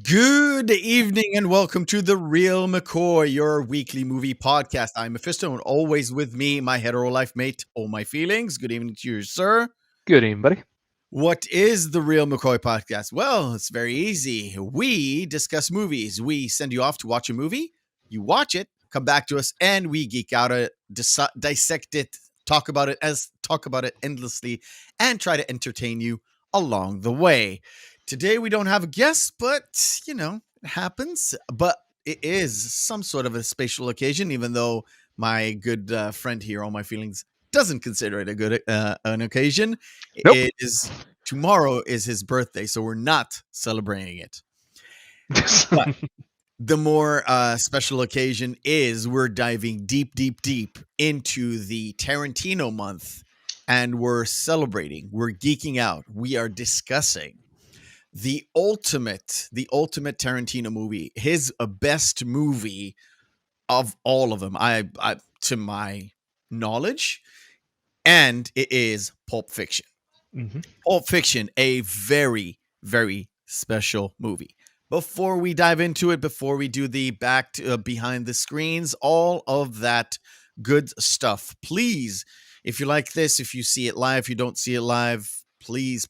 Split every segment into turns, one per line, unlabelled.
Good evening and welcome to the Reel McCoy, your weekly movie podcast. I'm Mephisto and always with me, my hetero life mate, Oh My Feelings. Good evening to you, sir.
Good evening, buddy.
What is the Reel McCoy podcast? Well, it's very easy. We discuss movies. We send you off to watch a movie. You watch it, come back to us, and we geek out it, dissect it, talk about it endlessly, and try to entertain you along the way. Today we don't have a guest, but it happens. But it is some sort of a special occasion, even though my good friend here, All My Feelings, doesn't consider it a good an occasion.
Nope.
It is tomorrow is his birthday, so we're not celebrating it. But the more special occasion is we're diving deep into the Tarantino month, and we're celebrating. We're geeking out. We are discussing the ultimate Tarantino movie, his best movie of all of them, I to my knowledge, and it is Pulp Fiction. Pulp Fiction, a very, very special movie. Before we dive into it, before we do the back to, behind the screens, all of that good stuff, please, if you like this, if you see it live, if you don't see it live, please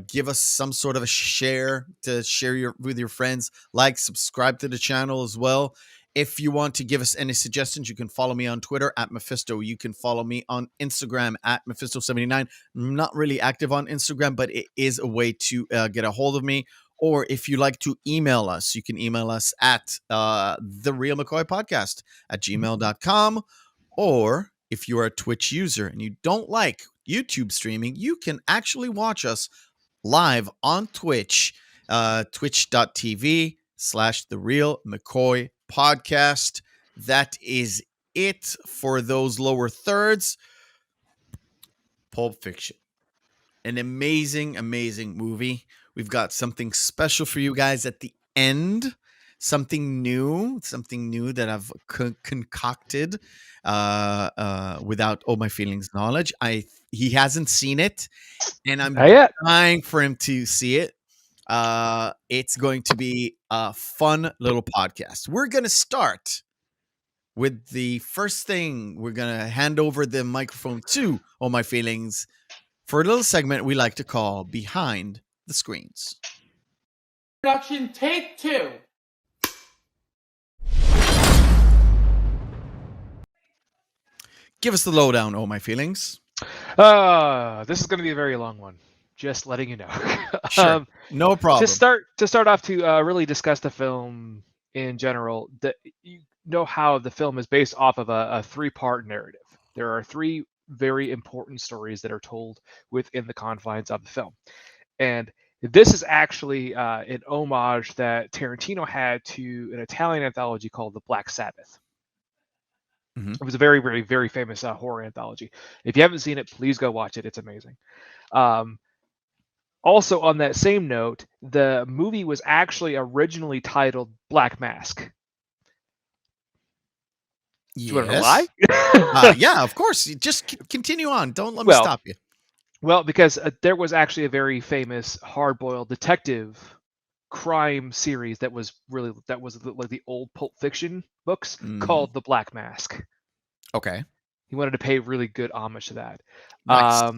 give us some sort of a share to share with your friends. Like, subscribe to the channel as well. If you want to give us any suggestions, you can follow me on Twitter at Mephisto. You can follow me on Instagram at Mephisto79. I'm not really active on Instagram, but it is a way to get a hold of me. Or if you like to email us, you can email us at the Reel McCoy podcast at gmail.com. Or if you are a Twitch user and you don't like YouTube streaming, you can actually watch us live on Twitch, twitch.tv/The Reel McCoy podcast. That is it for those lower thirds. Pulp Fiction, an amazing movie. We've got something special for you guys at the end. something new that I've concocted without all my feelings knowledge. He hasn't seen it, and I'm
Not yet.
dying for him to see it. It's going to be a fun little podcast. We're going to start with the first thing. We're going to hand over the microphone to All My Feelings for a little segment we like to call Behind the Screens.
Production take 2.
Give us the lowdown, All My Feelings.
This is going to be a very long one. Just letting you know.
Sure, no problem.
To start off, to really discuss the film in general, you know how the film is based off of a 3-part narrative. There are 3 very important stories that are told within the confines of the film, and this is actually an homage that Tarantino had to an Italian anthology called The Black Sabbath.
Mm-hmm.
It was a very, very, very famous horror anthology. If you haven't seen it, please go watch it. It's amazing. Also, on that same note, the movie was actually originally titled Black Mask.
Yes.
Do you want to know why?
Yeah, of course. Just continue on. Don't let me stop you.
Well, because there was actually a very famous hard-boiled detective crime series that was like the old Pulp Fiction books called The Black Mask.
Okay.
He wanted to pay really good homage to that.
Nice.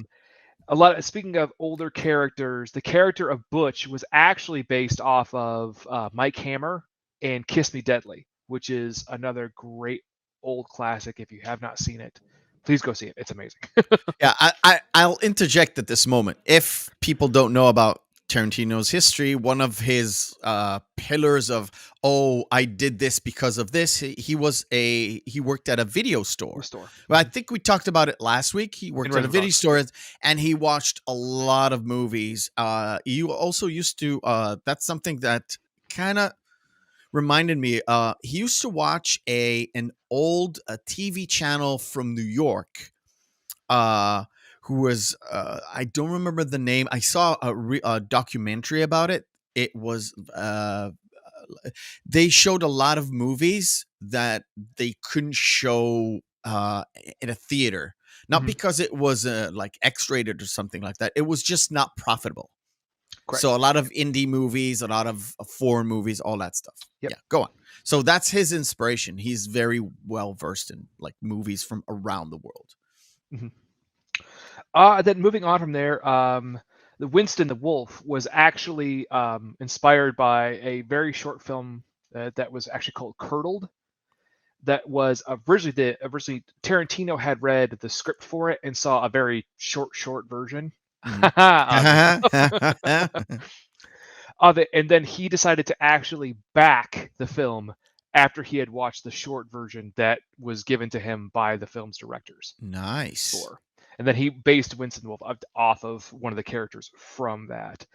Speaking of older characters, the character of Butch was actually based off of Mike Hammer and Kiss Me Deadly, which is another great old classic. If you have not seen it, please go see it. It's amazing.
Yeah, I'll interject at this moment. If people don't know about Tarantino's history, one of his pillars of, I did this because of this, he worked at a video store. Well, I think we talked about it last week. He worked at a video store and he watched a lot of movies. You also used to that's something that kind of reminded me, he used to watch an old TV channel from New York, who was I don't remember the name. I saw a documentary about it. It was they showed a lot of movies that they couldn't show in a theater, not because it was like X-rated or something like that. It was just not profitable. Correct. So a lot of indie movies, a lot of foreign movies, all that stuff. Yep. Yeah, go on. So that's his inspiration. He's very well versed in like movies from around the world.
Mm-hmm. Then moving on from there, the Winston the Wolf was actually inspired by a very short film that was actually called Curdled. That was originally Tarantino had read the script for it and saw a very short version of it, and then he decided to actually back the film after he had watched the short version that was given to him by the film's directors.
Nice.
And then he based Winston the Wolf off of one of the characters from that.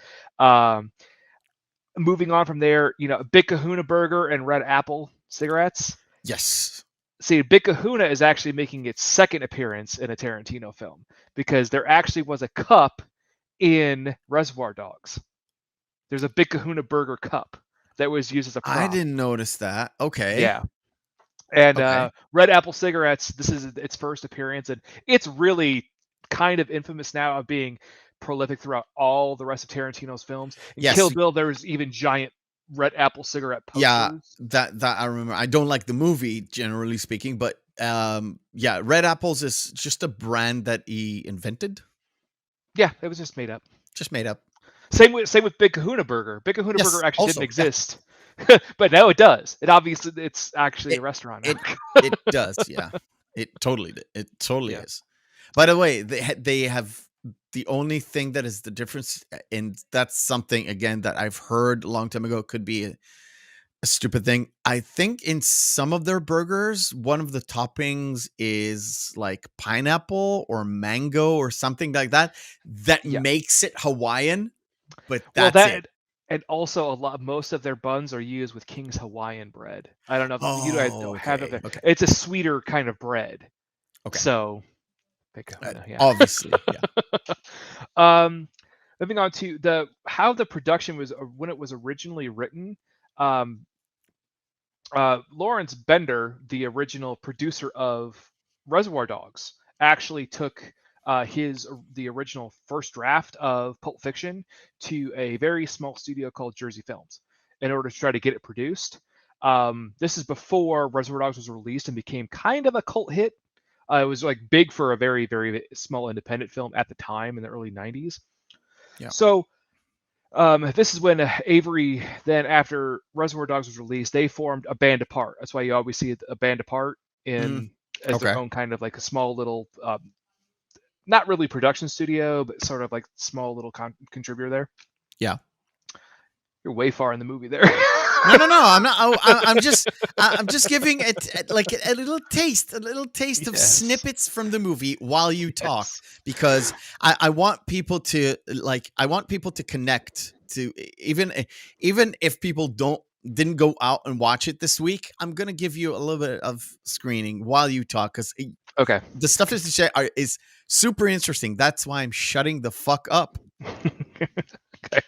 Moving on from there, Big Kahuna Burger and Red Apple cigarettes.
Yes.
See, Big Kahuna is actually making its second appearance in a Tarantino film because there actually was a cup in Reservoir Dogs. There's a Big Kahuna Burger cup that was used as a prop.
I didn't notice that. Okay.
Yeah. And Red Apple cigarettes, this is its first appearance, and it's really kind of infamous now of being prolific throughout all the rest of Tarantino's films. In Kill Bill, there was even giant Red Apple cigarette posters.
Yeah, that I remember. I don't like the movie, generally speaking, but Red Apples is just a brand that he invented.
Yeah, it was just made up.
Just made up.
Same with Big Kahuna Burger. Big Kahuna Burger actually didn't exist. Yeah. But now it does. It's actually a restaurant now.
It does, yeah. It totally is. By the way, they have the only thing that is the difference, and that's something again that I've heard a long time ago, could be a stupid thing. I think in some of their burgers, one of the toppings is like pineapple or mango or something like that. That makes it Hawaiian, but that's it.
And also, most of their buns are used with King's Hawaiian bread. I don't know if you guys have it. Okay. It's a sweeter kind of bread. Okay. So,
obviously, yeah.
Moving on to how the production was when it was originally written. Lawrence Bender, the original producer of Reservoir Dogs, actually took the original first draft of Pulp Fiction to a very small studio called Jersey Films in order to try to get it produced. This is before Reservoir Dogs was released and became kind of a cult hit. It was like big for a very, very small independent film at the time in the early 90s.
Yeah.
So this is when Avery, then after Reservoir Dogs was released, they formed a band apart. That's why you always see a band apart in as their
Okay.
own kind of like a small little, not really production studio, but sort of like small little contributor there.
Yeah.
You're way far in the movie there.
No, I'm not. I'm just giving it like a little taste of
Yes.
snippets from the movie while you talk,
Yes.
because I want people to connect to, even if people didn't go out and watch it this week. I'm gonna give you a little bit of screening while you talk, because
Okay.
the stuff that you say is super interesting. That's why I'm shutting the fuck up.
Okay.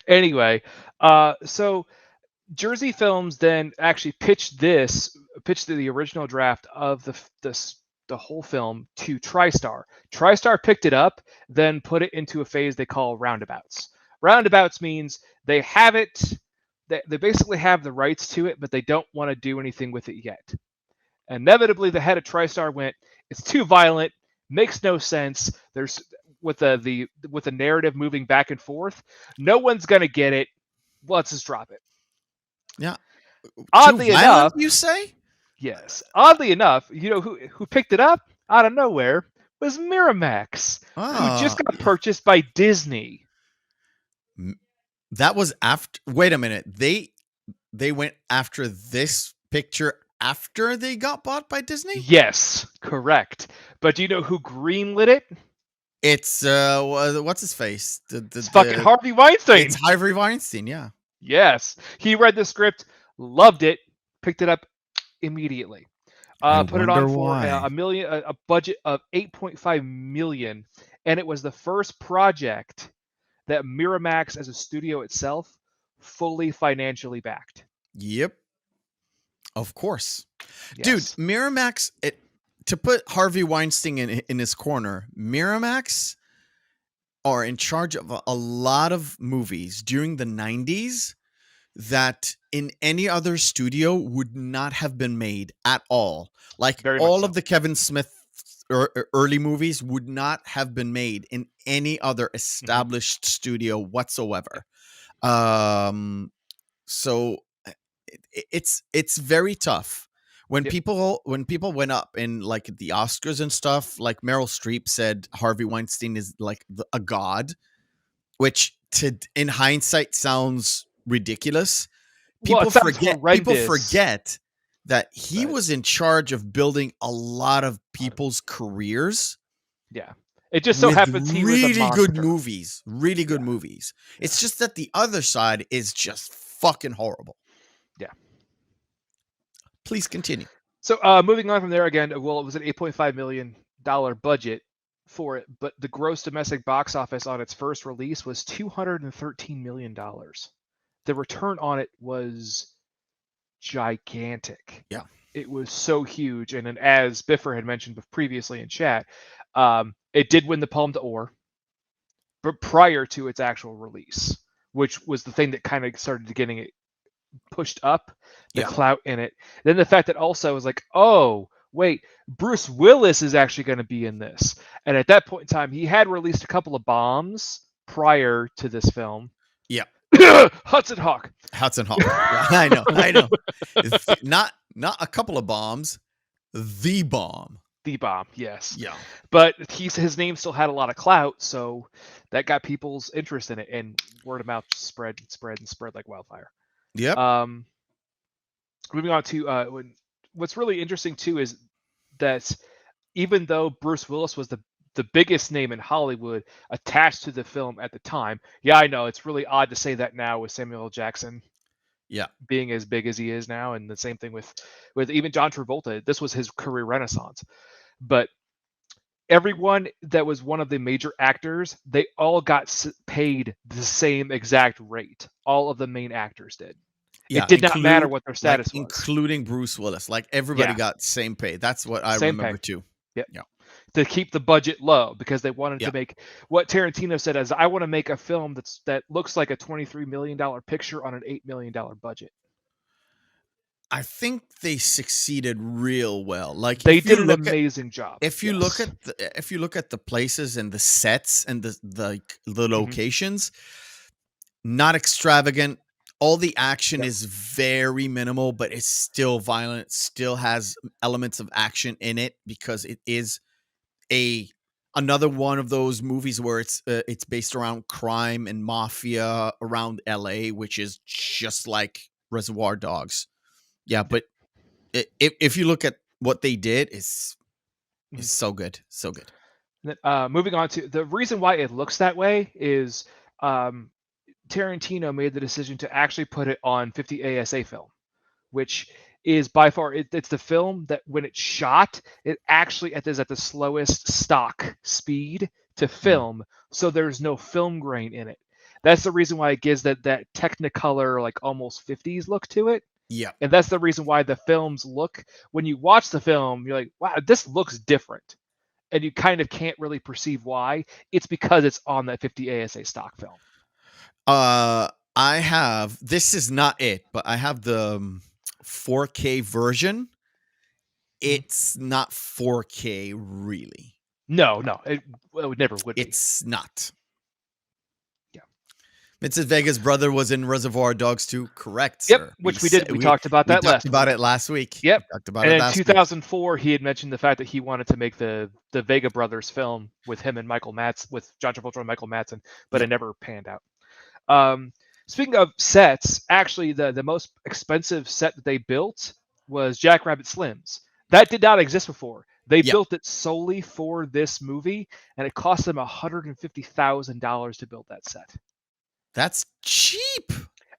Anyway, so Jersey Films then actually pitched the original draft of the whole film to TriStar. TriStar picked it up, then put it into a phase they call roundabouts. Roundabouts means they have it, they basically have the rights to it, but they don't want to do anything with it yet. Inevitably, the head of TriStar went, "It's too violent, makes no sense. There's with the narrative moving back and forth, no one's gonna get it. Let's just drop it."
Yeah.
Oddly enough,
you say?
yes. Oddly enough, you know who picked it up out of nowhere was Miramax, who just got purchased by Disney.
That was after. Wait a minute. They went after this picture after they got bought by Disney?
Yes, correct. But do you know who greenlit it?
It's what's his face?
It's fucking Harvey Weinstein.
It's Harvey Weinstein, yeah.
Yes, he read the script, loved it, picked it up immediately. Put it on for a budget of $8.5 million, and it was the first project that Miramax as a studio itself fully financially backed.
Yep. Of course.
Yes.
Dude, Miramax, to put Harvey Weinstein in his corner, Miramax are in charge of a lot of movies during the 90s that in any other studio would not have been made at all. Like
Very much
all
so.
of the Kevin Smith early movies would not have been made in any other established studio whatsoever. So it's very tough when people went up in like the Oscars and stuff. Like Meryl Streep said, Harvey Weinstein is like a god, which in hindsight sounds ridiculous. People forget that he was in charge of building a lot of people's careers.
Yeah. It just so happens he was a monster.
Really good movies. It's just that the other side is just fucking horrible.
Yeah.
Please continue.
So moving on from there again, well, it was an $8.5 million budget for it, but the gross domestic box office on its first release was $213 million. The return on it was gigantic.
Yeah.
It was so huge. And then, as Biffer had mentioned previously in chat, it did win the Palme d'Or, but prior to its actual release, which was the thing that kind of started getting it pushed up, the clout in it. Then the fact that also was like, oh, wait, Bruce Willis is actually going to be in this. And at that point in time, he had released a couple of bombs prior to this film.
Yeah.
Hudson Hawk.
Yeah, I know. It's not a couple of bombs, the bomb.
The bomb, yes.
Yeah.
But his name still had a lot of clout, so that got people's interest in it, and word of mouth spread like wildfire.
Yep.
Moving on to what's really interesting too is that even though Bruce Willis was the biggest name in Hollywood attached to the film at the time, yeah, I know it's really odd to say that now with Samuel L. Jackson, being as big as he is now, and the same thing with even John Travolta. This was his career renaissance, but everyone that was one of the major actors, they all got paid the same exact rate. All of the main actors did.
Yeah,
It did not matter what their status was.
including Bruce Willis. Like everybody
Yeah.
got same pay. That's what I
Same
remember
pay.
too.
Yep.
Yeah.
To keep the budget low because they wanted
Yeah.
to make what Tarantino said as I want to make a film that looks like a $23 million picture on an $8 million budget.
I think they succeeded real well. Like
They
if you
did an
look at
amazing job.
if you look at the places and the sets and the locations, not extravagant. All the action is very minimal, but it's still violent. Still has elements of action in it because it is another one of those movies where it's based around crime and mafia around LA, which is just like Reservoir Dogs. Yeah, but if you look at what they did, it's so good, so good.
Moving on to the reason why it looks that way is Tarantino made the decision to actually put it on 50 ASA film, which is by far it's the film that when it's shot, it actually is at the slowest stock speed to film, so there's no film grain in it. That's the reason why it gives that Technicolor, like almost 50s look to it.
Yeah.
And that's the reason why the films look, when you watch the film, you're like, wow, this looks different. And you kind of can't really perceive why. It's because it's on that 50 ASA stock film.
I have, this is not it, but I have the 4K version. It's not 4K really.
No, it never would be.
It's not.
Yeah.
Vincent Vega's brother was in Reservoir Dogs too. Correct,
yep,
sir.
which we did. We talked about that last week.
We talked about it last week.
Yep.
We talked about
and
it
in
last
2004, he had mentioned the fact that he wanted to make the Vega brothers film with him and with John Travolta and Michael Madsen, but it never panned out. Speaking of sets, actually the most expensive set that they built was Jackrabbit Slim's. That did not exist before. They built it solely for this movie, and it cost them $150,000 to build that set.
That's cheap.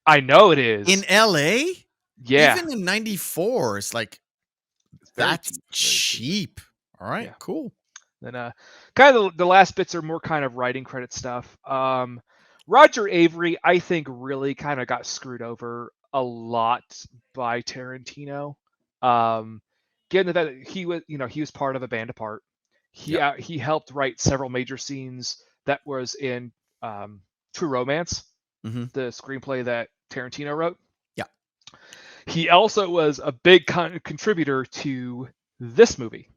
I know it is.
In LA?
Yeah.
Even in 94, it's like, that's cheap. All right,
Yeah.
cool.
Then kind of the last bits are more kind of writing credit stuff. Roger Avery, I think, really kind of got screwed over a lot by Tarantino. Given that he was part of a band apart. He helped write several major scenes that was in True Romance, the screenplay that Tarantino wrote.
Yeah.
He also was a big contributor to this movie.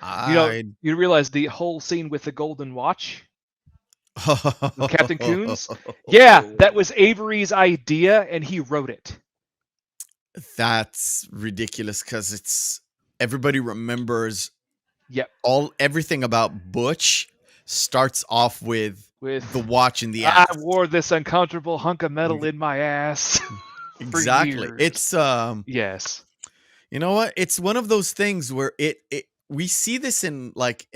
You realize the whole scene with the golden watch? With Captain Coons? Yeah, that was Avery's idea, and he wrote it.
That's ridiculous because it's everybody remembers.
Yep.
Everything about Butch starts off with the watch in the ass.
I wore this uncomfortable hunk of metal in my ass.
Exactly.
Years.
It's
yes.
You know what? It's one of those things where we see this in like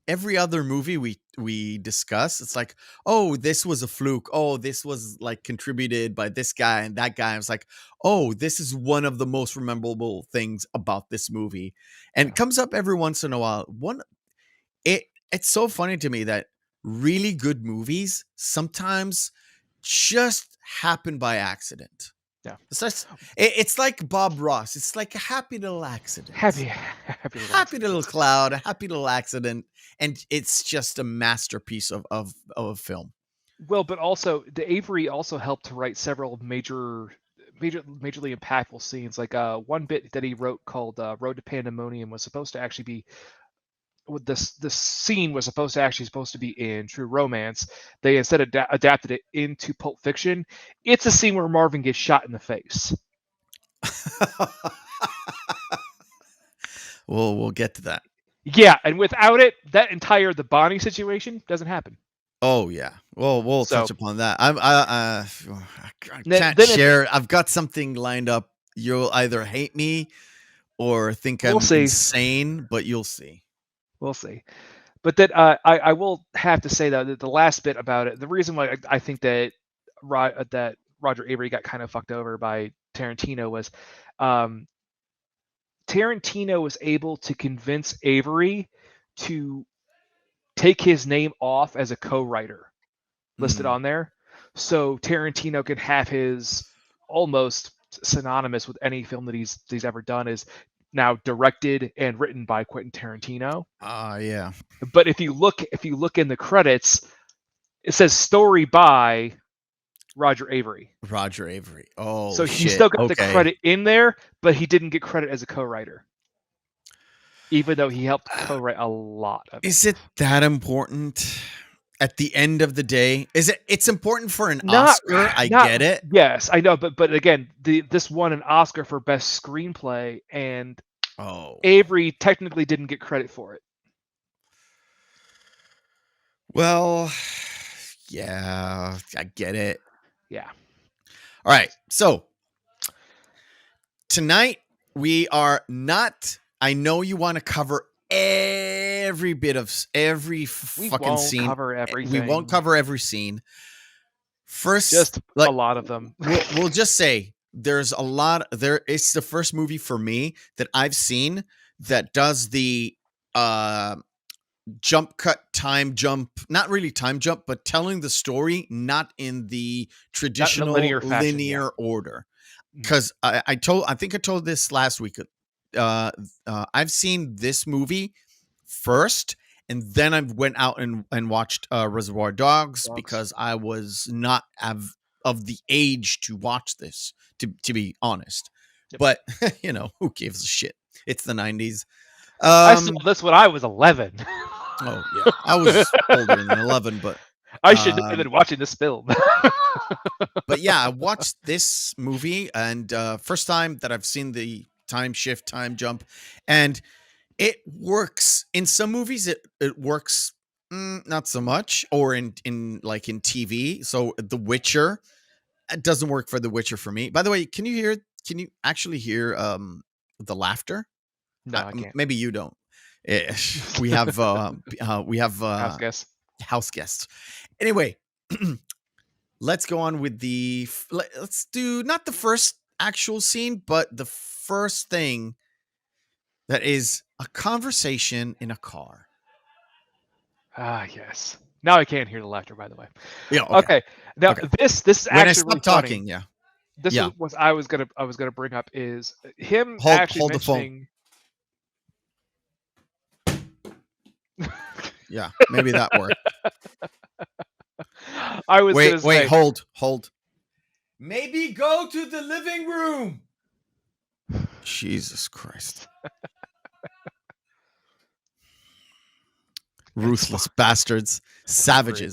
every other movie we discuss. It's like, oh, this was a fluke. Oh, this was like contributed by this guy and that guy. It's like, oh, this is one of the most memorable things about this movie. And it comes up every once in a while. It's so funny to me that really good movies sometimes just happen by accident.
Yeah.
It's like Bob Ross. It's like a happy little accident.
Happy
little cloud, a happy little accident. And it's just a masterpiece of a film.
Well, but also the Avery also helped to write several majorly impactful scenes. Like one bit that he wrote called Road to Pandemonium was supposed to actually be the scene was supposed to be in True Romance. They instead adapted it into Pulp Fiction. It's a scene where Marvin gets shot in the face.
We'll get to that.
Yeah, and without it, the Bonnie situation doesn't happen.
Oh yeah. Well, we'll touch upon that. I can't share. I've got something lined up. You'll either hate me or think I'm insane, but you'll see.
We'll see. But that I will have to say that the last bit about it, the reason why I think that Roger Avery got kind of fucked over by Tarantino was Tarantino was able to convince Avery to take his name off as a co-writer listed on there. so Tarantino can have his almost synonymous with any film that he's ever done is now directed and written by Quentin Tarantino.
Yeah.
But if you look in the credits, it says story by Roger Avery.
Roger Avery. Oh,
so he
shit.
still got the
Okay.
credit in there, but he didn't get credit as a co-writer, even though he helped co-write a lot of it.
Is it that important? At the end of the day, it's important for an
Not-
Oscar. I
not-
get it.
Yes, I know, but again, this won an Oscar for best screenplay, and
Oh,
Avery technically didn't get credit for it.
well, yeah, I get it.
Yeah.
All right, so tonight we are not. I know you want to cover every bit of every
We
fucking
won't
scene.
cover
We
everything.
won't cover every scene. First,
Just
like,
a lot of them.
we'll just say there's a lot. It's the first movie for me that I've seen that does the jump cut time jump, not really time jump, but telling the story not in the traditional
linear fashion, yeah.
order. Because I think I told this last week. I've seen this movie first, and then I went out and watched Reservoir Dogs because I was not of the age to watch this, to be honest.
Yep.
But who gives a shit? It's the 90s.
I saw this when I was 11.
Oh yeah, I was older than 11, but
I should have been watching this film.
but yeah, I watched this movie, and first time that I've seen the time shift, time jump, and it works. In some movies, it works not so much, or in like in TV. So The Witcher, it doesn't work for The Witcher for me. By the way, can you actually hear the laughter?
No, I can't.
Maybe you don't. We have house guests. Anyway, let's go on with let's do not the first actual scene, but the first thing that is a conversation in a car.
Yes. Now I can't hear the laughter, by the way.
Yeah.
Okay. Now this is
when
actually
I stop
really
talking,
funny.
yeah.
This is what I was gonna bring up is him actually
hold
mentioning.
Yeah, maybe that worked.
I was gonna say,
hold. Maybe go to the living room. Jesus Christ. Ruthless bastards, savages.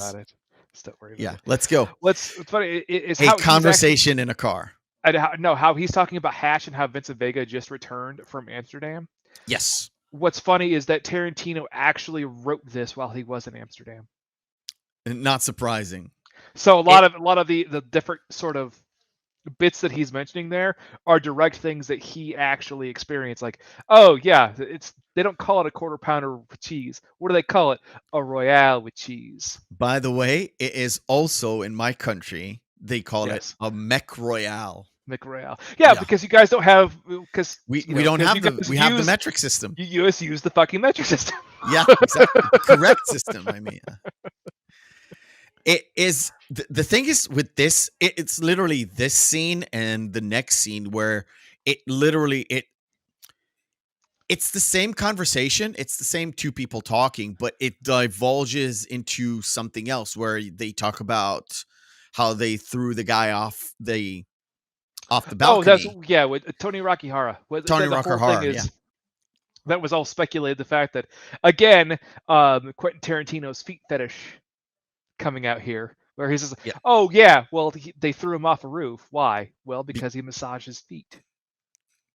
Don't worry about it.
Let's go.
What's funny is
a conversation in a car.
How he's talking about Hash and how Vincent Vega just returned from Amsterdam.
Yes.
What's funny is that Tarantino actually wrote this while he was in Amsterdam.
Not surprising.
So a lot of the different sort of bits that he's mentioning there are direct things that he actually experienced. Like, oh yeah, they don't call it a quarter pounder with cheese. What do they call it? A Royale with cheese.
By the way, it is also in my country. They call it a Mec Royale.
McRoyale. Yeah, because you guys don't have
we don't have the metric system.
You US use the fucking metric system.
Yeah, exactly. The correct system. I mean, it is the thing is with this. It's literally this scene and the next scene where it's the same conversation. It's the same two people talking, but it divulges into something else where they talk about how they threw the guy off the balcony.
With Tony Rakihara.
Tony Rakihara,
that was all speculated. The fact that again, Quentin Tarantino's feet fetish coming out here, where he says, "Oh yeah, well they threw him off a roof. Why? Well, because he massaged his feet.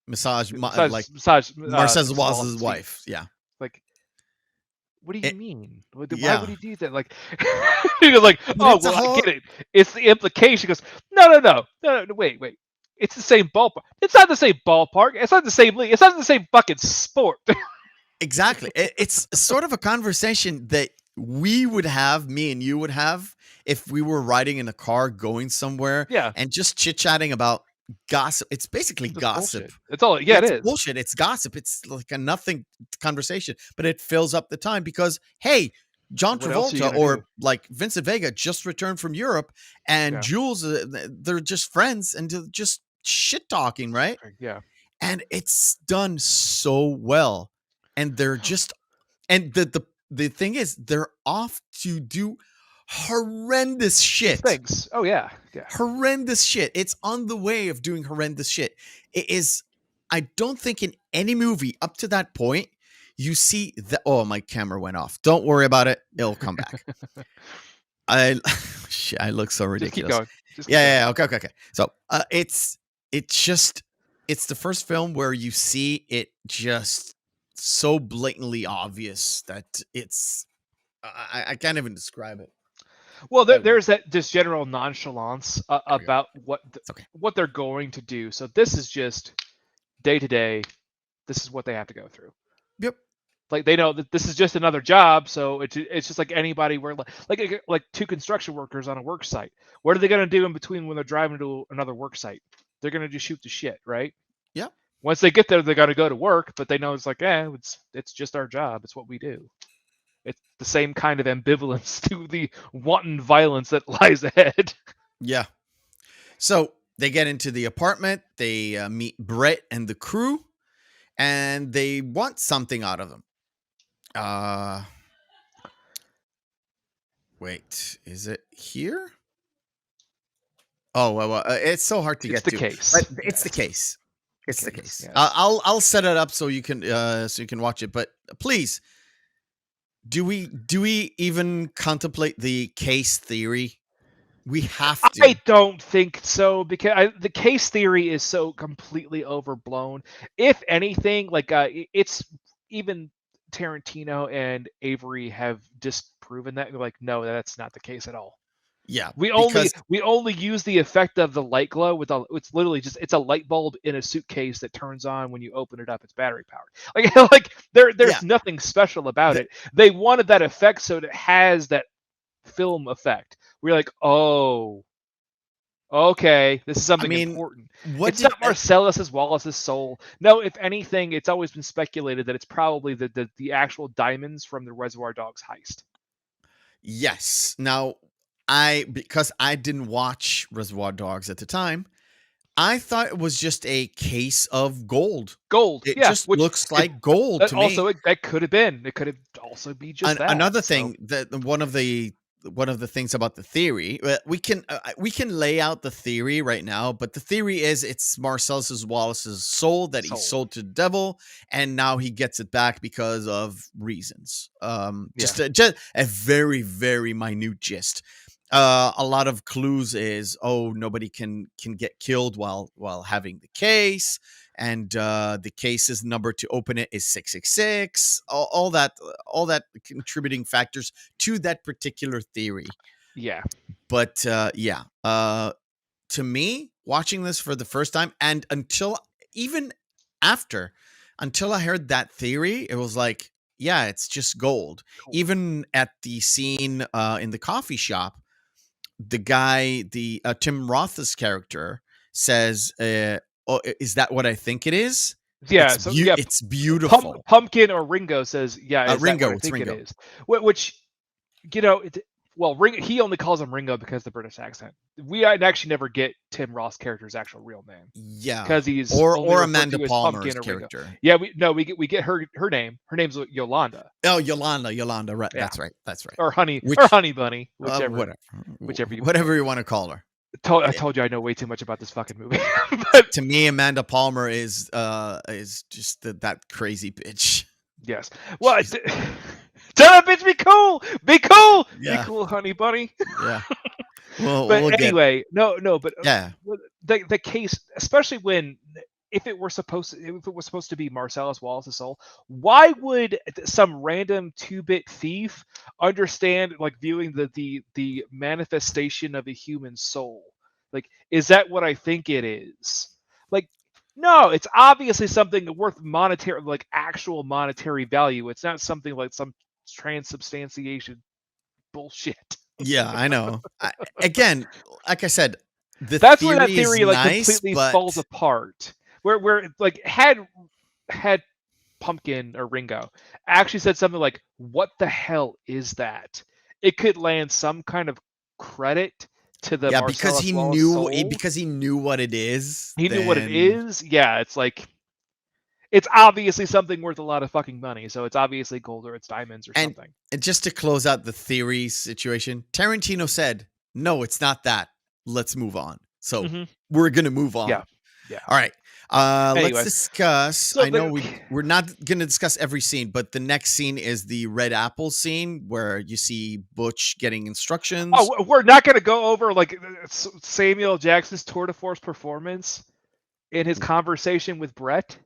Massage
Marcel
Waz's wife. Yeah.
Like, what do you mean? Why would he do that? Like, you're like, oh well, I get it. It's the implication. He goes, no, wait. It's the same ballpark. It's not the same ballpark. It's not the same league. It's not the same fucking sport.
Exactly. It's sort of a conversation that me and you would have if we were riding in a car going somewhere.
Yeah.
And just chit-chatting about gossip. It's basically gossip.
Bullshit. It's all. Yeah, it is
bullshit. It's gossip. It's like a nothing conversation, but it fills up the time because hey, John
What else are you
Travolta
gonna
or
do?
like Vincent Vega just returned from Europe, and
Yeah.
Jules, they're just friends and they're just shit talking, right?
Yeah.
And it's done so well, and they're just and the thing is they're off to do horrendous shit.
Thanks. Oh yeah. Yeah.
Horrendous shit. It's on the way of doing horrendous shit. It is. I don't think in any movie up to that point you see that. Oh, my camera went off. Don't worry about it. It'll come back. I shit, I look so
Just keep
ridiculous.
going. Just keep going.
Yeah. Okay. So it's just it's the first film where you see it just so blatantly obvious that it's I can't even describe it.
Well,
There we go.
there's that just general nonchalance
There we go.
about
It's okay.
what they're going to do. So this is just day to day. This is what they have to go through.
Yep.
Like they know that this is just another job, so it's just like anybody where like two construction workers on a work site. What are they going to do in between when they're driving to another work site? They're going to just shoot the shit, right?
Yep.
Once they get there, they're going to go to work, but they know it's like, it's just our job. It's what we do. It's the same kind of ambivalence to the wanton violence that lies ahead.
Yeah. So they get into the apartment. They meet Brett and the crew, and they want something out of them. Wait, is it here? Oh well, it's so hard to
It's
get
the
to.
case.
But it's
Yes.
the case. It's the case.
Yes.
I'll set it up so you can watch it. But please, do we even contemplate the case theory? We have to.
I don't think so because the case theory is so completely overblown. If anything, like it's even Tarantino and Avery have disproven that. They're like, no, that's not the case at all.
Yeah,
We
because
only use the effect of the light glow with it's literally just it's a light bulb in a suitcase that turns on when you open it up. It's battery powered. Like there's
Yeah.
nothing special about it. They wanted that effect so it has that film effect. We're like, oh, okay, this is something important. It's not Marcellus Wallace's soul. No, if anything, it's always been speculated that it's probably the actual diamonds from the Reservoir Dogs heist.
Yes. Now, because I didn't watch Reservoir Dogs at the time, I thought it was just a case of gold.
Gold.
It
yeah,
just looks like gold to
also,
me.
that could have been. It could have also be just that.
Another thing that one of the things about the theory, we can lay out the theory right now, but the theory is it's Marcellus Wallace's soul that he sold to the devil, and now he gets it back because of reasons. Just a very, very minute gist. A lot of clues is nobody can get killed while having the case, and the case's number to open it is 666. All that contributing factors to that particular theory.
Yeah,
but to me, watching this for the first time, and until I heard that theory, it was like, yeah, it's just gold. Cool. Even at the scene in the coffee shop, the guy, Tim Roth's character, says, is that what I think it is?
Yeah,
it's beautiful.
Pumpkin or Ringo says, yeah,
Ringo,
I think Ringo. It is. Which, he only calls him Ringo because of the British accent. We actually never get Tim Roth's character's actual real name.
Yeah,
because he's
or Amanda Palmer's character.
Yeah, we get her name. Her name's Yolanda.
Oh, Yolanda. Right, yeah. That's right.
Or Honey Bunny,
whatever you want to call her.
I told you I know way too much about this fucking movie.
But to me, Amanda Palmer is just that crazy bitch.
Yes. Well, tell that bitch be cool. Be cool.
Yeah.
Be cool, Honey Bunny.
Yeah. Well,
but anyway, no, but
yeah.
The case, especially when if it was supposed to be Marcellus Wallace's soul, why would some random 2-bit thief understand viewing the manifestation of a human soul? Is that what I think it is? No, it's obviously something worth monetary, actual monetary value. It's not something like some transubstantiation bullshit.
Yeah, I know. Again, like I said,
that's where that theory
nice,
completely falls apart. Where had Pumpkin or Ringo actually said something like, "What the hell is that?" It could land some kind of credit to the
Yeah,
Marcellus Wallace soul.
because he knew what it is.
He knew what it
Then
is. Yeah, it's like it's obviously something worth a lot of fucking money. So it's obviously gold or it's diamonds or
and,
something.
and just to close out the theory situation, Tarantino said, "No, it's not that. Let's move on." So we're gonna move on.
Yeah. Yeah.
All right.
Anyway,
let's discuss.
so
I know we're not going to discuss every scene, but the next scene is the red apple scene where you see Butch getting instructions.
Oh, we're not going to go over like Samuel Jackson's tour de force performance in his conversation with Brett.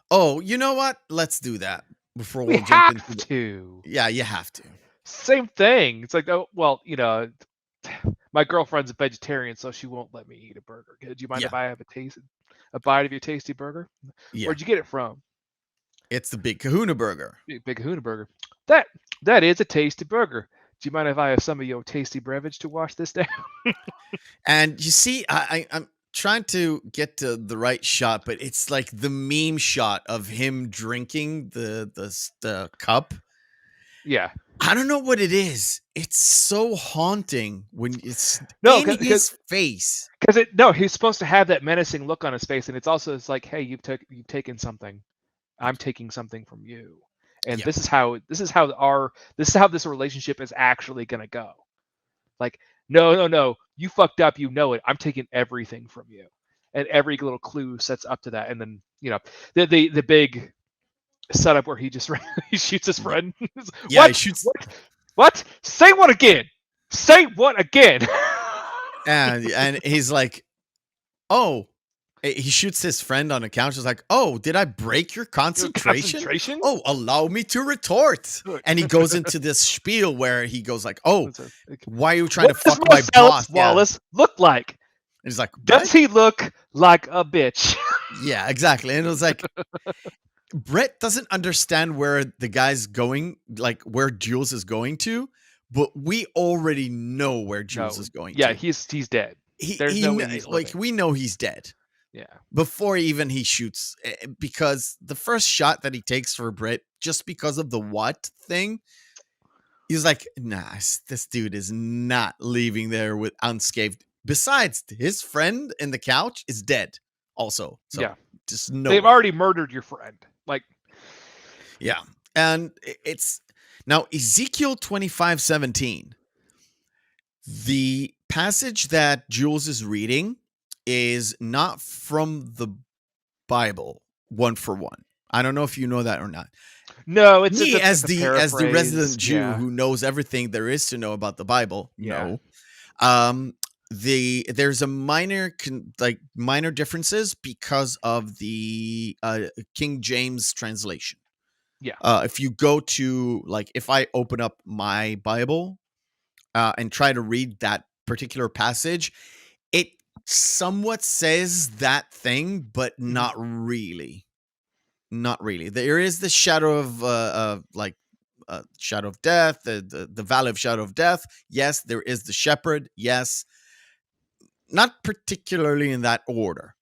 Oh, you know what? Let's do that before
we
jump
have
into
to.
Yeah, you have to.
Same thing. It's like, oh, well, you know, my girlfriend's a vegetarian, so she won't let me eat a burger. Do you mind if I have a bite of your tasty burger?
Yeah.
Where'd you get it from?
It's the Big Kahuna Burger.
Big Kahuna Burger. That is a tasty burger. Do you mind if I have some of your tasty beverage to wash this down?
And you see, I'm trying to get to the right shot, but it's like the meme shot of him drinking the cup.
Yeah.
I don't know what it is. It's so haunting when it's in his face.
Because he's supposed to have that menacing look on his face, and it's like, hey, you've taken something. I'm taking something from you, and this is how this relationship is actually gonna go. Like, no, you fucked up. You know it. I'm taking everything from you, and every little clue sets up to that. And then the big setup where he just he shoots his friend.
Yeah,
what?
he shoots.
What? Say what again? Say what again?
and he's like, oh, he shoots his friend on the couch. He's like, oh, did I break your concentration? Oh, allow me to retort. And he goes into this spiel where he goes like, oh, why are you trying to fuck my boss?
Wallace look like?
And he's like,
does he look like a bitch?
Yeah, exactly. And it was like, Brett doesn't understand where the guy's going, like where Jules is going to, but we already know where Jules is going to.
Yeah, he's dead. There's no way he's living.
We know he's dead.
Yeah.
Before even he shoots, because the first shot that he takes for Brett, just because of the what thing, he's like, nah, this dude is not leaving there with unscathed. Besides, his friend in the couch is dead also. So
yeah.
Just no.
They've already murdered your friend. Like,
yeah. And it's now Ezekiel 25:17. The passage that Jules is reading is not from the Bible, one for one. I don't know if you know that or not.
No, it's
me
as
the resident Jew who knows everything there is to know about the Bible.
Yeah.
No. There's a minor differences because of the King James translation.
Yeah.
If you go to if I open up my Bible and try to read that particular passage, it somewhat says that thing, but not really. Not really. There is the shadow of shadow of death, the valley of shadow of death. Yes, there is the shepherd. Yes. Not particularly in that order.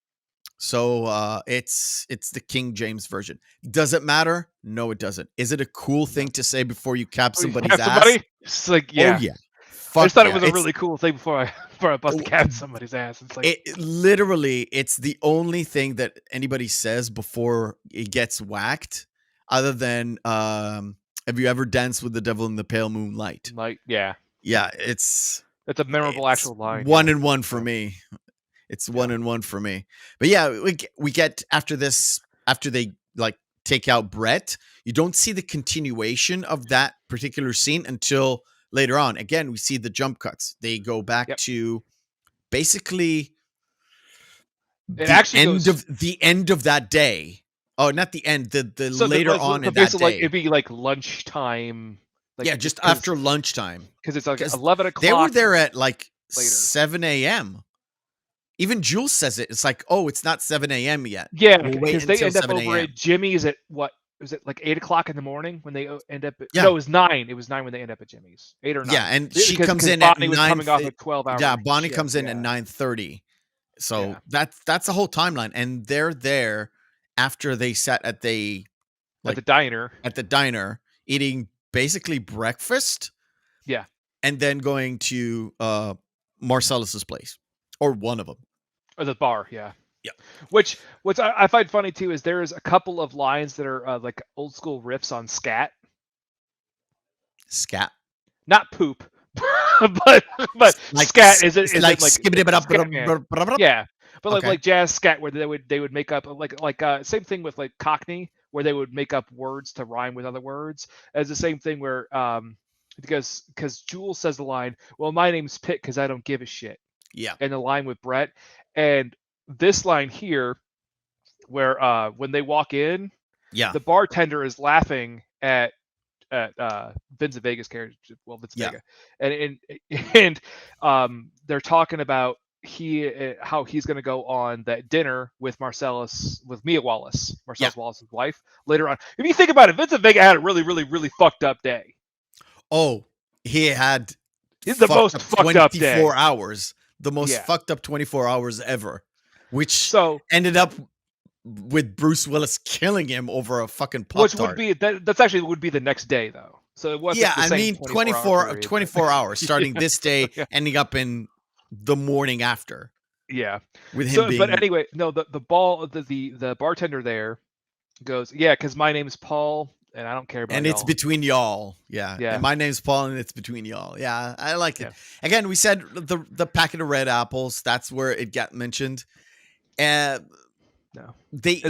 So it's the King James version. Does it matter? No, it doesn't. Is it a cool thing to say before you cap somebody's ass?
It's like, yeah.
Oh, yeah.
I just thought it was a really cool thing before I bust a cap somebody's ass. It's like
literally, it's the only thing that anybody says before it gets whacked, other than have you ever danced with the devil in the pale moonlight?
Yeah.
Yeah, it's
a memorable actual line.
One and one for me. It's 1 and 1 for me. But yeah, we get after this, after they take out Brett, you don't see the continuation of that particular scene until later on. Again, we see the jump cuts. They go back to basically the end of that day. Oh, not the end. The so later on in that day.
It'd be like lunchtime.
Just after lunchtime.
Because it's 11 o'clock.
They were there at later. 7 a.m. Even Jules says it. It's like, oh, it's not 7 a.m. yet.
Yeah, because they end up over at Jimmy's at what? Was it 8 o'clock in the morning when they end up? No, it was 9. It was 9 when they end up at Jimmy's. 8 or 9.
Yeah, and she comes in at 9.
Was coming off a 12-hour.
Yeah, Bonnie comes in at 9:30. So that's the whole timeline, and they're there after they sat at the
at the diner.
At the diner, eating basically breakfast.
Yeah.
And then going to Marcellus's place, or one of them.
Or the bar, yeah.
Yeah.
Which I find funny too is there's a couple of lines that are like old school riffs on scat.
Scat.
Not poop, but
like,
scat is
like
yeah. But
Okay.
like jazz scat where they would make up like same thing with like Cockney where they would make up words to rhyme with other words. As the same thing where because Jules says the line, well, my name's Pitt because I don't give a shit.
Yeah.
And the line with Brett. And this line here where when they walk in,
Yeah.
the bartender is laughing at Vincent Vega's character, well, Vincent Vega, and they're talking about how he's going to go on that dinner with Mia Wallace, Marcellus Wallace's wife, later on. If you think about it, Vincent Vega had a really, really, really fucked up day.
Oh, he had
the most fucked up day.
24 hours. The most fucked up 24 hours ever, which ended up with Bruce Willis killing him over a fucking Pop-Tart.
Which would be that's actually would be the next day though. So it wasn't the same
24 hours starting this day, ending up in the morning after.
Yeah.
With him being.
But anyway, no, the bartender there goes, yeah, because my name's Paul and I don't care about.
And
y'all.
It's between y'all. Yeah. And my name's Paul and it's between y'all. Yeah, I like it. Again, we said the packet of red apples. That's where it got mentioned. And
no,
they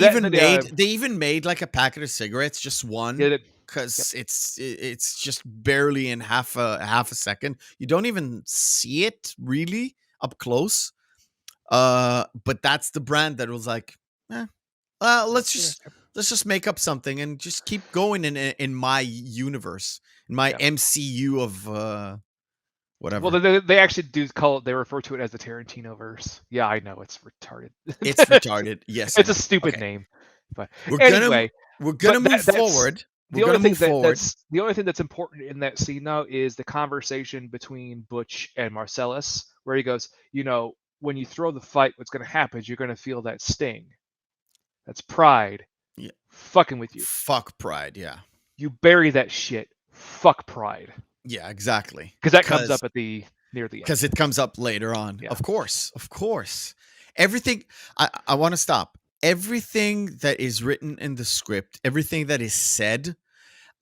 even made like a packet of cigarettes, just one, because it's just barely in half a second. You don't even see it really up close. But that's the brand that was like, let's just make up something and just keep going in my universe, in my MCU of whatever.
Well, they actually do call it. They refer to it as the Tarantino verse. Yeah, I know it's retarded.
It's retarded. Yes,
it's a stupid name. But
we're gonna move forward.
The only thing that's important in that scene now is the conversation between Butch and Marcellus, where he goes, when you throw the fight, what's going to happen is you're going to feel that sting. That's pride.
Yeah.
Fucking with you.
Fuck pride. Yeah.
You bury that shit. Fuck pride.
Yeah, exactly.
Because that comes up near the end.
Because it comes up later on. Yeah. Of course. Everything. I want to stop. Everything that is written in the script, everything that is said,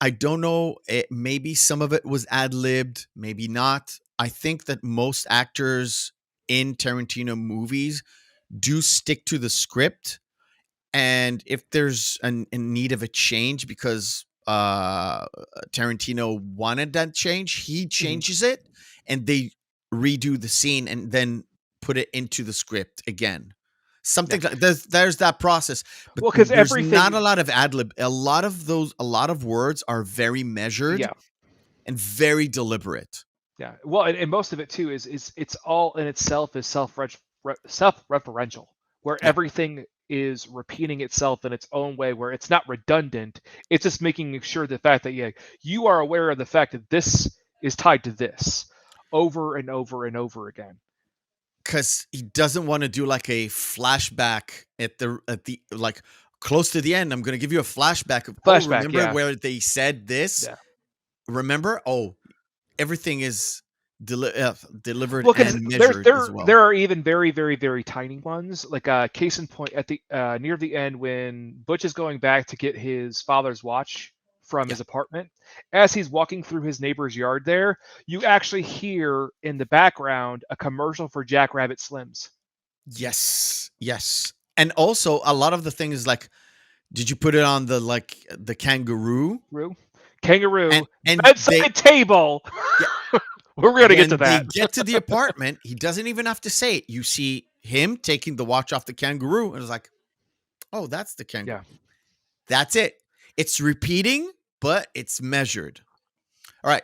I don't know. Maybe some of it was ad-libbed, maybe not. I think that most actors in Tarantino movies do stick to the script. And if there's a need of a change because Tarantino wanted that change, he changes it and they redo the scene and then put it into the script again. Something like there's that process. But
because
there's not a lot of ad lib. A lot of words are very measured and very deliberate.
Yeah. Well, and most of it too is it's all in itself is self-referential, where everything is repeating itself in its own way, where it's not redundant. It's just making sure the fact that you are aware of the fact that this is tied to this over and over and over again.
Because he doesn't want to do like a flashback at the like close to the end. I'm going to give you a flashback of remember where they said this. Yeah. Remember? Oh, everything is delivered and measured as well.
There are even very, very, very tiny ones. Like case in point, at the near the end when Butch is going back to get his father's watch from his apartment, as he's walking through his neighbor's yard there, you actually hear in the background a commercial for Jackrabbit Slims.
Yes. And also a lot of the things like, did you put it on the kangaroo?
Kangaroo and bedside table. Yeah. We're going to get to that.
They get to the apartment. He doesn't even have to say it. You see him taking the watch off the kangaroo, and it's like, oh, that's the kangaroo. Yeah. That's it. It's repeating, but it's measured. All right.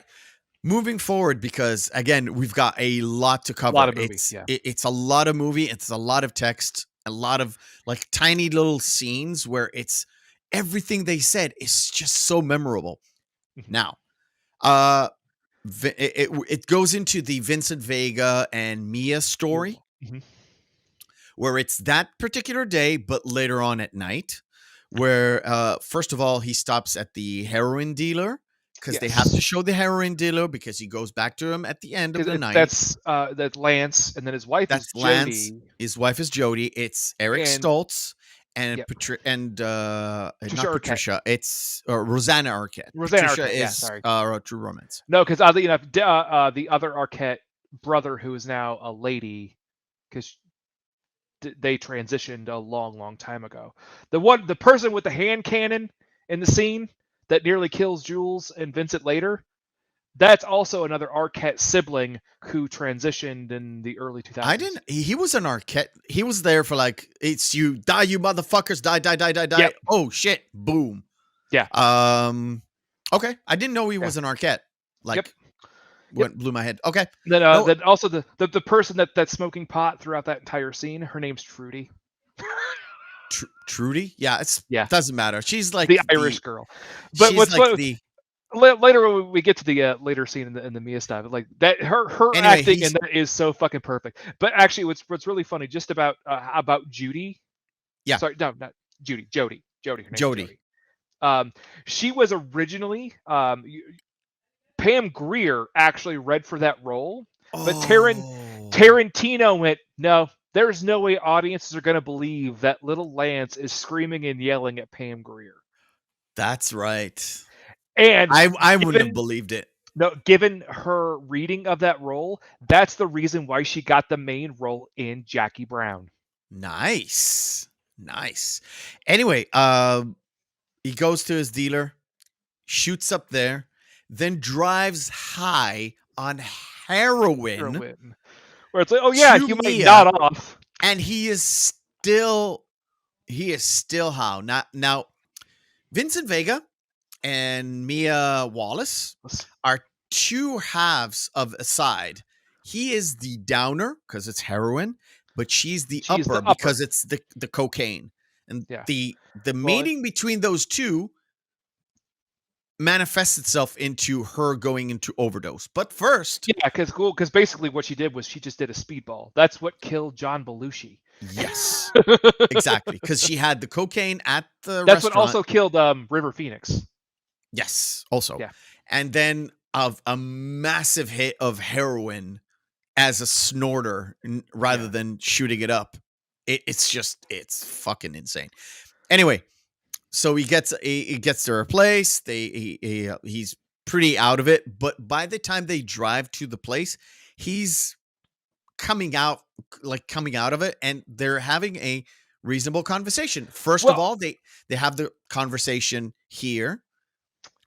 Moving forward, because again, we've got a lot to cover.
A lot of movie,
it's a lot of movie. It's a lot of text, a lot of like tiny little scenes where it's everything they said is just so memorable. Now, it goes into the Vincent Vega and Mia story, where it's that particular day, but later on at night, where first of all he stops at the heroin dealer because they have to
Yes.
show the heroin dealer because he goes back to him at the end of the night.
That's Lance, and then his wife is
That's Lance.
Jody.
His wife is Jody. It's Eric
And-
Stoltz and
Yep.
not
Arquette.
Patricia. It's Rosanna Arquette.
Rosanna
Patricia
Arquette, yeah,
is
sorry.
True Romance.
No, because oddly enough, the other Arquette brother, who is now a lady, because they transitioned a long time ago. The person with the hand cannon in the scene that nearly kills Jules and Vincent later, that's also another Arquette sibling who transitioned in the early 2000s.
He was an Arquette. He was there for like, it's you die, you motherfuckers, die.
Yep.
Oh shit, boom.
Yeah.
Okay, I didn't know he was an Arquette. Like, blew my head. Okay.
Then,
No.
then also the person that's smoking pot throughout that entire scene, her name's Trudy.
Trudy? Yeah,
Yeah.
doesn't matter. She's like
the Irish girl. But
she's
what's
like
what,
the
later when we get to the later scene in the Mia stuff, like that her
Anyway,
acting in that is so fucking perfect. But actually, what's really funny just about Judy.
Yeah.
Sorry, no, not Judy. Jody. Her name is
Jody.
She was originally Pam Grier actually read for that role, but Tarantino went, no, there's no way audiences are going to believe that little Lance is screaming and yelling at Pam Grier.
That's right.
And
I wouldn't have believed it.
No, given her reading of that role, that's the reason why she got the main role in Jackie Brown.
Nice. Anyway, he goes to his dealer, shoots up there, then drives high on heroin.
Where it's like, oh yeah, you might nod off.
And he is still how. Now Vincent Vega and Mia Wallace are two halves of a side. He is the downer because it's heroin, but she's the upper because it's the cocaine. And the meeting between those two manifests itself into her going into overdose. But first,
because basically what she did was she just did a speedball. That's what killed John Belushi.
Yes, exactly. Because she had the cocaine at the
That's
restaurant.
what also killed River Phoenix.
Yes, also.
Yeah.
And then of a massive hit of heroin as a snorter rather than shooting it up. It's fucking insane. Anyway, so he gets to her place. He's pretty out of it, but by the time they drive to the place, he's coming out of it, and they're having a reasonable conversation. First of all, they have the conversation here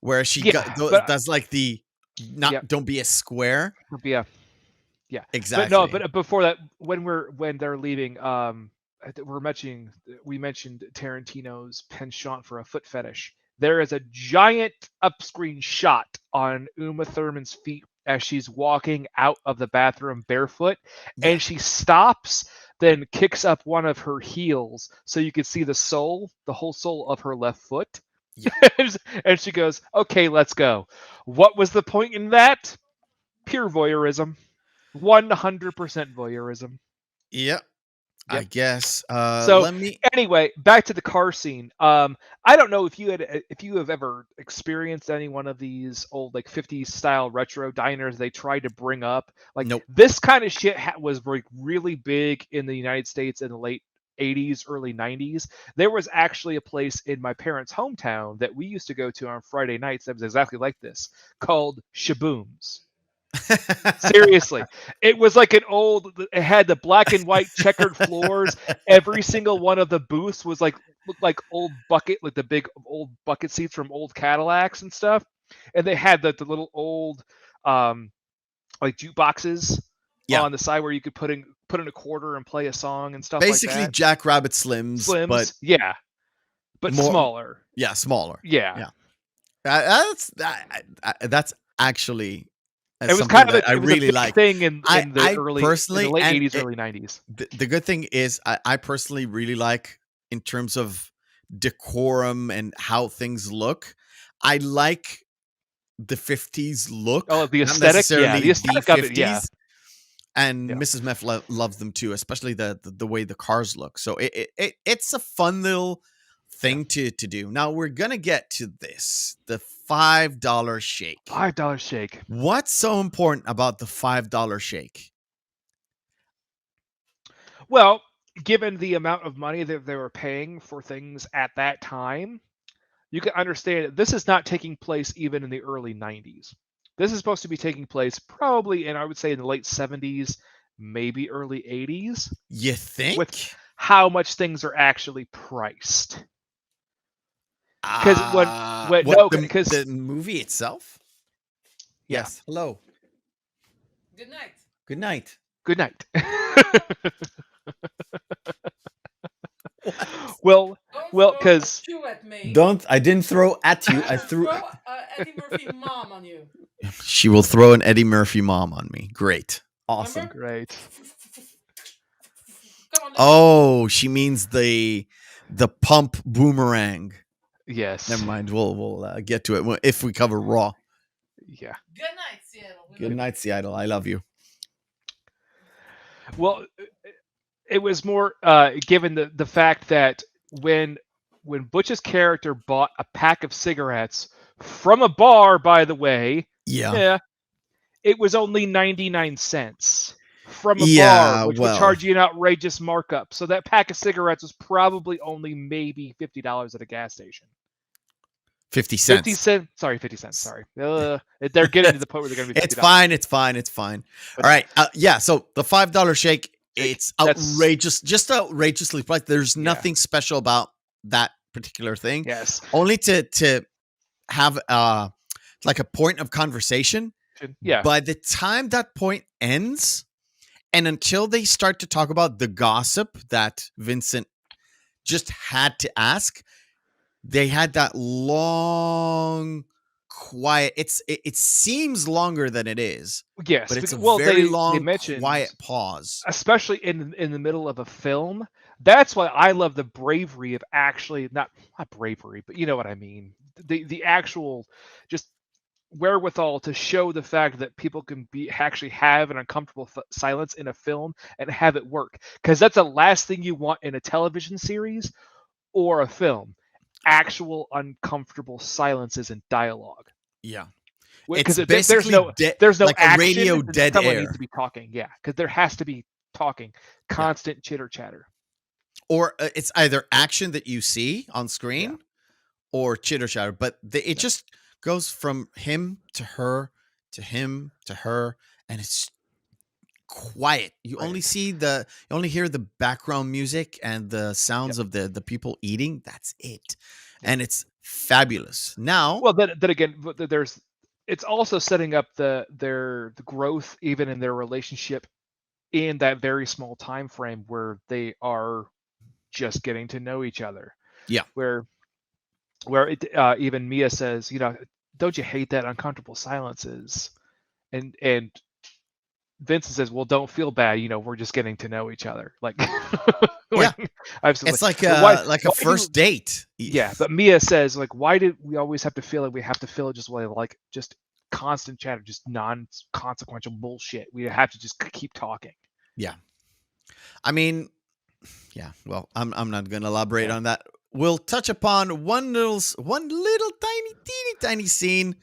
where she does like the don't be a square.
Yeah,
exactly.
But before that, when they're leaving, we mentioned Tarantino's penchant for a foot fetish. There is a giant up-screen shot on Uma Thurman's feet as she's walking out of the bathroom barefoot, and she stops, then kicks up one of her heels so you can see the whole sole of her left foot. Yeah. And she goes, "Okay, let's go." What was the point in that? Pure voyeurism. 100% voyeurism.
Yep. I guess.
Anyway, back to the car scene. I don't know if you have ever experienced any one of these old like 50s style retro diners they tried to bring up. Like this kind of shit was like really big in the United States in the late 80s, early 90s. There was actually a place in my parents' hometown that we used to go to on Friday nights that was exactly like this, called Shaboom's. Seriously, it was like it had the black and white checkered floors. Every single one of the booths was looked like old bucket, like the big old bucket seats from old Cadillacs and stuff. And they had the little old like jukeboxes on the side where you could put in a quarter and play a song and stuff.
Basically
like that.
Jackrabbit Slims, but
but more, smaller.
Yeah, smaller.
Yeah.
That's actually.
It was kind of
I really like
thing in the late 80s, early 90s.
The good thing is I personally really like, in terms of decorum and how things look, I like the 50s look.
Oh, the aesthetic, the aesthetic of it, yeah.
And Mrs. Meth loves them too, especially the way the cars look. So it's a fun little thing to do. Now we're gonna get to this, the $5 shake.
$5 shake.
What's so important about the $5 shake?
Well, given the amount of money that they were paying for things at that time, you can understand that this is not taking place even in the early 90s. This is supposed to be taking place probably I would say in the late 70s, maybe early 80s.
You think?
With how much things are actually priced. Because
the movie itself?
Yeah.
Yes. Hello.
Good night.
Good night.
Good night. Well, because
I didn't throw at you. I threw
Eddie Murphy mom on you.
She will throw an Eddie Murphy mom on me. Great. Awesome.
Remember?
Great.
Come on,
Oh, she means the pump boomerang.
Yes.
Never mind. We'll get to it if we cover Raw.
Yeah.
Good night, Seattle.
Good night, Seattle. I love you.
Well, it was more given the fact that when Butch's character bought a pack of cigarettes from a bar, by the way, it was only 99 cents from a bar, which would charge you an outrageous markup. So that pack of cigarettes was probably only maybe $50 at a gas station.
50 cents.
50 cents. Sorry, 50 cents. Sorry. They're getting to the point where they're going to be $50.
It's fine. All right. So the $5 shake, it's outrageous, just outrageously priced. There's nothing special about that particular thing.
Yes.
Only to have like a point of conversation.
Yeah.
By the time that point ends, and until they start to talk about the gossip that Vincent just had to ask, they had that long, quiet. It seems longer than it is.
Yes,
but it's very long, quiet pause,
especially in the middle of a film. That's why I love the bravery of actually not bravery, but you know what I mean. The actual just wherewithal to show the fact that people can actually have an uncomfortable silence in a film and have it work, because that's the last thing you want in a television series or a film. Actual uncomfortable silences and dialogue.
Yeah,
because there's no
like
action,
a radio dead
someone
air.
needs to be talking. Yeah, because there has to be talking, constant chitter chatter.
Or it's either action that you see on screen or chitter chatter, but it just goes from him to her to him to her, and it's quiet. You only hear the background music and the sounds of the people eating. That's it. And it's fabulous. Now,
well, then again, it's also setting up the growth even in their relationship in that very small time frame where they are just getting to know each other.
Yeah.
Where even Mia says, don't you hate that uncomfortable silences? And Vincent says, well, don't feel bad. We're just getting to know each other. Absolutely.
It's like a first date.
Yeah. But Mia says, why did we always have to feel like we have to fill it just constant chatter, just non-consequential bullshit. We have to just keep talking.
Yeah. I mean, well, I'm not going to elaborate on that. We'll touch upon one little tiny scene,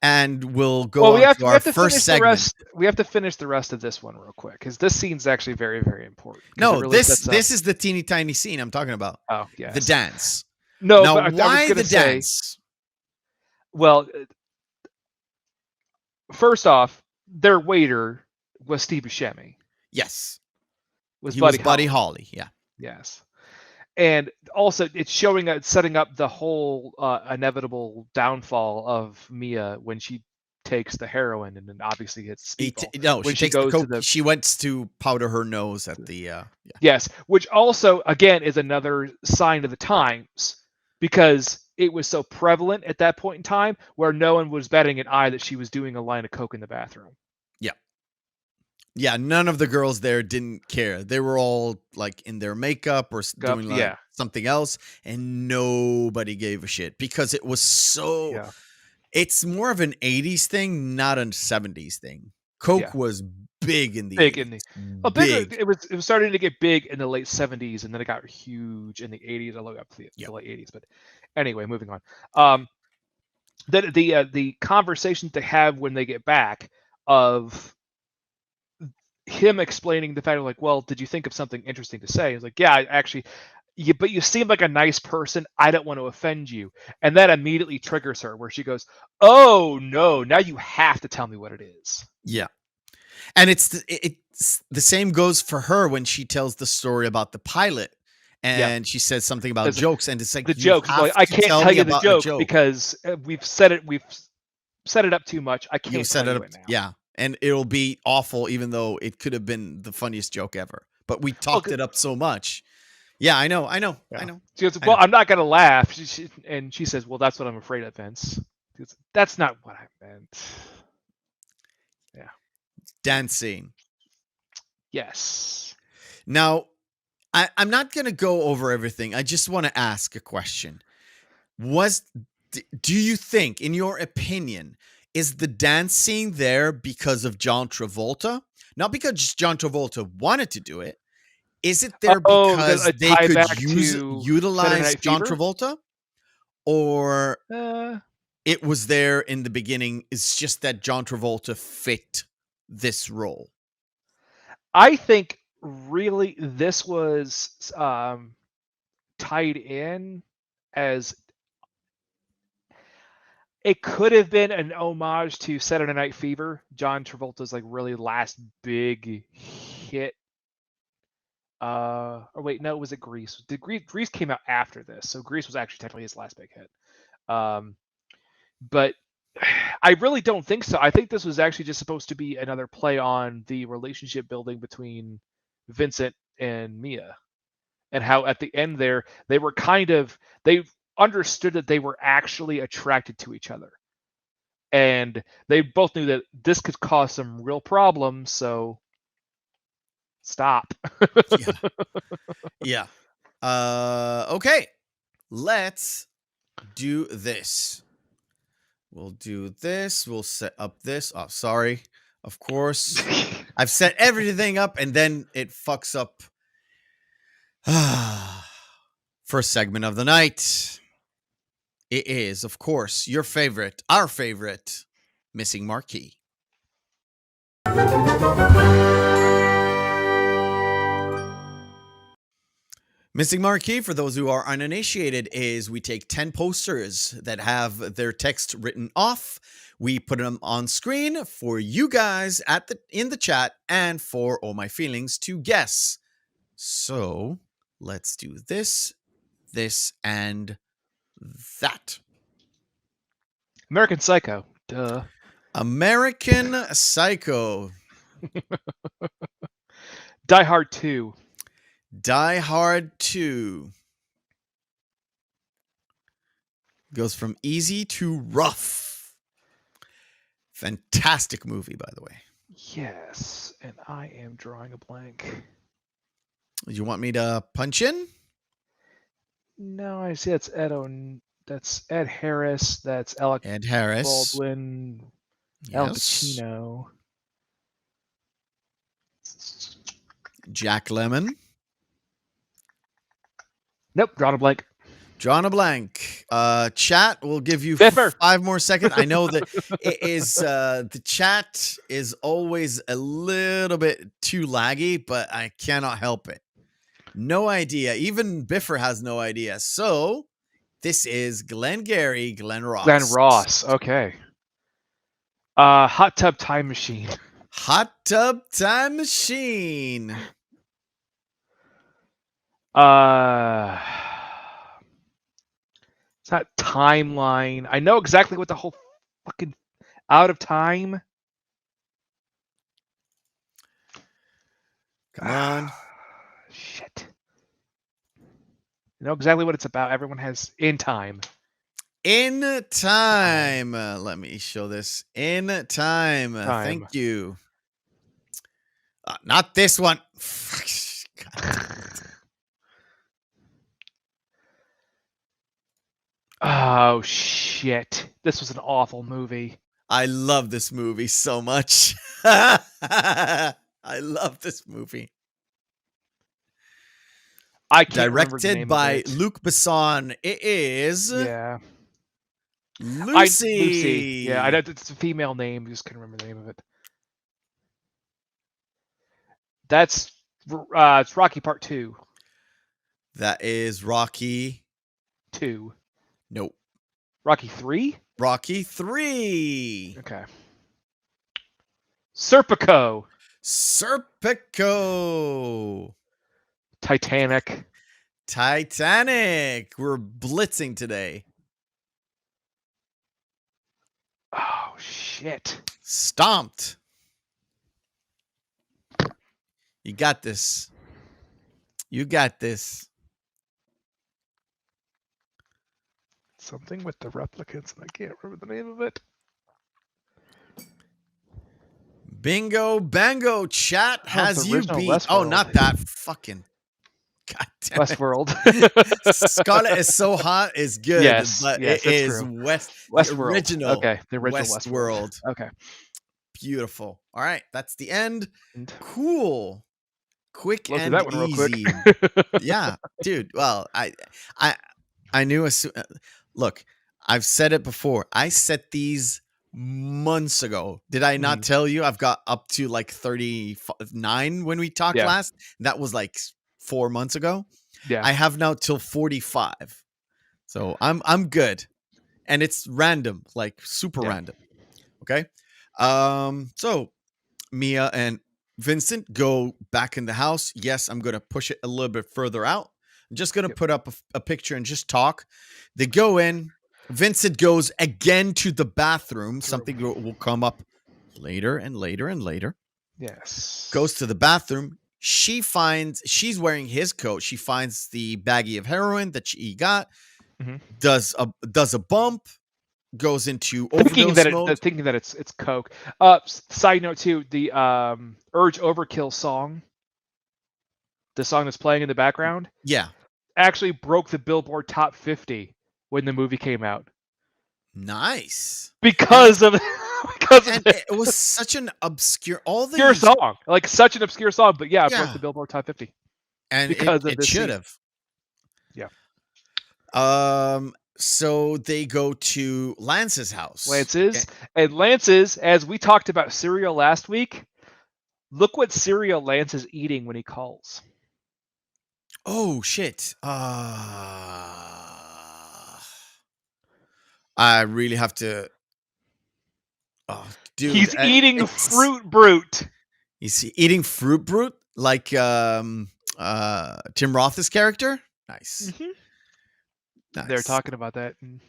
and we'll go on to our first segment.
We have to finish the rest of this one real quick, because this scene's actually very, very important.
No, this is the teeny tiny scene I'm talking about.
Oh, yeah.
The dance.
No,
now,
but
why the dance?
Well, first off, their waiter was Steve Buscemi.
Yes.
Was
Buddy Holly. Yeah.
Yes. And also, it's setting up the whole inevitable downfall of Mia when she takes the heroin, and then obviously it's
she went to powder her nose at the.
Yes, which also again is another sign of the times, because it was so prevalent at that point in time where no one was batting an eye that she was doing a line of coke in the bathroom.
Yeah, none of the girls there didn't care. They were all in their makeup or doing something else, and nobody gave a shit because it was so. Yeah. It's more of an 80s thing, not a 70s thing. Coke was big in the
big
80s.
in the bigger.
Big.
It was starting to get big in the late 70s, and then it got huge in the 80s, all the way up to the
Yep.
late 80s. But anyway, moving on. The conversation they have when they get back of him explaining the fact of like, well, did you think of something interesting to say? He's like, yeah, actually, but you seem like a nice person. I don't want to offend you. And that immediately triggers her where she goes, oh no, now you have to tell me what it is.
Yeah. And it's the same goes for her when she tells the story about the pilot and she says something about jokes, and it's like,
the
you
jokes.
have
Like, I
to
can't
tell
tell
me
you the
about
joke,
a joke
because we've set it up too much. I can't
set
tell
it
you
up.
it now.
Yeah. And it'll be awful, even though it could have been the funniest joke ever. But we talked it up so much. Yeah, I know.
She goes, well, I'm not going to laugh. And she says, well, that's what I'm afraid of, Vince. Goes, that's not what I meant. Yeah.
Dance scene.
Yes.
Now, I'm not going to go over everything. I just want to ask a question. Do you think, in your opinion, is the dance scene there because of John Travolta? Not because John Travolta wanted to do it. Is it there because they could utilize John Travolta? Or it was there in the beginning, it's just that John Travolta fit this role?
I think really this was tied in as it could have been an homage to Saturday Night Fever, John Travolta's like really last big hit. Or wait, no, was it Grease? Grease came out after this, so Grease was actually technically his last big hit. But I really don't think so. I think this was actually just supposed to be another play on the relationship building between Vincent and Mia, and how at the end there they understood that they were actually attracted to each other, and they both knew that this could cause some real problems, so stop.
Yeah. Okay, let's do this. We'll do this. We'll set up this. Oh, sorry. Of course. I've set everything up and then it fucks up. First segment of the night. It is, of course, our favorite, Missing Marquee. Missing Marquee, for those who are uninitiated, is we take 10 posters that have their text written off. We put them on screen for you guys in the chat and for Oh My Feelings to guess. So let's do this, and that.
American Psycho. Duh.
American Psycho.
Die Hard 2.
Die Hard 2. Goes from easy to rough. Fantastic movie, by the way.
Yes, and I am drawing a blank.
You want me to punch in?
No, I see that's that's Ed Harris. That's Alec
Harris.
Baldwin.
Yes.
Al Pacino.
Jack Lemmon.
Nope, drawn a blank.
Drawn a blank. Chat will give you
Biffer.
5 more seconds. I know that it is the chat is always a little bit too laggy, but I cannot help it. No idea. Even Biffer has no idea. So this is Glenn Ross.
Glenn Ross. Okay. Hot Tub Time Machine.
Hot Tub Time Machine.
It's not Timeline. I know exactly what the whole fucking Out of Time.
Come on.
Shit. I know exactly what it's about. Everyone has In Time.
In Time. Let me show this. In Time. Thank you. Not this one.
Oh, shit. This was an awful movie.
I love this movie so much. I love this movie.
I can't remember the
Directed
name
by
of it.
Luc Besson. It is
Yeah.
Lucy.
Lucy. Yeah, I know it's a female name. Just couldn't remember the name of it. That's it's Rocky Part 2.
That is Rocky.
2.
Nope.
Rocky 3?
Rocky 3.
Okay. Serpico.
Serpico.
Titanic.
Titanic. We're blitzing today.
Oh, shit.
Stomped. You got this. You got this.
Something with the replicants, and I can't remember the name of it.
Bingo, bango, chat has you
original
beat.
Westworld.
Oh, not that. Fucking. God damn it.
Westworld.
Scarlet is so hot is good,
Yes,
but
yes,
it
that's
is
true.
the
Westworld.
original.
Okay, the original
Westworld.
Okay.
Beautiful. All right, that's the end.
And
Cool. Quick
look at
and
that one real
easy.
quick.
Yeah, dude. Well, I knew. Look, I've said it before. I set these months ago. Did I not tell you? I've got up to like 39 when we talked
Yeah.
last. That was like 4 months ago.
Yeah.
I have now till 45. So I'm good. And it's random, like super random. Okay. So Mia and Vincent go back in the house. Yes, I'm going to push it a little bit further out. I'm just going to put up a picture and just talk. They go in. Vincent goes again to the bathroom. Something will come up later and later and later.
Yes.
Goes to the bathroom. She's wearing his coat. She finds the baggie of heroin that he got.
Mhm.
Does a bump. Goes into overdose mode.
Thinking that it's coke. Side note too, the Urge Overkill song, the song that's playing in the background,
Yeah,
actually broke the Billboard Top 50 when the movie came out
nice.
because of
it was such an obscure
song, like such an obscure song, but yeah, it broke the Billboard Top 50,
and
because
it should have.
Yeah.
So they go to Lance's house.
And Lance's, as we talked about cereal last week, look what cereal Lance is eating when he calls.
Oh shit. I really have to. Oh, dude.
He's eating Fruit Brute.
He's eating Fruit Brute like Tim Roth's character. Nice.
Mm-hmm.
Nice.
They're talking about that in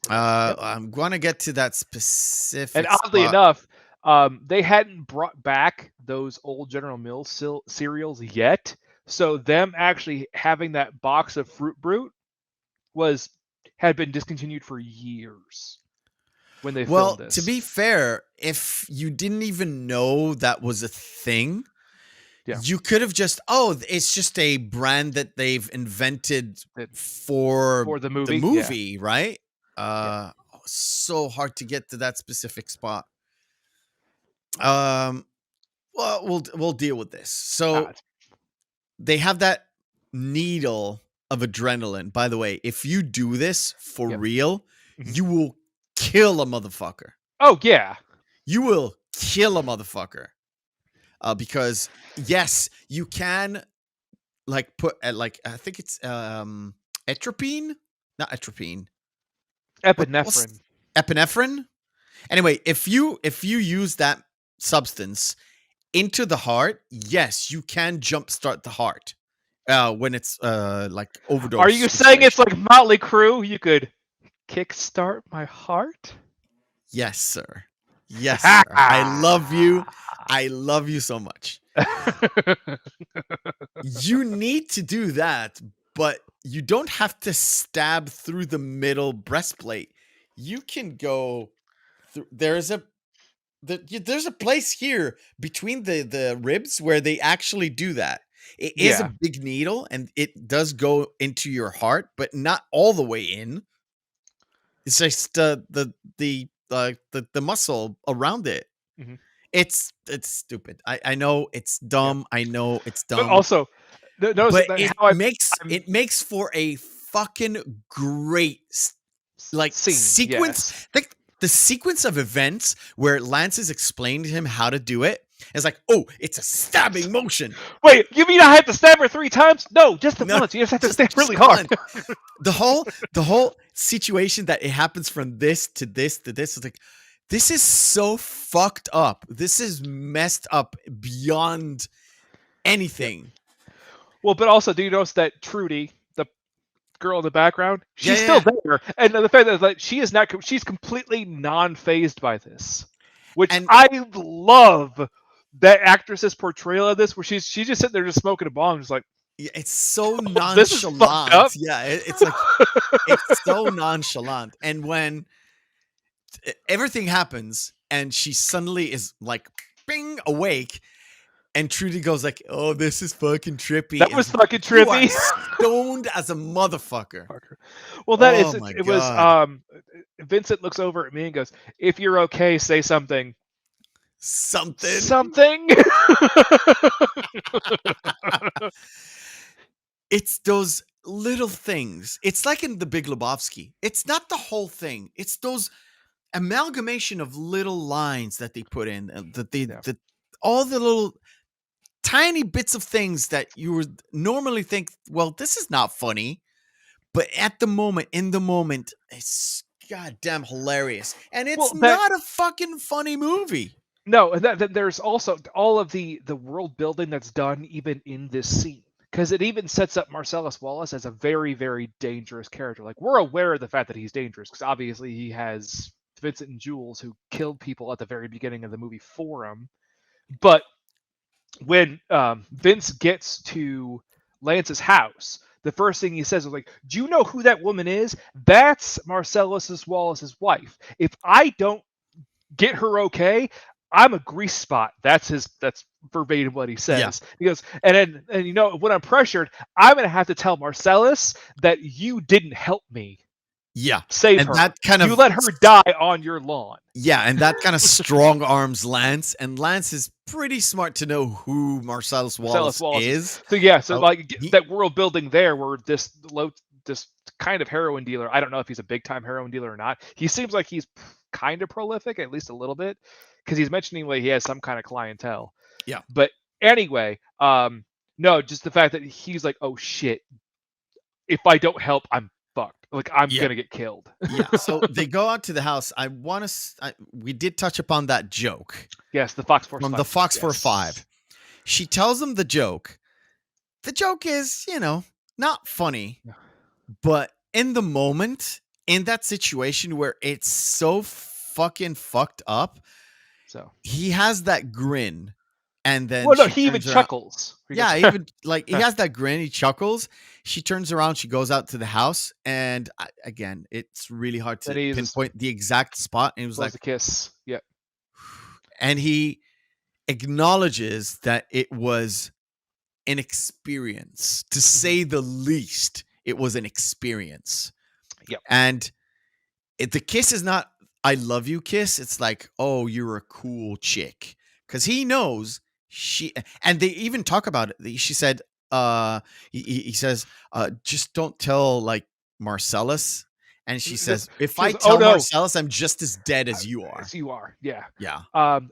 I'm gonna get to that specific.
And oddly enough, they hadn't brought back those old General Mills cereals yet, so them actually having that box of Fruit Brute had been discontinued for years when they filmed this.
To be fair, if you didn't even know that was a thing, you could have just it's just a brand that they've invented for the movie, right? So hard to get to that specific spot. Well, we'll deal with this. So they have that needle of adrenaline. By the way, if you do this for real, you will kill a motherfucker.
Oh yeah,
you will kill a motherfucker. Because yes, you can like put like I think it's atropine, not atropine,
epinephrine.
Epinephrine. Anyway, if you use that substance into the heart, yes, you can jumpstart the heart when it's like overdose.
Are you saying it's like Motley Crue? You could kickstart my heart?
Yes, sir. Yes, sir. I love you. I love you so much. You need to do that, but you don't have to stab through the middle breastplate. You can go through. There's a place here between the ribs where they actually do that. It is a big needle and it does go into your heart, but not all the way in. It's just the the muscle around it.
Mhm.
It's stupid. I know it's
Yeah.
dumb. I know it's
But
dumb.
also, notice
But
that
it
how
makes
I'm
it makes for a fucking great like
scene.
sequence.
Yes.
Like the sequence of events where Lance is explaining to him how to do it. It's like, oh, it's a stabbing motion.
Wait, you mean I have to stab her 3 times? No, just the
No,
once. You just have to stab
just
really hard.
one. The whole situation that it happens from this to this to this is like, this is so fucked up. This is messed up beyond
Yep.
anything.
Well, but also, do you notice that Trudy, the girl in the background,
Yeah,
she's
yeah,
still
yeah.
there, and the fact that like she is not, she's completely non-phased by this, which
And
I love. That actress's portrayal of this, where she's just sitting there just smoking a bong, just like,
yeah, it's so
oh, this is fucked up.
nonchalant. Yeah, it's like it's so nonchalant. And when everything happens and she suddenly is like bing awake, and Trudy goes like, "Oh, this is fucking trippy."
That
It's
was
like,
fucking
you are
trippy.
stoned as a motherfucker.
Well, that is
Oh my
it was
god.
Vincent looks over at me and goes, "If you're okay, say something."
Something.
Something.
It's those little things. It's like in The Big Lebowski. It's not the whole thing. It's those amalgamation of little lines that they put in,
Yeah.
that all the little tiny bits of things that you would normally think, well, this is not funny, but at the moment, in the moment, it's goddamn hilarious, and it's
Well, that
not a fucking funny movie.
no, and that there's also all of the world building that's done even in this scene, because it even sets up Marcellus Wallace as a very, very dangerous character. Like, we're aware of the fact that he's dangerous because obviously he has Vincent and Jules who killed people at the very beginning of the movie for him. But when Vince gets to Lance's house, the first thing he says is like, "Do you know who that woman is? That's Marcellus Wallace's wife. If I don't get her okay, I'm a grease spot." That's verbatim what he
Yeah,
says. He goes, and you know, when I'm pressured, I'm gonna have to tell Marcellus that you didn't help me
yeah,
save
and
her.
that kind
You
of
let her die on your lawn.
yeah, and that kind of strong arms Lance, and Lance is pretty smart to know who Marcellus
Marcellus
Wallace
Wallace is.
is.
So yeah, so
Oh,
like
he,
that world building there, where this kind of heroin dealer. I don't know if he's a big time heroin dealer or not. He seems like he's kind of prolific, at least a little bit, because he's mentioning like he has some kind of clientele.
yeah,
But anyway, no, just the fact that he's like, oh shit, if I don't help, I'm fucked. Like I'm
yeah,
gonna get killed.
yeah. So they go out to the house. I want to. We did touch upon that joke
Yes, the Fox Force
from
5.
the Fox
Yes.
5. She tells him the joke. The joke is, not funny,
Yeah.
but in the moment, in that situation where it's so fucking fucked up,
So.
he has that grin, and then
Well, no,
she
he even
turns around.
chuckles. He
Yeah,
goes,
even like he has that grin, he chuckles. She turns around, she goes out to the house, and again, it's really hard
then
to
he's
pinpoint the exact spot. And he was
blows
like,
a kiss. Yep.
and he acknowledges that it was an experience, to say the least. It was an experience.
Yep.
And the kiss is not "I love you" kiss. It's like, "Oh, you're a cool chick," because he knows she. And they even talk about it. She said, he says, "Just don't tell like Marcellus." And she says, "If
She
I
goes, oh
tell
no,
Marcellus, I'm just as dead as you are."
as you are. Yeah.
Yeah,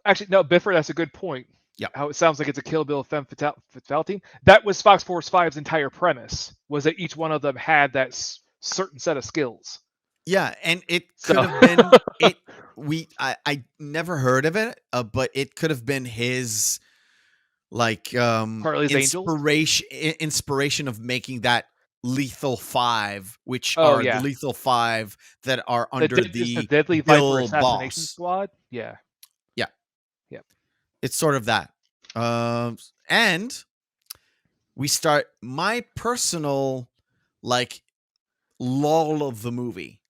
Actually, no, Bifford, that's a good point.
yeah,
How it sounds like it's a Kill Bill femme fatale team. That was Fox Force 5's entire premise, was that each one of them had that certain set of skills.
yeah. And it
So,
could have been it. I never heard of it, but it could have been his like
Charlie's Angels.
inspiration of making that Lethal Five, which
Oh
are the
yeah,
Lethal Five that are
the
under
it's the
the
Deadly Viper
Bill
Assassination
boss.
Squad. Yeah.
Yeah,
Yep.
it's sort of that. And we start my personal like lull of the movie.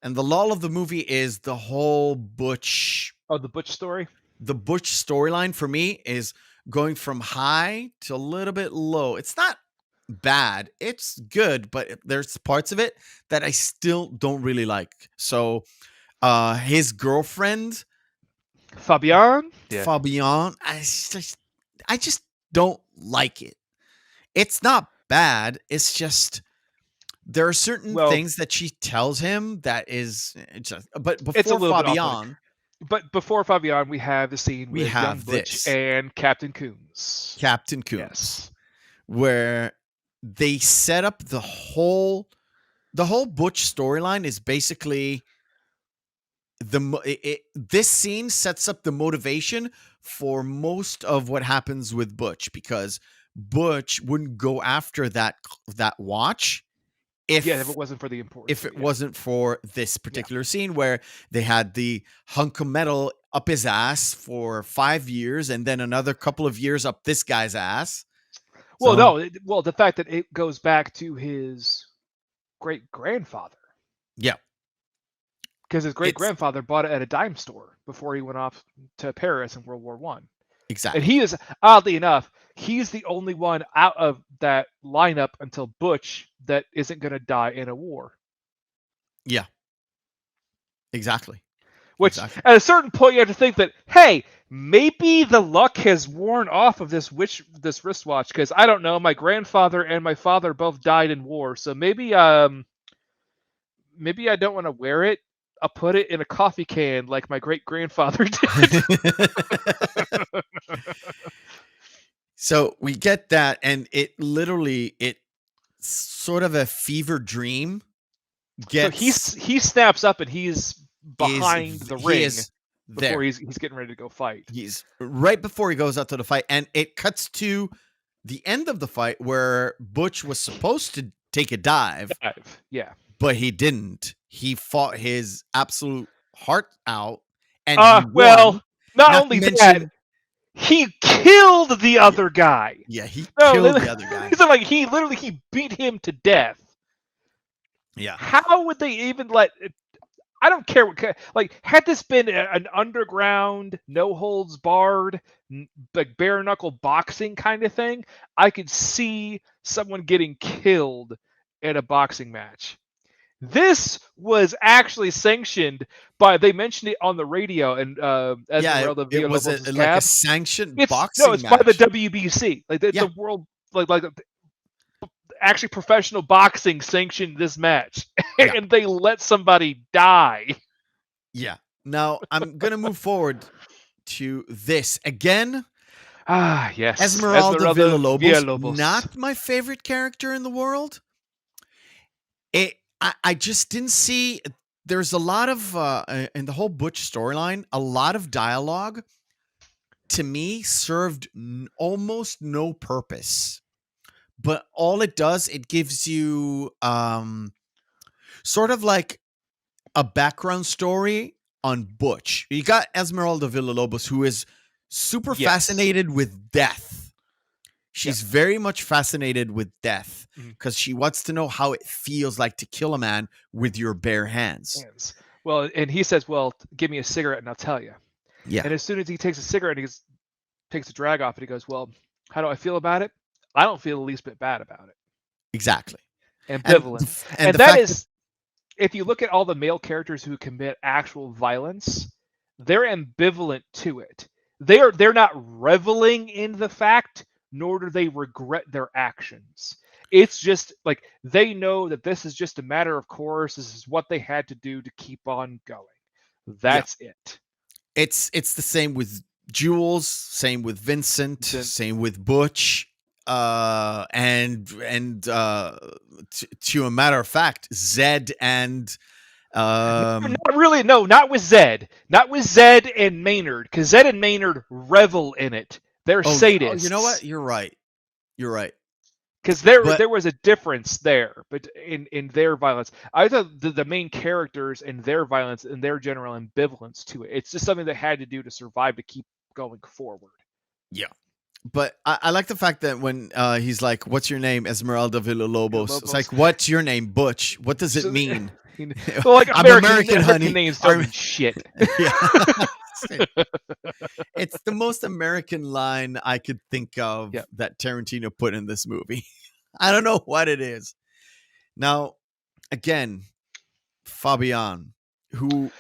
And the lull of the movie is the whole Butch.
Oh, the Butch story.
The Butch storyline for me is going from high to a little bit low. It's not bad. It's good, but there's parts of it that I still don't really like. So His girlfriend,
Fabian. Yeah.
Fabian, I just don't like it. It's not bad. It's just there are certain
Well,
things that she tells him that is just. But
it's a
before
little bit off-putting.
Fabian,
But before Fabian, we have the scene
we
with young
have
Butch
this
and Captain Coons.
Captain Coons,
Yes.
where they set up the whole Butch storyline is basically this scene sets up the motivation for most of what happens with Butch, because Butch wouldn't go after that watch
If it
if
wasn't for the importance.
it wasn't for this particular scene where they had the hunk of metal up his ass for 5 years and then another couple of years up this guy's ass.
Well,
So,
no. The fact that it goes back to his great grandfather,
yeah,
because his great
it's
grandfather bought it at a dime store before he went off to Paris in World War One.
exactly.
And he is, oddly enough, he's the only one out of that lineup until Butch that isn't going to die in a war.
Yeah. Exactly.
Which,
Exactly.
at a certain point, you have to think that, hey, maybe the luck has worn off of this wristwatch, because I don't know, my grandfather and my father both died in war, so maybe I don't want to wear it. I'll put it in a coffee can like my great grandfather did.
So we get that, and it's sort of a fever dream.
So he snaps up and he's behind the ring before he's getting ready to go fight.
He's right before he goes out to the fight, and it cuts to the end of the fight where Butch was supposed to take a dive,
yeah,
but he didn't. He fought his absolute heart out, and he
well,
won.
not only that, he killed the other guy.
Yeah, he killed the other guy.
So like he beat him to death.
Yeah.
How would they even let? I don't care what. Like, had this been an underground, no holds barred, like bare knuckle boxing kind of thing, I could see someone getting killed in a boxing match. This was actually sanctioned by. They mentioned it on the radio, and
it was like a sanctioned boxing
No, it's
match.
by the WBC, like the world, like actually professional boxing sanctioned this match, and they let somebody die.
Yeah. Now I'm gonna move forward to this again.
Yes,
Esmeralda Villalobos, not my favorite character in the world. I just didn't see. There's a lot of in the whole Butch storyline, a lot of dialogue to me served almost no purpose. But all it does, it gives you sort of like a background story on Butch. You got Esmeralda Villalobos, who is super fascinated with death. She's very much fascinated with death because she wants to know how it feels like to kill a man with your bare hands.
Well, and he says, well, give me a cigarette and I'll tell you.
Yeah.
And as soon as he takes a cigarette, he takes a drag off and he goes, well, how do I feel about it? I don't feel the least bit bad about it.
Exactly.
Ambivalent. And that is, if you look at all the male characters who commit actual violence, they're ambivalent to it. They're not reveling in the fact, nor do they regret their actions. It's just like they know that this is just a matter of course. This is what they had to do to keep on going. That's it.
It's the same with Jules, same with Vincent, same with Butch, and to a matter of fact, Zed and
not with Zed. Not with Zed and Maynard, because Zed and Maynard revel in it. They're sadists.
Oh, you know what? You're right.
Because there was a difference there, but in their violence, I thought the main characters and their violence and their general ambivalence to it. It's just something they had to do to survive to keep going forward.
Yeah. But I like the fact that when he's like, "What's your name, Esmeralda Villalobos?" It's like, "What's your name, Butch? What does it mean?"
Well, like
American honey.
Names don't mean shit.
Yeah. It's the most American line I could think of that Tarantino put in this movie. I don't know what it is. Now, again, Fabian, who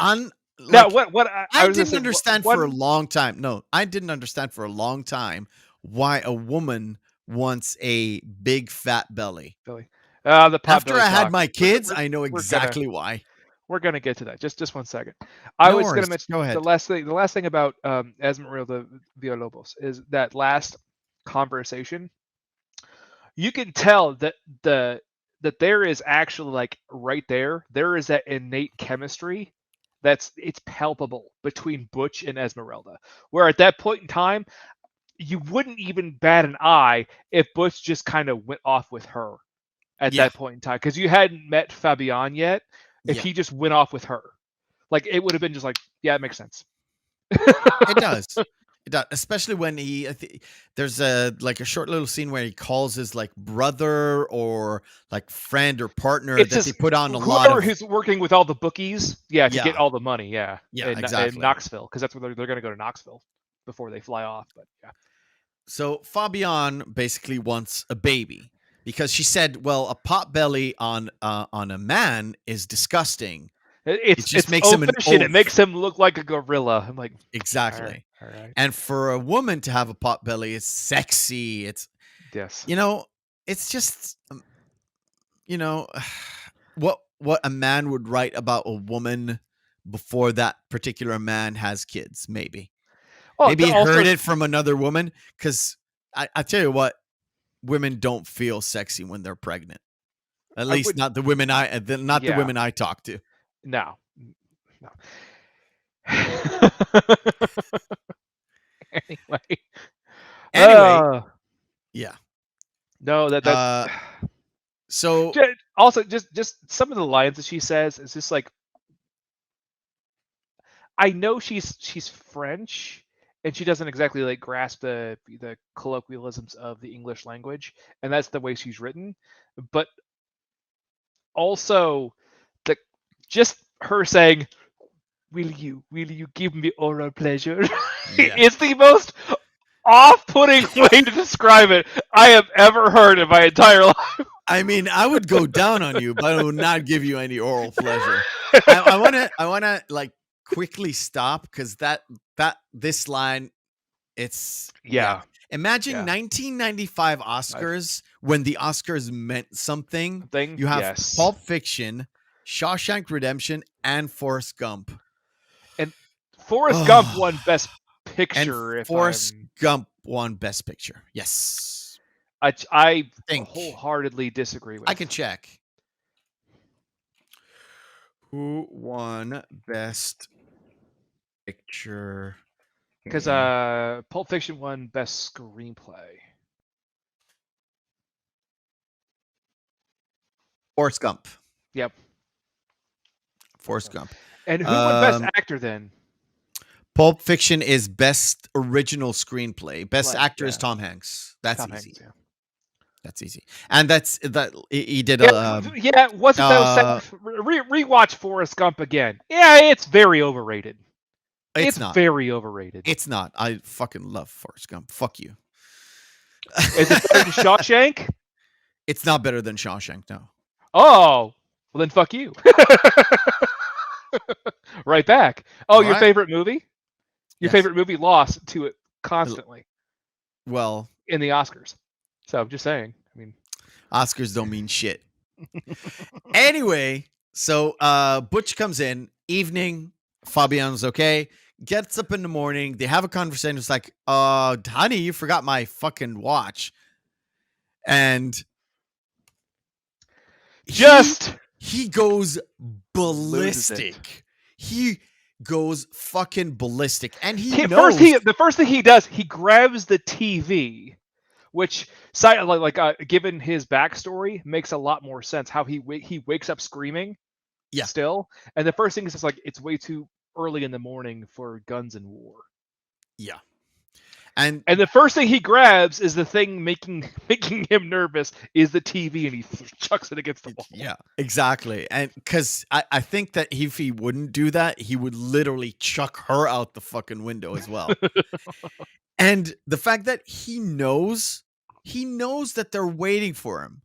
Now,
like
what
I
was gonna
didn't
say,
understand for a
one
long time. No, I didn't understand for a long time why a woman wants a big fat belly.
Billy, the
After
potbelly
I had
talk.
my kids,
We're
I know
we're gonna
exactly why.
we're gonna get to that. Just 1 second. I
No
was gonna
worries.
mention
Go
the
ahead.
last thing about Esmeralda Villalobos is that last conversation. You can tell that there is actually, like, right there is that innate chemistry it's palpable between Butch and Esmeralda. Where at that point in time, you wouldn't even bat an eye if Butch just kind of went off with her at
Yeah.
that point in time, because you hadn't met Fabian yet. If
Yeah.
he just went off with her, like, it would have been just like, yeah, it makes sense.
It does. It does, especially when there's a short little scene where he calls his like brother or like friend or partner
It's
that they
just
put on a lot
whoever
of.
who's working with all the bookies, yeah, to get
Yeah.
all the money, yeah,
Yeah,
in
exactly.
Knoxville, because that's where they're going to go to Knoxville before they fly off. But yeah,
So Fabian basically wants a baby because she said, "Well, a pot belly on a man is disgusting. It just
it's
makes him an
oafish and it
oaf."
makes him look like a gorilla. I'm like,
Exactly.
all right,
And for a woman to have a pot belly, it's sexy. It's
yes,
you know, it's just you know what a man would write about a woman before that particular man has kids.
well,
Maybe he
also,
heard it from another woman because I tell you what, women don't feel sexy when they're pregnant. At
I
least
would,
not the women not the
yeah,
women I talk to.
no, no. Anyway,
Anyway,
uh,
yeah.
no, that
Uh, so
also, just some of the lines that she says is just like, I know she's French, and she doesn't exactly, like, grasp the colloquialisms of the English language, and that's the way she's written. But also, the just her saying, will you give me oral pleasure?"
yeah.
is the most off-putting way to describe it I have ever heard in my entire life.
I mean, I would go down on you, but I would not give you any oral pleasure. I wanna like quickly stop because this line, it's yeah.
Yeah,
Imagine
yeah.
1995 Oscars when the Oscars meant something.
Thing,
You have
yes.
Pulp Fiction, Shawshank Redemption, and Forrest Gump.
And Forrest Gump
Oh,
won Best
and
Picture. If
Forrest
I'm,
Gump won Best Picture. Yes,
I
I think
wholeheartedly disagree
I
with.
can check. Who won Best Picture?
Because
in
Pulp Fiction won Best Screenplay.
Forrest Gump.
Yep.
Forrest Gump.
And who won Best
Um,
Actor then?
Pulp Fiction is Best Original Screenplay. Best
Play,
Actor is
yeah.
Tom Hanks. That's
Tom
easy.
Hanks, yeah.
That's easy. And he did
Yeah,
a
yeah. Was it though? Rewatch Forrest Gump again. Yeah, it's very overrated.
it's
It's
not.
very overrated.
It's not. I fucking love Forrest Gump. Fuck you.
Is it better than Shawshank?
It's not better than Shawshank, no.
Oh, well then, fuck you. Right back. Oh,
All
your
right.
favorite movie? Your
Yes.
favorite movie lost to it constantly
Well,
in the Oscars. So I'm just saying. I mean,
Oscars don't mean shit. Anyway, so Butch comes in, evening, Fabian's okay, gets up in the morning, they have a conversation. It's like, honey, you forgot my fucking watch. And
just
he goes
loses it.
ballistic. He goes fucking ballistic. And he
The first thing he does, he grabs the TV, which, given his backstory, makes a lot more sense. How he wakes up screaming,
Yeah.
still, and the first thing is just like, it's way too early in the morning for guns and war.
Yeah. And
the first thing he grabs is the thing making him nervous is the TV, and he chucks it against the wall.
yeah, exactly. And because I think that if he wouldn't do that, he would literally chuck her out the fucking window as well. And the fact that he knows that they're waiting for him.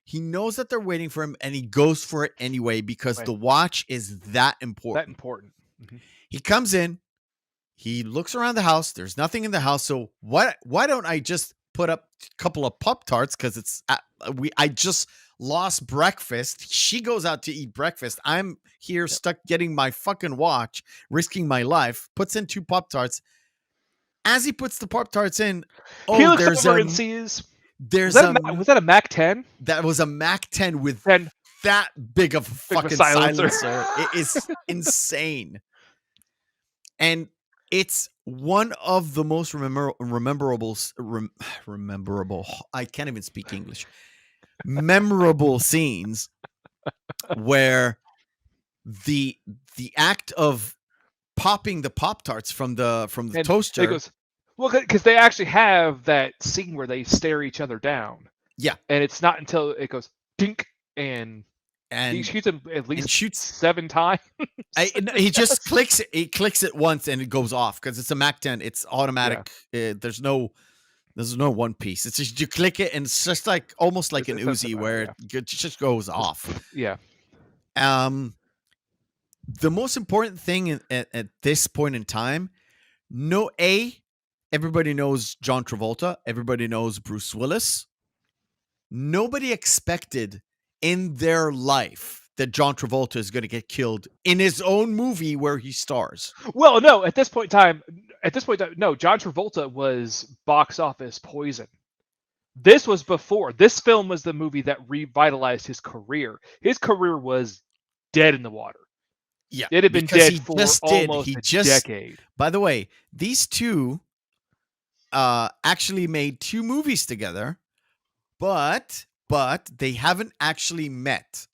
He knows that they're waiting for him, and he goes for it anyway because
Right.
the watch is that important.
That important. Mhm.
He comes in, he looks around the house. There's nothing in the house, so why don't I just put up a couple of Pop-Tarts because it's I just lost breakfast. She goes out to eat breakfast. I'm here stuck getting my fucking watch, risking my life. Puts in 2 Pop-Tarts. As he puts the Pop-Tarts in,
He looks over and sees.
there's
Was that a Mac 10?
that was a Mac 10 with
10
that big of a fucking
silencer.
silencer. It is insane. And it's one of the most rememberable. I can't even speak English. Memorable scenes where the act of popping the Pop-Tarts from the
And
toaster.
It goes, well, because they actually have that scene where they stare each other down.
Yeah.
And it's not until it goes dink and he shoots him at least
shoots
7 times.
He just clicks it. He clicks it once and it goes off because it's a Mac 10. It's automatic. There's no one piece. It's just you click it and it's just like almost like an Uzi where it just goes off.
Yeah.
The most important thing at this point in time, everybody knows John Travolta. Everybody knows Bruce Willis. Nobody expected in their life that John Travolta is going to get killed in his own movie where he stars.
Well, no, at this point in time, no, John Travolta was box office poison. This was before. This film was the movie that revitalized his career. His career was dead in the water.
Yeah.
It had been dead for almost a decade.
By the way, these two actually made 2 movies together, but they haven't actually met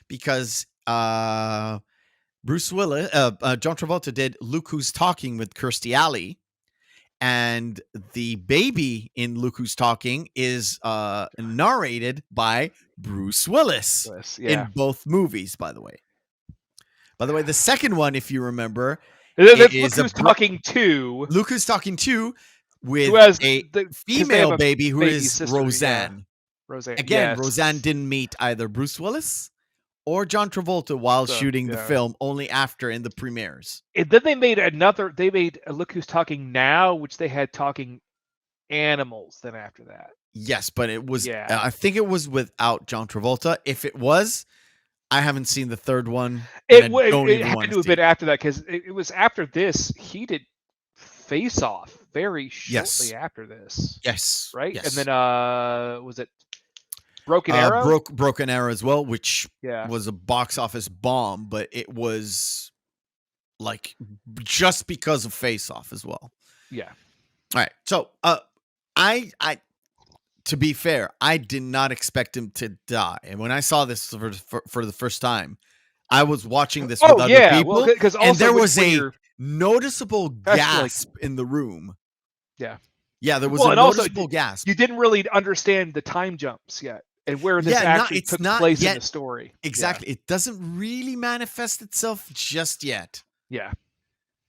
because Bruce Willis, John Travolta did Look Who's Talking with Kirstie Alley, and the baby in Look Who's Talking is narrated by Bruce Willis in both movies, by the way. The second one, if you remember,
is Look Who's Talking 2.
Look Who's Talking 2 with the female baby who is sister, Roseanne.
Yeah. Roseanne.
Again,
yes.
Roseanne didn't meet either Bruce Willis or John Travolta while shooting the film, only after in the premieres.
And then they made a Look Who's Talking Now, which they had talking animals then after that.
Yes, but it was, I think it was without John Travolta. If it was, I haven't seen the third one.
It had to have been after that because it was after this. He did Face Off very shortly after this.
Yes.
Right?
Yes.
And then was it Broken Arrow?
Broken Arrow as well, which
Yeah.
was a box office bomb, but it was like just because of Face Off as well.
Yeah.
All right. So, I to be fair, I did not expect him to die. And when I saw this for the first time, I was watching this with other people, and there was a noticeable gasp in the room.
Yeah.
Yeah, there was a noticeable gasp.
You didn't really understand the time jumps yet and where this actually took place in the story.
Exactly. It doesn't really manifest itself just yet.
Yeah.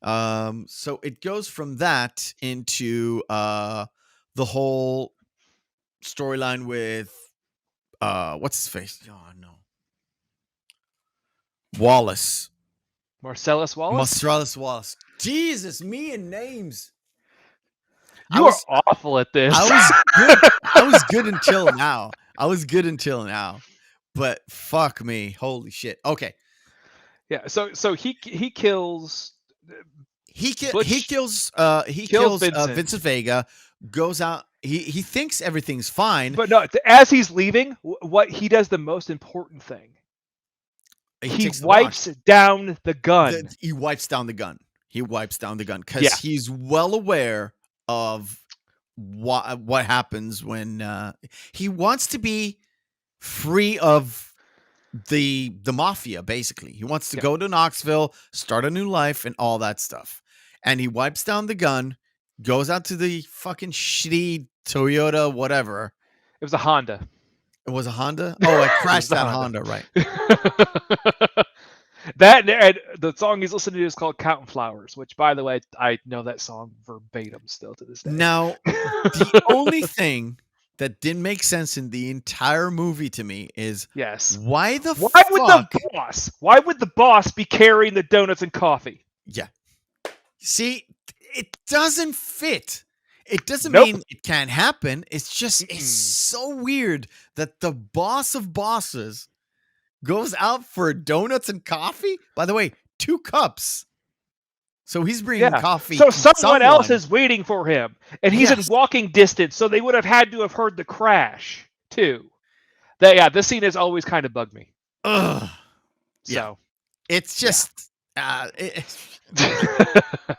So it goes from that into the whole storyline with what's his face? Oh no. Wallace.
Marcellus
Wallace. Jesus, me and names.
You are awful at this.
I was good until now. But fuck me. Holy shit. Okay.
Yeah, so he kills
kills Vincent Vega, goes out. He thinks everything's fine.
But no, as he's leaving, what he does the most important thing. He wipes down the gun.
He wipes down the gun. Because he's well aware of what happens when he wants to be free of the mafia. Basically, he wants to go to Knoxville, start a new life, and all that stuff. And he wipes down the gun, goes out to the fucking shitty Toyota, whatever.
It was a Honda.
It was a Honda? Oh, I crashed that Honda, right.
That and the song he's listening to is called Counting Flowers, which, by the way, I know that song verbatim still to this day.
Now, the only thing that didn't make sense in the entire movie to me is
Yes.
why the
Why
fuck?
would the boss be carrying the donuts and coffee?
Yeah. See, it doesn't fit. It doesn't
Nope.
mean it can't happen. It's just it's so weird that the boss of bosses goes out for donuts and coffee. By the way, 2 cups. So he's bringing
Yeah.
coffee
So
to
someone else
someone.
is waiting for him, and he's in
Yes.
walking distance, so they would have had to have heard the crash too. This scene has always kind of bugged me.
Ugh. Yeah.
So
It's just I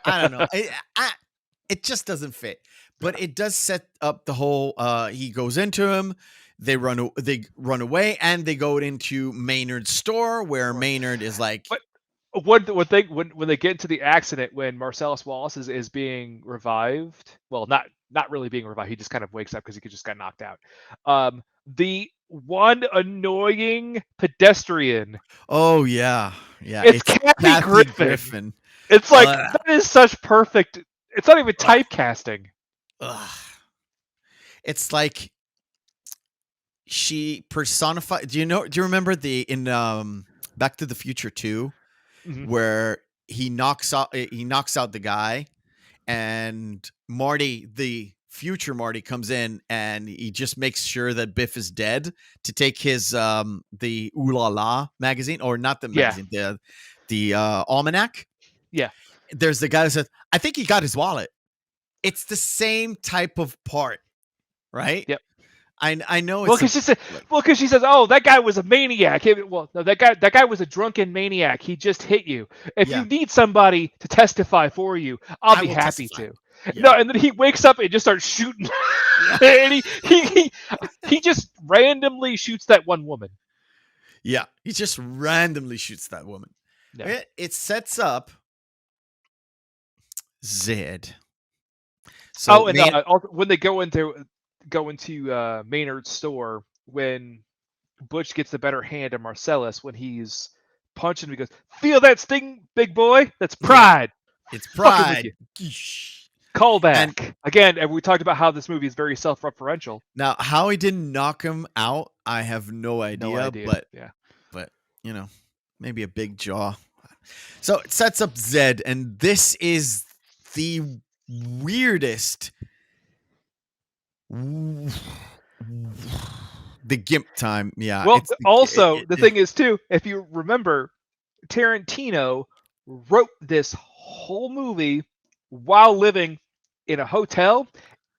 don't know. It just doesn't fit. But it does set up the whole he goes into him, they run away, and they go into Maynard's store where Maynard is like,
But when they get into the accident, when Marcellus Wallace is being revived, well, not really being revived, he just kind of wakes up because he just got knocked out. The one annoying pedestrian,
"Oh yeah. Yeah,
it's Kathy Griffin. It's like that is such perfect. It's not even typecasting.
Ugh. It's like she personified. Do you remember in Back to the Future 2 where he knocks out the guy, and Marty, the future Marty, comes in and he just makes sure that Biff is dead to take his the Ooh La La magazine, or not the magazine, the almanac.
Yeah.
There's the guy who says, "I think he got his wallet." It's the same type of part, right?
Yep.
I know.
Well, because she says, "Oh, that guy was a maniac." Well, no, that guy was a drunken maniac. He just hit you. If you need somebody to testify for you, I'll be happy to. Yeah. No, and then he wakes up and just starts shooting, and he just randomly shoots that one woman.
Yeah, he just randomly shoots that woman. Yeah. It sets up Zed.
So, also, when they go into Maynard's store, when Butch gets the better hand of Marcellus, when he's punching him, he goes, "Feel that sting, big boy? That's pride."
Yeah. It's pride.
Callback. Again, and we talked about how this movie is very self-referential.
Now, how he didn't knock him out, I have no idea. But maybe a big jaw. So it sets up Zed, and this is the weirdest. The GIMP time, yeah.
Well, the thing is too, if you remember, Tarantino wrote this whole movie while living in a hotel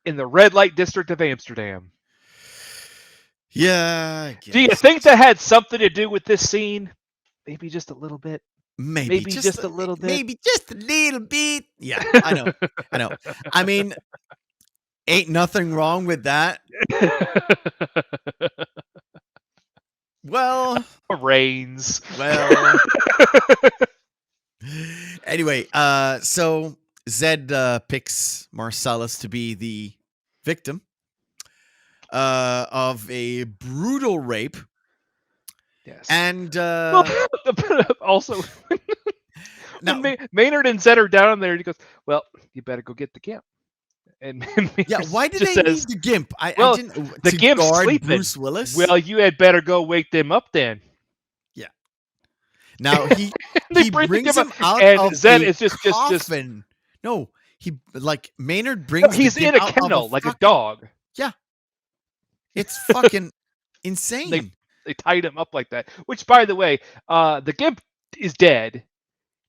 in the red light district of Amsterdam.
Yeah.
Do you think that had something to do with this scene? Maybe just a little bit.
Maybe
just a little bit.
Maybe just a little bit. Yeah, I know. I mean, ain't nothing wrong with that. Well,
rains.
Well. Anyway, so Zed picks Marcellus to be the victim of a brutal rape.
Yes.
And
also, Maynard and Zed are down there, and he goes, "Well, you better go get the GIMP." And
why did they need the GIMP? I didn't.
The GIMP's sleeping.
Bruce Willis.
Well, you had better go wake them up then.
Yeah. Now he brings him out of
Zed
a
is just
coffin. No, Maynard brings.
He's in a kennel like a dog.
Yeah. It's fucking insane.
They tied him up like that. Which, by the way, the GIMP is dead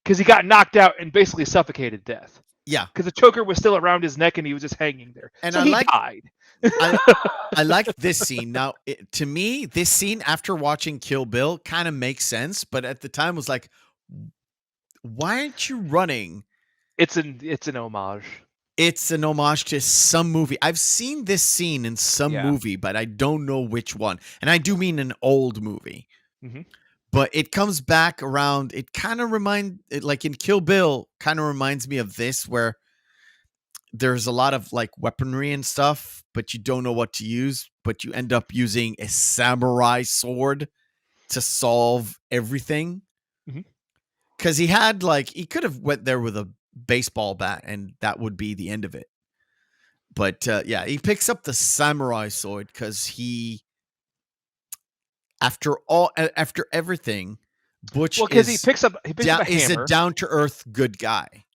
because he got knocked out and basically suffocated to death.
Yeah,
because the choker was still around his neck and he was just hanging there. And so he died.
I like this scene. Now, to me, this scene after watching Kill Bill kind of makes sense, but at the time was like, why aren't you running?
It's an homage.
It's an homage to some movie. I've seen this scene in some movie, but I don't know which one. And I do mean an old movie.
Mm-hmm.
But it comes back around. It kind of like in Kill Bill, kind of reminds me of this, where there's a lot of like weaponry and stuff, but you don't know what to use. But you end up using a samurai sword to solve everything. Because he could have went there with a baseball bat and that would be the end of it. But yeah, he picks up the samurai sword because after everything, Butch
Well, because he picks up a
is a
hammer.
down to earth good guy,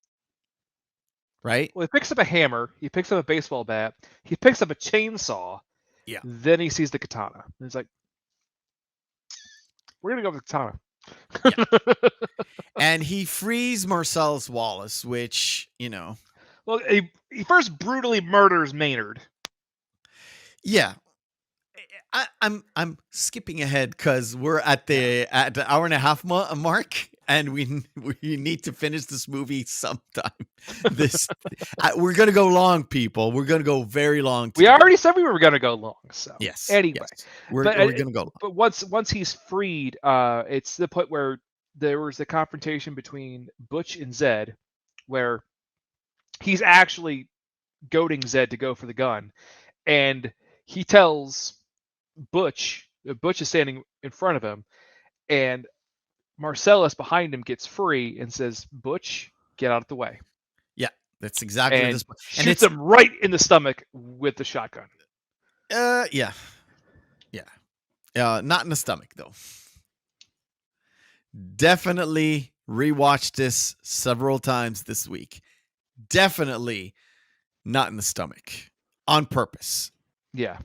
right?
Well, he picks up a hammer. He picks up a baseball bat. He picks up a chainsaw.
Yeah.
Then he sees the katana. And he's like, "We're gonna go with the katana."
And he frees Marcellus Wallace, which,
Well, he first brutally murders Maynard.
yeah. I'm skipping ahead because we're at the hour and a half mark, and we need to finish this movie sometime. We're gonna go long, people. We're gonna go very long.
We already said we were gonna go long. So
yes.
Anyway,
yes. We're gonna go long.
But once he's freed, it's the point where there was the confrontation between Butch and Zed, where he's actually goading Zed to go for the gun, and he tells Butch is standing in front of him, and Marcellus behind him gets free and says, "Butch, get out of the way."
Yeah, that's exactly
and
this.
Shoots him right in the stomach with the shotgun.
Yeah. Not in the stomach though. Definitely rewatched this several times this week. Definitely not in the stomach on purpose.
Yeah.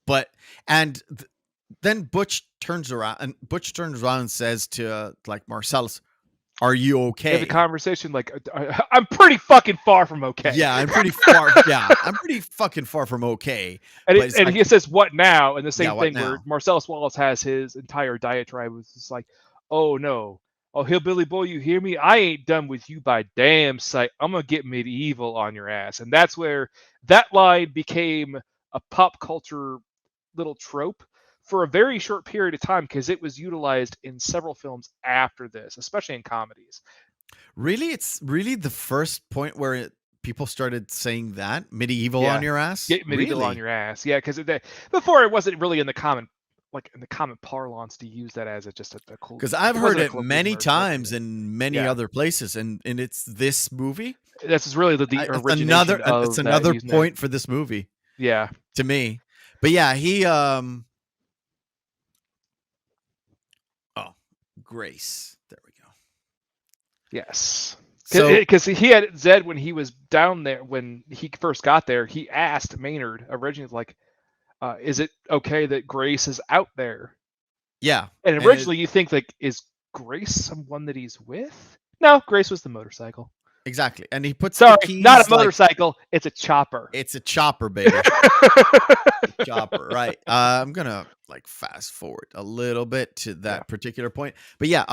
But then Butch turns around and says to Marcellus, "Are you okay?"
They have a conversation like, "I'm pretty fucking far from okay."
Yeah, I'm pretty far. Yeah, I'm pretty fucking far from okay.
And he says, "What now?" And the same thing
now?
where Marcellus Wallace has his entire diatribe was just like, "Oh no, oh hillbilly boy, you hear me? I ain't done with you by damn sight. I'm gonna get medieval on your ass." And that's where that line became a pop culture little trope for a very short period of time because it was utilized in several films after this, especially in comedies.
Really, it's really the first point where people started saying that medieval on your ass.
Get medieval
really?
on your ass, yeah. Because before it wasn't really in the common parlance to use that as just a cool.
Because I've heard it many times in many other places, and it's this movie.
This is really the origination of
it's another point for this movie.
Yeah,
to me. But yeah, he Grace. There we go.
Yes.
So
Because he had Zed when he was down there, when he first got there, he asked Maynard originally, like, is it okay that Grace is out there?
Yeah.
And originally you think, like, is Grace someone that he's with? No, Grace was the motorcycle.
Exactly. And he puts
the
keys,
not a motorcycle, it's a chopper.
It's a chopper, baby. Chopper, right. I'm gonna fast forward a little bit to that particular point. But yeah,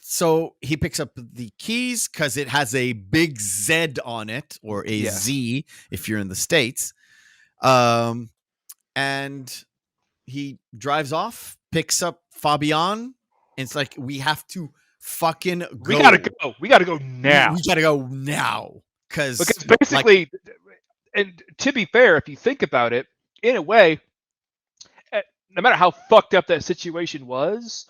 so he picks up the keys because it has a big Z on it, or a Z if you're in the States. And he drives off, picks up Fabian, and it's like, we have to fucking go.
We gotta go. We gotta go now.
We gotta go now. Because
basically, and to be fair, if you think about it, in a way, no matter how fucked up that situation was,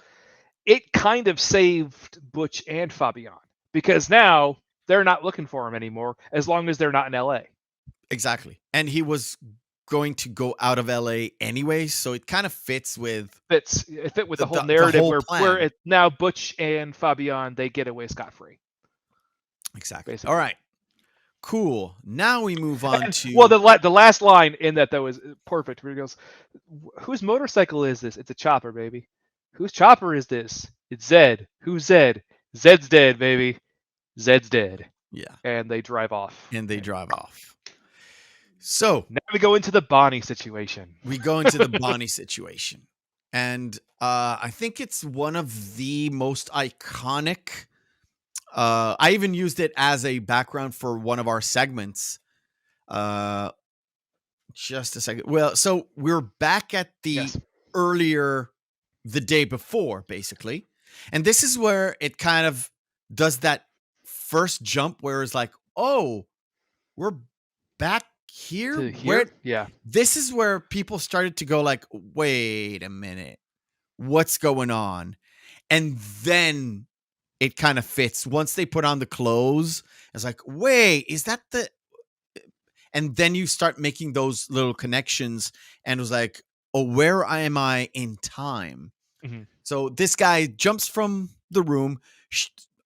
it kind of saved Butch and Fabian, because now they're not looking for him anymore as long as they're not in LA.
Exactly. And he was going to go out of LA anyway, so it kind of fits with
the whole narrative where now Butch and Fabian, they get away scot-free.
Exactly. Basically. All right. Cool. Now we move on to...
Well, the last line in that, though, is perfect. Where he goes, "Whose motorcycle is this?" "It's a chopper, baby." "Whose chopper is this?" "It's Zed." "Who's Zed?" "Zed's dead, baby. Zed's dead."
Yeah.
And they drive off.
So
now we go into the Bonnie situation.
And I think it's one of the most iconic... I even used it as a background for one of our segments. Just a second. Well, so we're back at the the day before, basically. And this is where it kind of does that first jump where it's like, oh, we're back here?
Yeah.
This is where people started to go like, wait a minute, what's going on? And then it kind of fits once they put on the clothes. It's like, wait, is that And then you start making those little connections, and it was like, oh, where am I in time?
Mhm.
So this guy jumps from the room,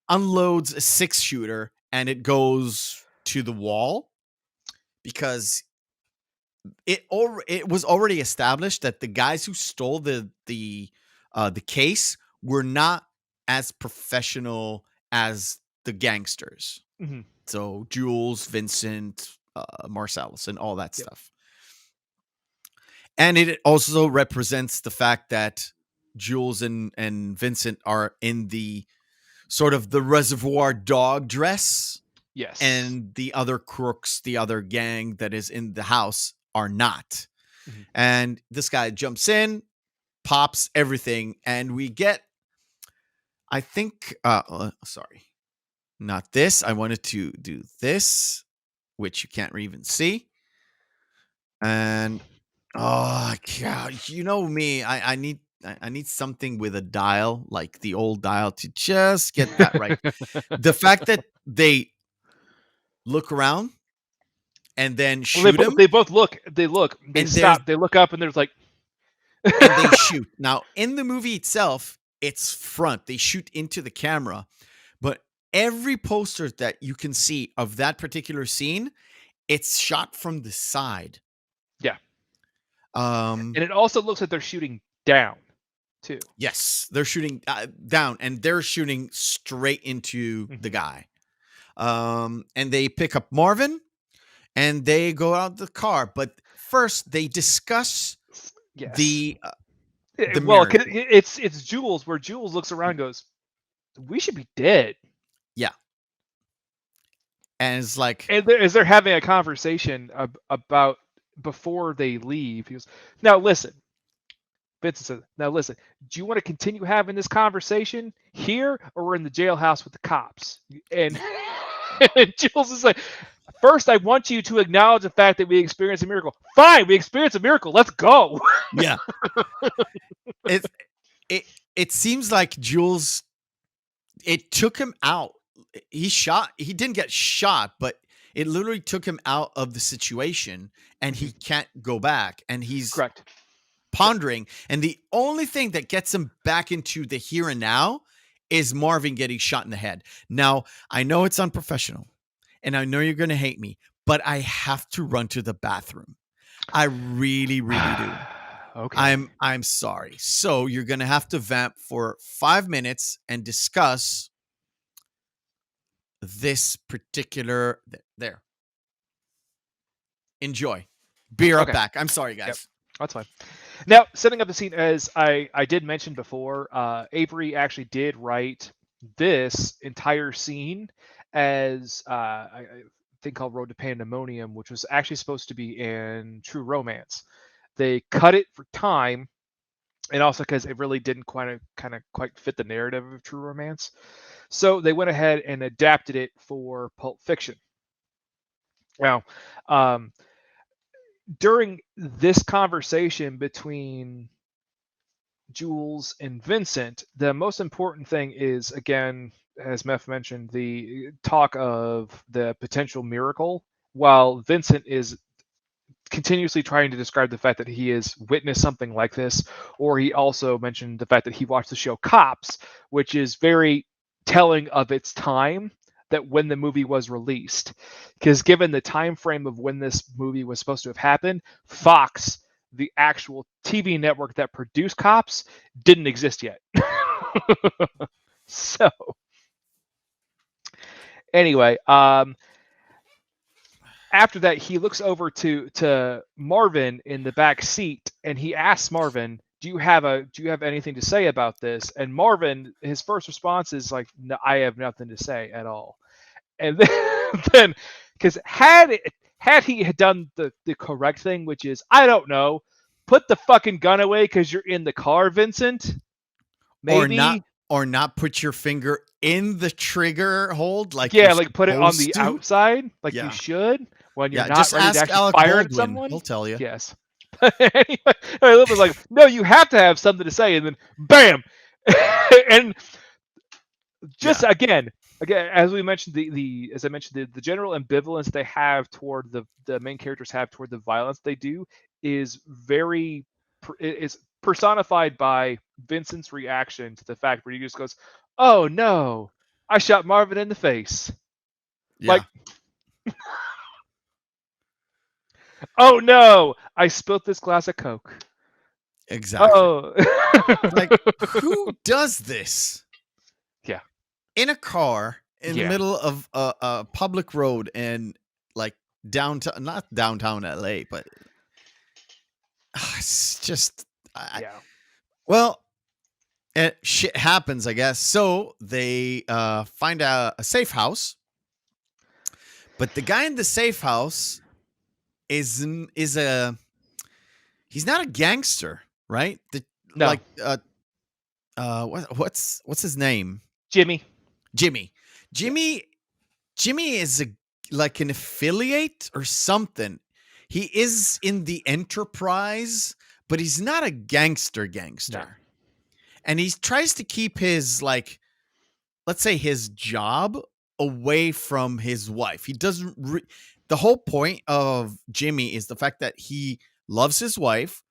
unloads a 6-shooter, and it goes to the wall because it was already established that the guys who stole the case were not as professional as the gangsters.
Mhm.
So Jules, Vincent, Marcellus, and all that
Yep.
stuff. And it also represents the fact that Jules and Vincent are in the sort of the Reservoir Dog dress,
Yes.
and the other crooks, the other gang that is in the house, are not.
Mhm.
And this guy jumps in, pops everything, and we get, I think, sorry, not this. I wanted to do this, which you can't even see. And oh god, you know me, I need something with a dial, like the old dial, to just get that right. The fact that they look around and then
Well,
shoot him,
they both look. They look. They
and there's
stop. They look up, and there's like.
and they shoot. Now, in the movie itself, it's front. They shoot into the camera, but every poster that you can see of that particular scene, it's shot from the side.
Yeah.
Um,
And it also looks like they're shooting down, too.
yes, they're shooting down, and they're shooting straight into the guy. And they pick up Marvin, and they go out the car. But first, they discuss
Yes.
the
well,
miracle.
it's Jules, where Jules looks around and goes, "We should be dead."
Yeah. And it's like,
And as they're having a conversation about before they leave, he goes, "Now listen." Vincent says, "Now listen. Do you want to continue having this conversation here, or in the jailhouse with the cops?" And, and Jules is like, "First, I want you to acknowledge the fact that we experienced a miracle." Fine, we experienced a miracle. Let's go.
yeah. It seems like Jules, it took him out. He didn't get shot, but it literally took him out of the situation, and he can't go back, and he's
Correct.
pondering. And the only thing that gets him back into the here and now is Marvin getting shot in the head. Now, I know it's unprofessional, and I know you're going to hate me, but I have to run to the bathroom. I really, really do.
Okay.
I'm sorry. So you're going to have to vamp for 5 minutes and discuss this particular there. Enjoy. Be right back. I'm sorry, guys.
Yep. That's fine. Now, setting up the scene, as I did mention before, Avery actually did write this entire scene as I think called Road to Pandemonium, which was actually supposed to be in True Romance. They cut it for time, and also because it really didn't quite fit the narrative of True Romance. So they went ahead and adapted it for Pulp Fiction. Now, during this conversation between Jules and Vincent, the most important thing is, again, as Meth mentioned, the talk of the potential miracle, while Vincent is continuously trying to describe the fact that he has witnessed something like this, or he also mentioned the fact that he watched the show Cops, which is very telling of its time, that when the movie was released, because given the time frame of when this movie was supposed to have happened, Fox, the actual TV network that produced Cops, didn't exist yet. So anyway, after that, he looks over to Marvin in the back seat, and he asks Marvin, do you have anything to say about this? And Marvin, his first response is like, no, I have nothing to say at all. And then because had he had done the correct thing, which is, I don't know, put the fucking gun away because you're in the car, Vincent. Maybe.
Or not put your finger in the trigger hold, like
like put it on the outside, like you should, when you're not
just
ready to actually fire at someone.
He'll tell you.
Yes. Anyway, I was like, no, you have to have something to say, and then bam, and just again, again, as we mentioned, as I mentioned, the general ambivalence they have toward the main characters have toward the violence they do is is personified by Vincent's reaction to the fact where he just goes, "Oh no, I shot Marvin in the face."
Yeah,
Like, "Oh no, I spilt this glass of Coke."
exactly.
Oh,
Like, who does this
yeah,
in a car in the
yeah,
middle of a public road and like downtown, not downtown LA, but it's just,
yeah.
well, shit happens, I guess. So they find a safe house, but the guy in the safe house is a he's not a gangster, right?
No,
Like what's his name?
Jimmy.
Jimmy.
Yeah,
Jimmy Jimmy is like an affiliate or something. He is in the enterprise, but he's not a
no.
gangster. And he tries to keep his, like, let's say his job away from his wife. He doesn't the whole point of Jimmy is the fact that he loves his wife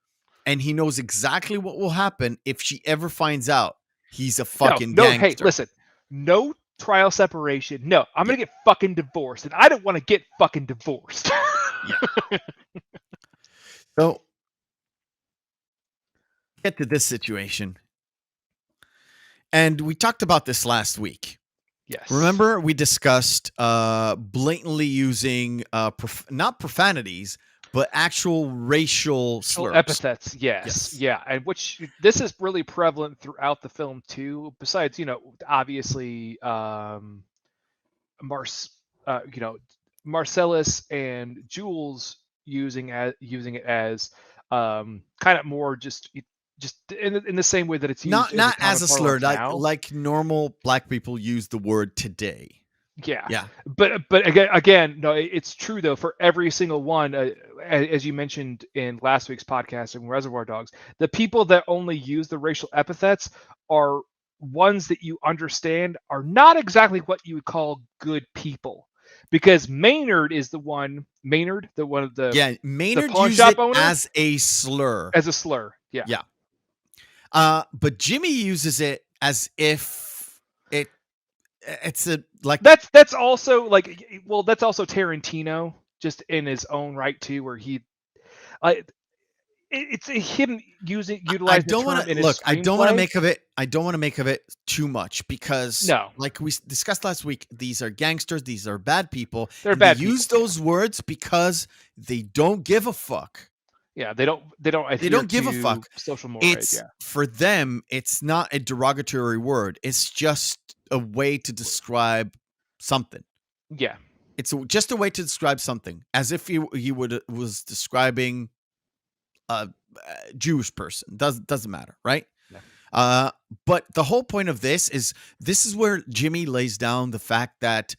and he knows exactly what will happen if she ever finds out he's a
No,
fucking
no. Hey,
gangster.
listen. No trial separation. No, I'm
Yeah.
gonna get fucking divorced, and I don't want to get fucking divorced.
Yeah. So get to this situation. And we talked about this last week.
Yes.
Remember, we discussed blatantly using not profanities, but actual racial slurs.
Epithets. Yes. Yeah, and which this is really prevalent throughout the film too. Besides, obviously, Mars, Marcellus and Jules using it as kind of more just in the same way that it's used in the
Not
common
as a slur,
parlance now.
like normal black people use the word today.
Yeah.
Yeah.
But again, no, it's true though for every single one, as you mentioned in last week's podcast in Reservoir Dogs, the people that only use the racial epithets are ones that you understand are not exactly what you would call good people. Because Maynard, the one of the
Yeah, Maynard
pawn
used
shop
it
owner,
as a slur.
as a slur. Yeah.
Yeah. But Jimmy uses it as if it's a like
That's also that's also Tarantino just in his own right too, where he it's him
I
utilizing the
don't want
term
to
in his
look. I don't want to
screenplay.
make of it. I don't want to make of it too much because,
No,
like we discussed last week, these are gangsters. These are bad people,
they're
and they
bad people.
use those words because they don't give a fuck.
Yeah, they don't adhere
They don't give
to
a fuck.
social mores.
It's
Yeah,
for them. It's not a derogatory word. It's just a way to describe something.
yeah,
It's just a way to describe something, as if he was describing a Jewish person. Doesn't matter, right?
yeah.
But the whole point of this is where Jimmy lays down the fact that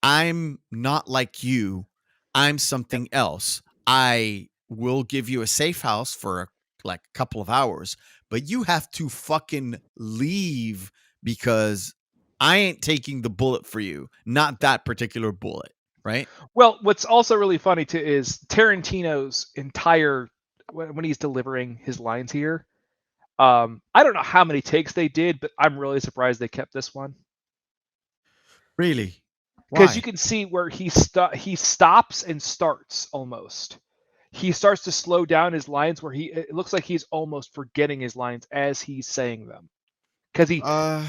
I'm not like you. I'm something else. I will give you a safe house for like a couple of hours, but you have to fucking leave because I ain't taking the bullet for you. Not that particular bullet, right?
Well, what's also really funny too is Tarantino's entire when he's delivering his lines here. I don't know how many takes they did, but I'm really surprised they kept this one.
Really?
Because you
Why?
can see where he stops and starts almost. He starts to slow down his lines where it looks like he's almost forgetting his lines as he's saying them. Because
Uh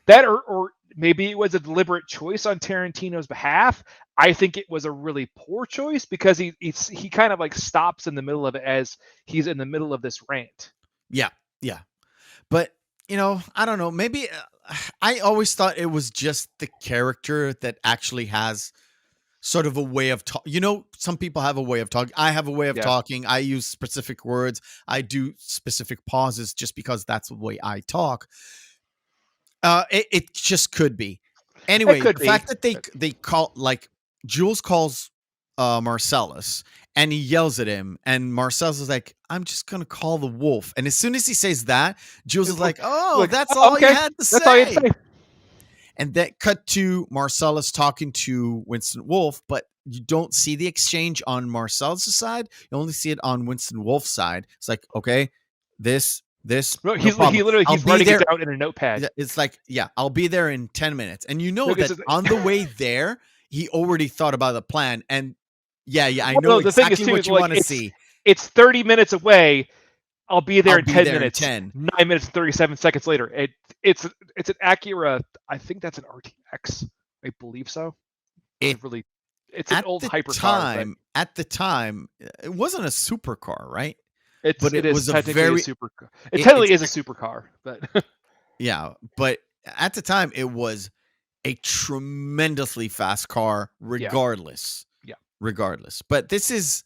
that or maybe it was a deliberate choice on Tarantino's behalf. I think it was a really poor choice because he kind of like stops in the middle of it as he's in the middle of this rant.
yeah. Yeah. But, I don't know. Maybe I always thought it was just the character that actually has sort of a way of talking. Some people have a way of talking. I have a way of
Yeah,
talking. I use specific words. I do specific pauses just because that's the way I talk. It just could be.
it
Anyway,
could
the
be.
fact that they call, like, Jules calls Marcellus and he yells at him, and Marcellus is like, "I'm just gonna call the wolf." And as soon as he says that, Jules is like, "Oh,
Like,
that's
oh,
all you
okay,
had to
that's all you had to
say."
say.
And then cut to Marcellus talking to Winston Wolfe, but you don't see the exchange on Marcellus' side. You only see it on Winston Wolfe's side. It's like, okay, this,
No,
no problem.
he's writing it down in a notepad.
It's like, yeah, I'll be there in 10 minutes. And you know
No,
that
it's-
on the way there, he already thought about the plan. And I
Well,
know
no, the thing is,
exactly
too,
what
is,
you
like,
want to see.
It's 30 minutes away. I'll be there
I'll
in
be
10
there in
minutes.
10.
9 minutes and 37 seconds later. It's an Acura. I think that's an RTX. I believe so. It's an old hypercar.
At the time, it wasn't a supercar, right?
But it is technically a supercar. It technically is a supercar, but
yeah. But at the time, it was a tremendously fast car, regardless.
Yeah.
Regardless. But this is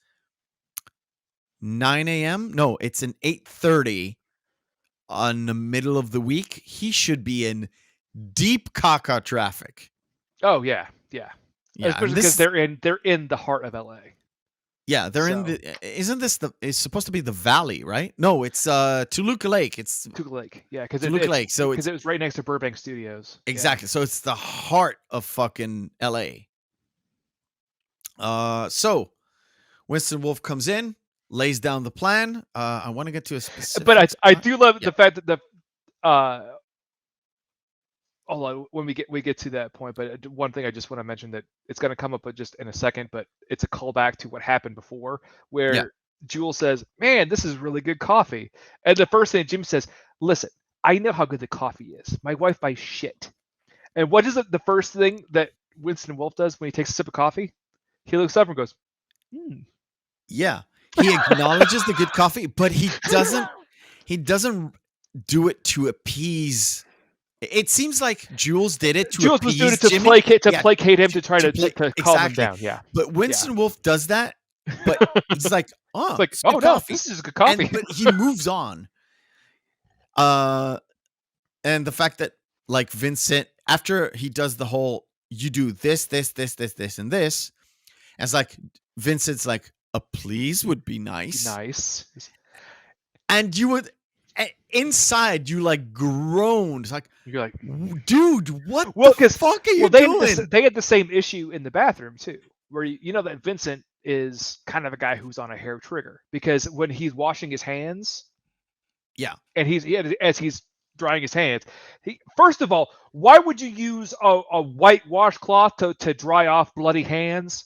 9 a.m. No, it's an 8:30 on the middle of the week. He should be in deep caca traffic.
Oh yeah. Especially because they're in the heart of LA.
Yeah, they're in the. Isn't this it's supposed to be the valley, right? No, it's Toluca Lake. It's
Toluca Lake. Yeah, because
Toluca Lake. So
it was right next to Burbank Studios.
Exactly. Yeah. So it's the heart of fucking LA. So Winston Wolfe comes in, lays down the plan. I want to get to a specific.
But I do love the fact that when we get to that point, but one thing I just want to mention that it's going to come up just in a second, but it's a callback to what happened before, where Jules says, "Man, this is really good coffee," and the first thing Jim says, "Listen, I know how good the coffee is. My wife buys shit." And what is it? The first thing that Winston Wolfe does when he takes a sip of coffee, he looks up and goes,
Yeah, he acknowledges the good coffee, but he doesn't. He doesn't do it to appease. It seems like Jules did it to
Jules
appease
was doing it to
Jimmy.
placate him to try to calm him down. Yeah,
but Winston Wolfe does that. But he's like, "Oh,
it's like,
it's good
no,
coffee.
this is good coffee."
But he moves on. And the fact that like Vincent, after he does the whole, you do this, and this, and it's like Vincent's like, a please would be nice. And you would. Inside, you like groaned. Like
you're like,
dude, what the fuck are you doing?
They had the same issue in the bathroom too, where you know that Vincent is kind of a guy who's on a hair trigger because when he's washing his hands, and as he's drying his hands, first of all, why would you use a white washcloth to dry off bloody hands?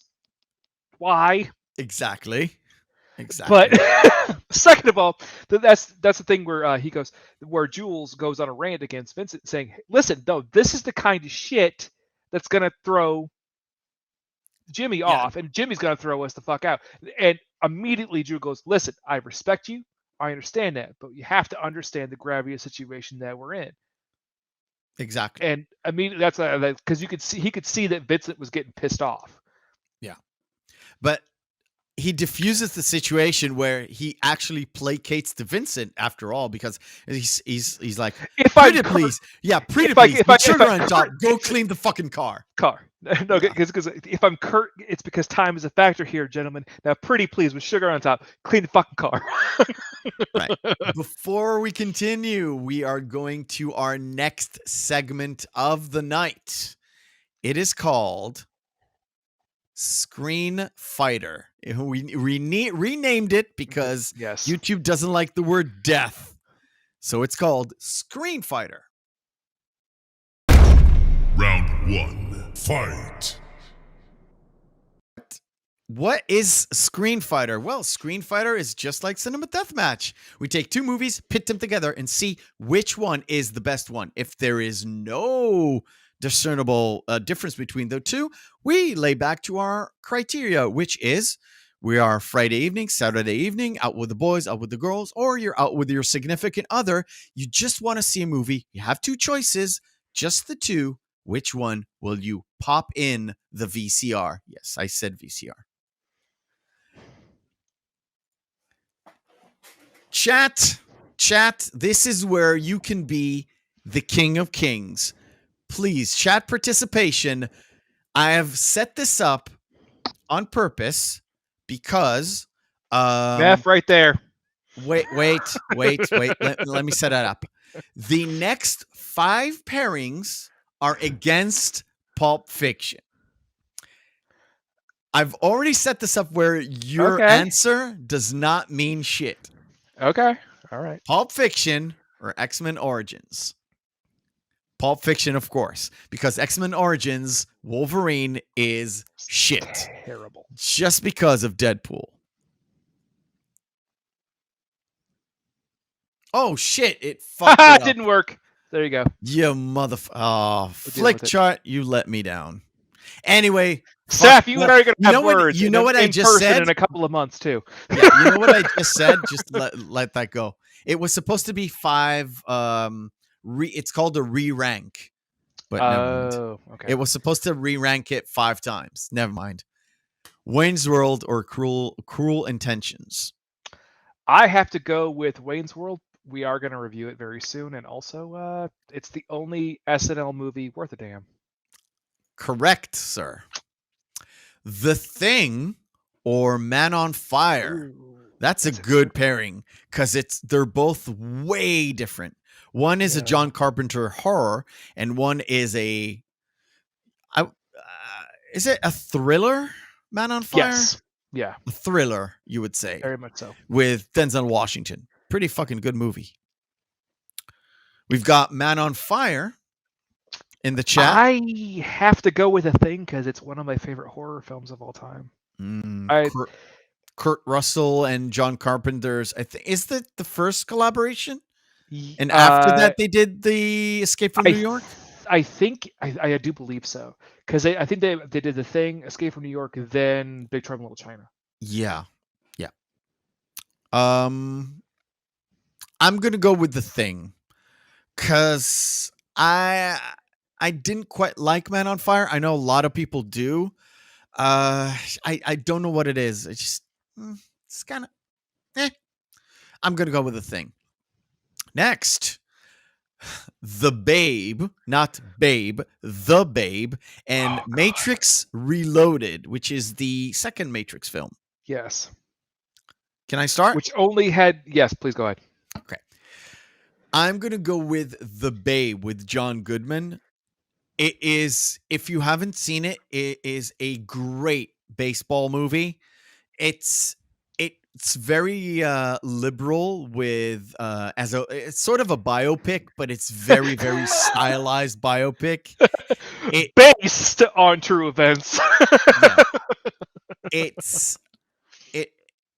Why?
Exactly.
But second of all, that's the thing where Jules goes on a rant against Vincent, saying, "Listen, though, this is the kind of shit that's gonna throw Jimmy off, and Jimmy's gonna throw us the fuck out." And immediately, Jules goes, "Listen, I respect you, I understand that, but you have to understand the gravity of the situation that we're in."
Exactly.
And immediately, that's because he could see that Vincent was getting pissed off.
Yeah, but he diffuses the situation where he actually placates to Vincent after all, because he's like, pretty please, put sugar on top, go clean the fucking car.
No, because if I'm Kurt, it's because time is a factor here, gentlemen. Now, pretty please, with sugar on top, clean the fucking car.
Right. Before we continue, we are going to our next segment of the night. It is called Screen Fighter. We renamed it because YouTube doesn't like the word death. So it's called Screen Fighter.
Round 1, fight.
What is Screen Fighter? Well, Screen Fighter is just like Cinema Deathmatch. We take two movies, pit them together, and see which one is the best one. If there is no discernible difference between the two, we lay back to our criteria, which is we are Friday evening, Saturday evening, out with the boys, out with the girls, or you're out with your significant other. You just want to see a movie. You have two choices, just the two. Which one will you pop in the VCR? Yes, I said VCR. Chat, this is where you can be the king of kings. Please, chat participation. I have set this up on purpose because
math right there.
Wait. Let me set it up. The next 5 pairings are against Pulp Fiction. I've already set this up where your
Okay.
answer does not mean shit.
Okay. All right.
Pulp Fiction or X-Men Origins? Pulp Fiction, of course, because X-Men Origins Wolverine is shit.
Terrible.
Just because of Deadpool. Oh shit! It fucked it up.
Didn't work. There you go.
You motherfucker! Oh,
We'll deal
flick
with it.
chart, you let me down. Anyway,
Seth, you and I are going to have words.
You know what I
in
just
person
said?
in a couple of months too.
Yeah, you know what I just said? Just let that go. It was supposed to be 5. It's called a re-rank, but never mind.
Okay.
It was supposed to re-rank it 5 times. Never mind. Wayne's World or Cruel Intentions?
I have to go with Wayne's World. We are going to review it very soon, and also, it's the only SNL movie worth a damn.
Correct, sir. The Thing or Man on Fire?
Ooh,
That's a good pairing because they're both way different. One is a John Carpenter horror, and one is is it a thriller? Man on Fire?
Yes. Yeah.
A thriller, you would say,
Very much so.
with Denzel Washington. Pretty fucking good movie. We've got Man on Fire in the chat.
I have to go with The Thing because it's one of my favorite horror films of all time.
Kurt Russell and John Carpenter's. I think is the first collaboration, and after that they did the Escape from New York.
I think I do believe so because I think they did The Thing, Escape from New York, then Big Trouble in Little China.
Yeah. I'm gonna go with The Thing because I didn't quite like Man on Fire. I know a lot of people do. I don't know what it is. It's kind of I'm gonna go with The Thing. Next, The Babe, not Babe, The Babe, and Matrix Reloaded, which is the second Matrix film.
Yes.
Can I start?
Which only had yes. Please go ahead.
Okay. I'm gonna go with The Babe with John Goodman. It is, if you haven't seen it, it is a great baseball movie. It's very liberal with it's sort of a biopic, but it's very very stylized biopic.
Based on true events.
Yeah.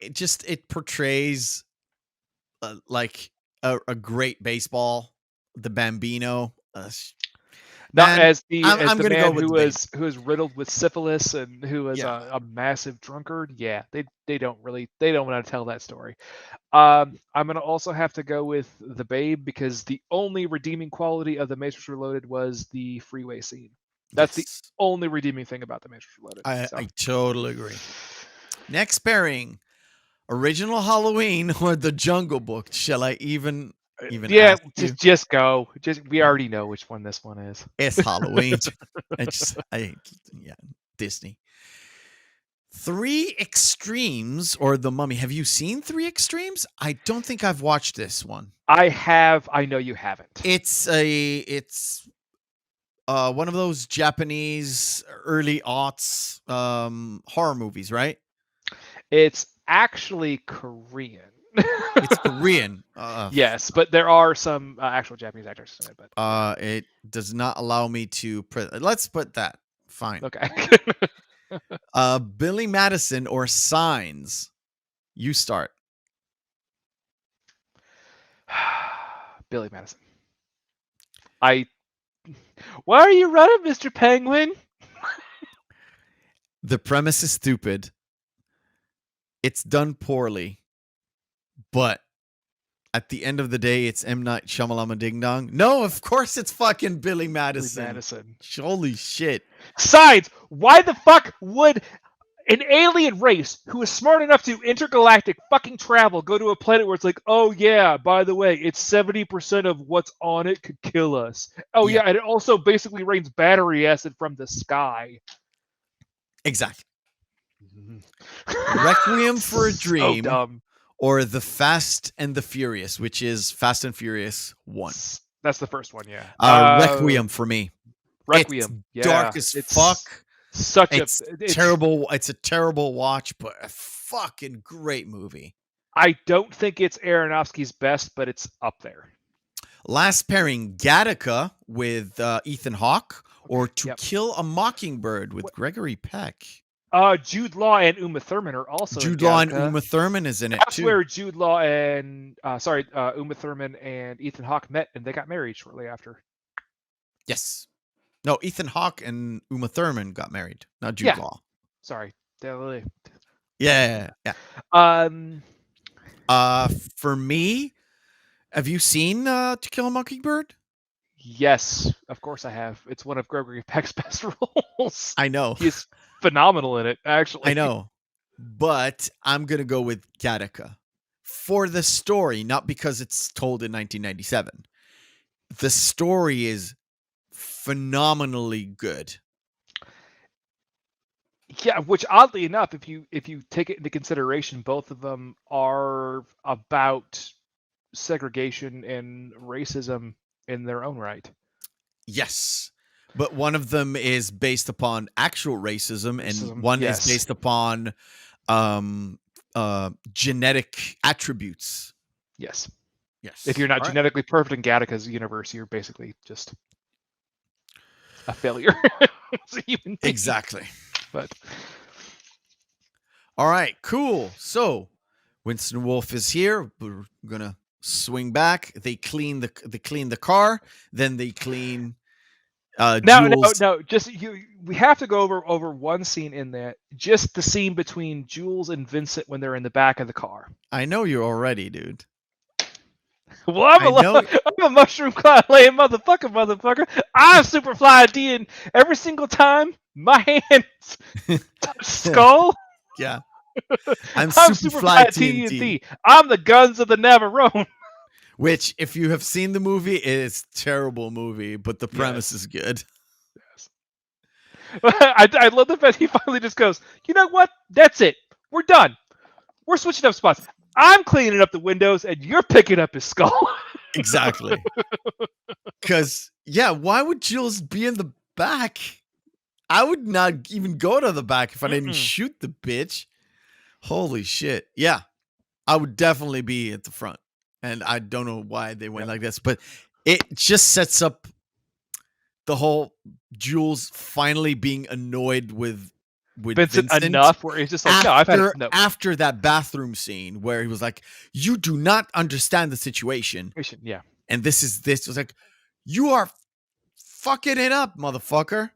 It portrays like a great baseball, the Bambino.
Not as the man who was riddled with syphilis and who was a massive drunkard. Yeah, they don't want to tell that story. I'm gonna also have to go with The Babe because the only redeeming quality of The Matrix Reloaded was the freeway scene. That's the only redeeming thing about The Matrix Reloaded.
I totally agree. Next pairing: original Halloween or The Jungle Book. Shall I even ask you?
Just go. We already know which one this one is.
It's Halloween. Disney. 3 Extremes or The Mummy. Have you seen 3 Extremes? I don't think I've watched this one.
I have. I know you haven't.
It's one of those Japanese early aughts horror movies, right?
It's actually Korean.
It's Korean.
Yes, but there are some actual Japanese actors in it. But
it does not allow me to. Let's put that. Fine.
Okay.
Billy Madison or Signs? You start.
Billy Madison. Why are you running, Mr. Penguin?
The premise is stupid. It's done poorly. But at the end of the day, it's M. Night Shyamalan Ding Dong. No, of course it's fucking Billy Madison. Holy shit.
Signs! Why the fuck would an alien race who is smart enough to intergalactic fucking travel go to a planet where it's like, oh yeah, by the way, it's 70% of what's on it could kill us. Oh yeah, and it also basically rains battery acid from the sky.
Exactly. Requiem for a Dream.
So dumb.
Or The Fast and the Furious, which is Fast and Furious 1.
That's the first one, yeah.
Requiem for me.
Requiem.
It's dark as fuck.
Such
It's
a
terrible. It's a terrible watch, but a fucking great movie.
I don't think it's Aronofsky's best, but it's up there.
Last pairing, Gattaca with Ethan Hawke, or To
Yep.
Kill a Mockingbird with Gregory Peck.
Jude Law and Uma Thurman are also
Jude
in
Law and
Gattaca.
Uma Thurman is in it
That's
too.
where Jude Law and Uma Thurman and Ethan Hawke met, and they got married shortly after.
Yes. No, Ethan Hawke and Uma Thurman got married, not Jude Law.
Sorry.
Yeah. For me, have you seen To Kill a Mockingbird?
Yes, of course I have. It's one of Gregory Peck's best roles.
I know.
He's phenomenal in it, actually.
I know. But I'm going to go with Gattaca for the story, not because it's told in 1997. The story is phenomenally good.
Yeah, which oddly enough, if you take it into consideration, both of them are about segregation and racism in their own right.
Yes. But one of them is based upon actual racism, and one is based upon genetic attributes.
Yes.
Yes.
If you're not genetically perfect in Gattaca's universe, you're basically just a failure as a human being.
Exactly.
But
all right, cool. So Winston Wolfe is here. We're gonna swing back. They clean the car, then they clean Jules.
No. We have to go over one scene in that. Just the scene between Jules and Vincent when they're in the back of the car.
I know you're already, dude.
Well, I'm a mushroom cloud laying motherfucker. I'm Superfly D, and every single time my hands touch skull.
Yeah. I'm Superfly
TNT. I'm the guns of the Navarone.
Which, if you have seen the movie, is a terrible movie, but the premise is good.
Yes. I love the fact he finally just goes, you know what? That's it. We're done. We're switching up spots. I'm cleaning up the windows, and you're picking up his skull.
Exactly. Because, why would Jules be in the back? I would not even go to the back if I didn't shoot the bitch. Holy shit. Yeah, I would definitely be at the front. And I don't know why they went like this, but it just sets up the whole Jules finally being annoyed with Vincent
enough where he's just like, no, I've had enough.
After that bathroom scene where he was like, you do not understand the situation.
Yeah.
And this was like, you are fucking it up, motherfucker.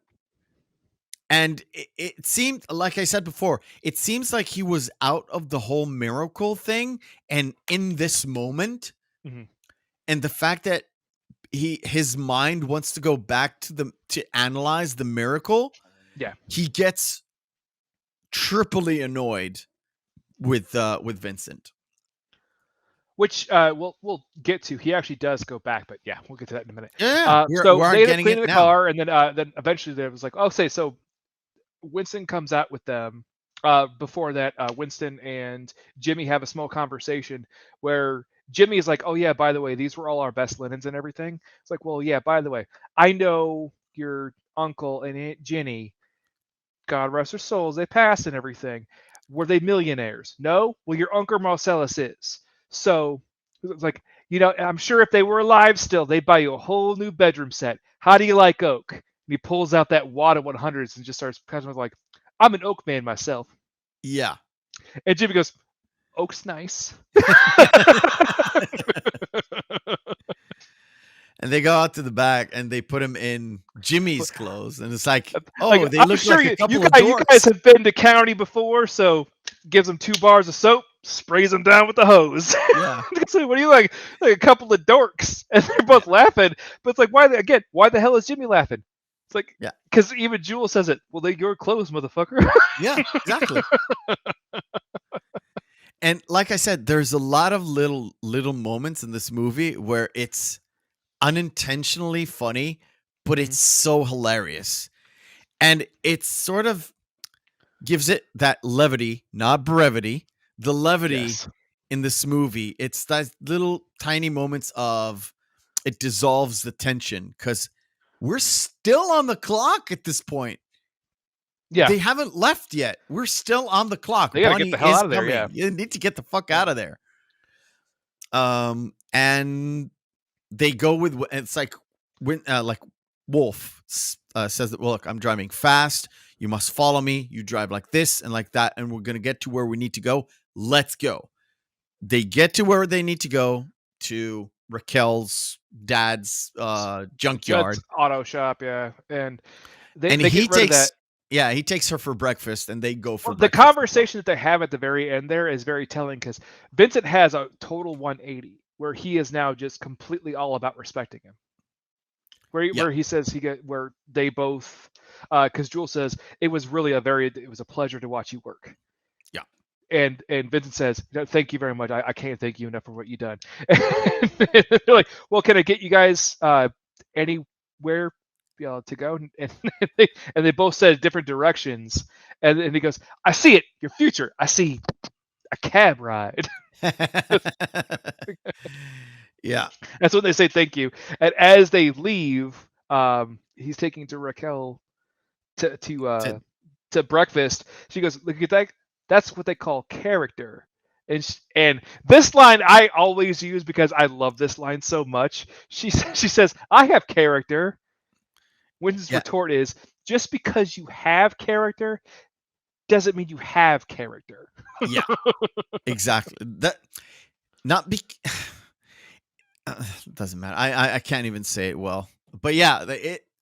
And it seemed, like I said before, it seems like he was out of the whole miracle thing. And in this moment, and the fact that his mind wants to go back to analyze the miracle, he gets triply annoyed with Vincent.
Which we'll get to. He actually does go back, but we'll get to that in a minute.
Yeah,
so they end up cleaning the car, and then eventually there was like, so Winston comes out with them. Before that, Winston and Jimmy have a small conversation where Jimmy is like, oh yeah, by the way, these were all our best linens and everything. It's like, well, yeah, by the way, I know your uncle and Aunt Jenny, God rest their souls, they passed and everything. Were they millionaires? No? Well, your Uncle Marcellus is. So it's like, I'm sure if they were alive still, they'd buy you a whole new bedroom set. How do you like oak? And he pulls out that wad of 100s and just starts kind of like, I'm an oak man myself.
Yeah.
And Jimmy goes, oak's nice.
And they go out to the back and they put him in Jimmy's clothes. And it's like, they
I'm
look
sure
like a couple of dorks.
You guys have been to county before, so gives them 2 bars of soap, sprays them down with the hose.
Yeah.
So what do you like a couple of dorks? And they're both laughing. But it's like, why the hell is Jimmy laughing? It's like, because even Jules says it. Well, they're your clothes, motherfucker.
Yeah, exactly. And like I said, there's a lot of little moments in this movie where it's unintentionally funny, but it's so hilarious. And it sort of gives it that levity, not brevity, the levity in this movie. It's that little tiny moments of it dissolves the tension, because we're still on the clock at this point.
Yeah,
They haven't left yet. We're still on the clock.
They gotta
Bonnie
get the hell
is
out of there,
coming.
yeah.
You need to get the fuck out of there. And they go with, it's like when Wolf says that, well, look, I'm driving fast. You must follow me. You drive like this and like that, and we're gonna get to where we need to go. Let's go. They get to where they need to go, to Raquel's dad's junkyard.
Judd's auto shop, yeah, and they
And
they
he
get rid of that.
takes, he takes her for breakfast, and they go for
Well, the
breakfast as well.
conversation that they have at the very end there is very telling because Vincent has a total 180 where he is now just completely all about respecting him. Where he says where they both, because Jules says it was a pleasure to watch you work.
Yeah.
And Vincent says, thank you very much. I can't thank you enough for what you've done. And they're like, well, can I get you guys anywhere to go? And they both said different directions. And he goes, I see it, your future. I see a cab ride.
Yeah.
That's when they say thank you. And as they leave, he's taking to Raquel to breakfast. She goes, look at that. That's what they call character. And this line I always use because I love this line so much. She says, I have character. Winston's retort is, just because you have character doesn't mean you have character.
Yeah, exactly. That doesn't matter. I can't even say it well. But yeah,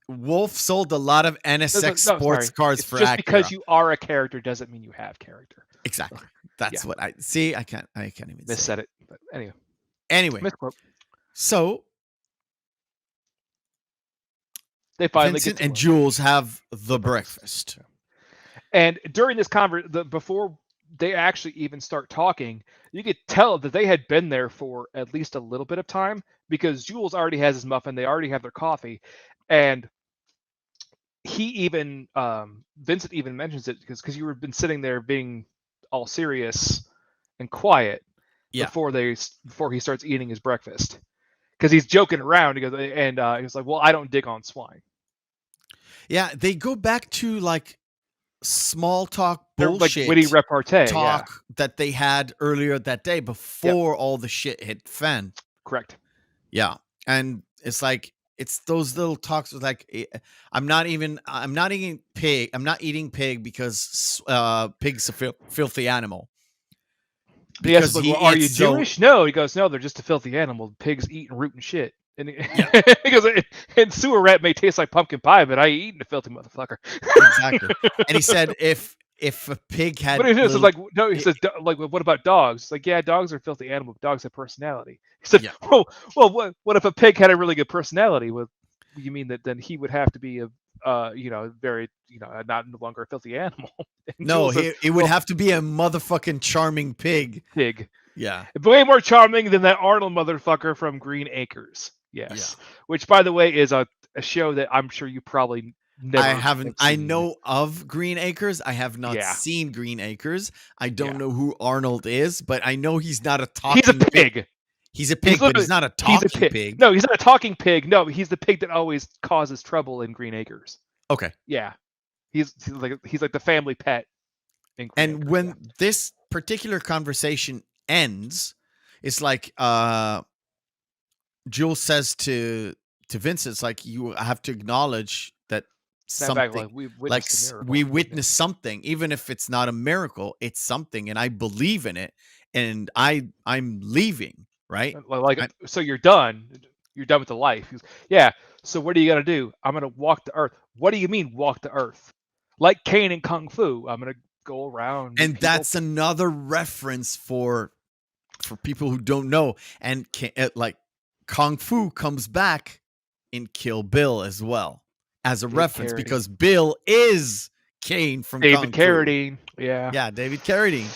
Wolf sold a lot of NSX sports cars for
just
Acura.
Because you are a character doesn't mean you have character.
Exactly. That's what I see. I can't even
missaid it. But
anyway.
Misquote.
So
they finally
Vincent
get to
and Jules have the breakfast.
And during this before they actually even start talking, you could tell that they had been there for at least a little bit of time because Jules already has his muffin. They already have their coffee. And he even, Vincent even mentions it because you've been sitting there being all serious and quiet before he starts eating his breakfast. Because he's joking around. He goes, and he's like, well, I don't dig on swine.
Yeah, they go back to like small talk bullshit,
like witty repartee
talk that they had earlier that day before all the shit hit fan.
Correct.
Yeah, and it's like it's those little talks with like, I'm not eating pig because pig's a filthy animal.
Because he are you Jewish? No, he goes, no, they're just a filthy animal. Pigs eat and root and shit. And he goes, and sewer rat may taste like pumpkin pie, but I ain't eating a filthy motherfucker.
Exactly. And he said if a pig had,
but he says like what about dogs? Like, yeah, dogs are filthy animals. But dogs have personality. He said, well, what if a pig had a really good personality? Well, you mean that then he would have to be a very not no longer a filthy animal?
No, it would have to be a motherfucking charming pig. Yeah,
way more charming than that Arnold motherfucker from Green Acres. Yes, which by the way is a show that I'm sure you probably never.
I haven't. I know of Green Acres. I have not seen Green Acres. I don't know who Arnold is, but I know he's not a talking.
He's a pig.
He's a pig, but he's not a talking pig.
No, he's not a talking pig. No, he's the pig that always causes trouble in Green Acres.
Okay.
Yeah, he's like the family pet.
And when this particular conversation ends, it's like Jules says to Vincent, it's like, you have to acknowledge that something we witnessed something, even if it's not a miracle, it's something, and I believe in it, and I'm leaving. Right?
So you're done. You're done with the life. Yeah. So what are you gonna do? I'm gonna walk the earth. What do you mean walk the earth? Like Caine in Kung Fu. I'm gonna go around.
And that's another reference for people who don't know. And like Kung Fu comes back in Kill Bill as well as a reference, because Bill is Caine from
David Carradine. Yeah.
Yeah, David Carradine.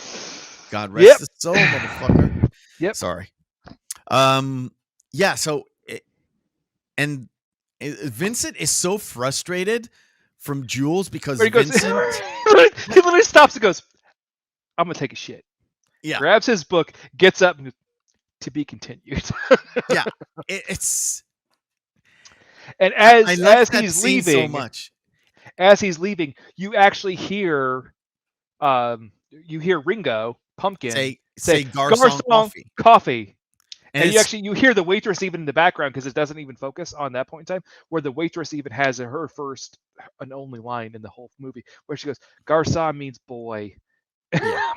God rest his soul, motherfucker.
Yep.
Sorry. So Vincent is so frustrated from Jules because Vincent
he literally stops and goes, I'm gonna take a shit.
Yeah.
Grabs his book, gets up, and goes, to be continued.
Yeah. It's
And
I like
as
that
he's
scene so
leaving,
much.
you actually hear Ringo Pumpkin say
Say garçon
"Garçon,
coffee.
coffee,"
And
and
it's
you hear the waitress even in the background because it doesn't even focus on that point in time, where the waitress even has her first and only line in the whole movie, where she goes, "Garçon means boy,"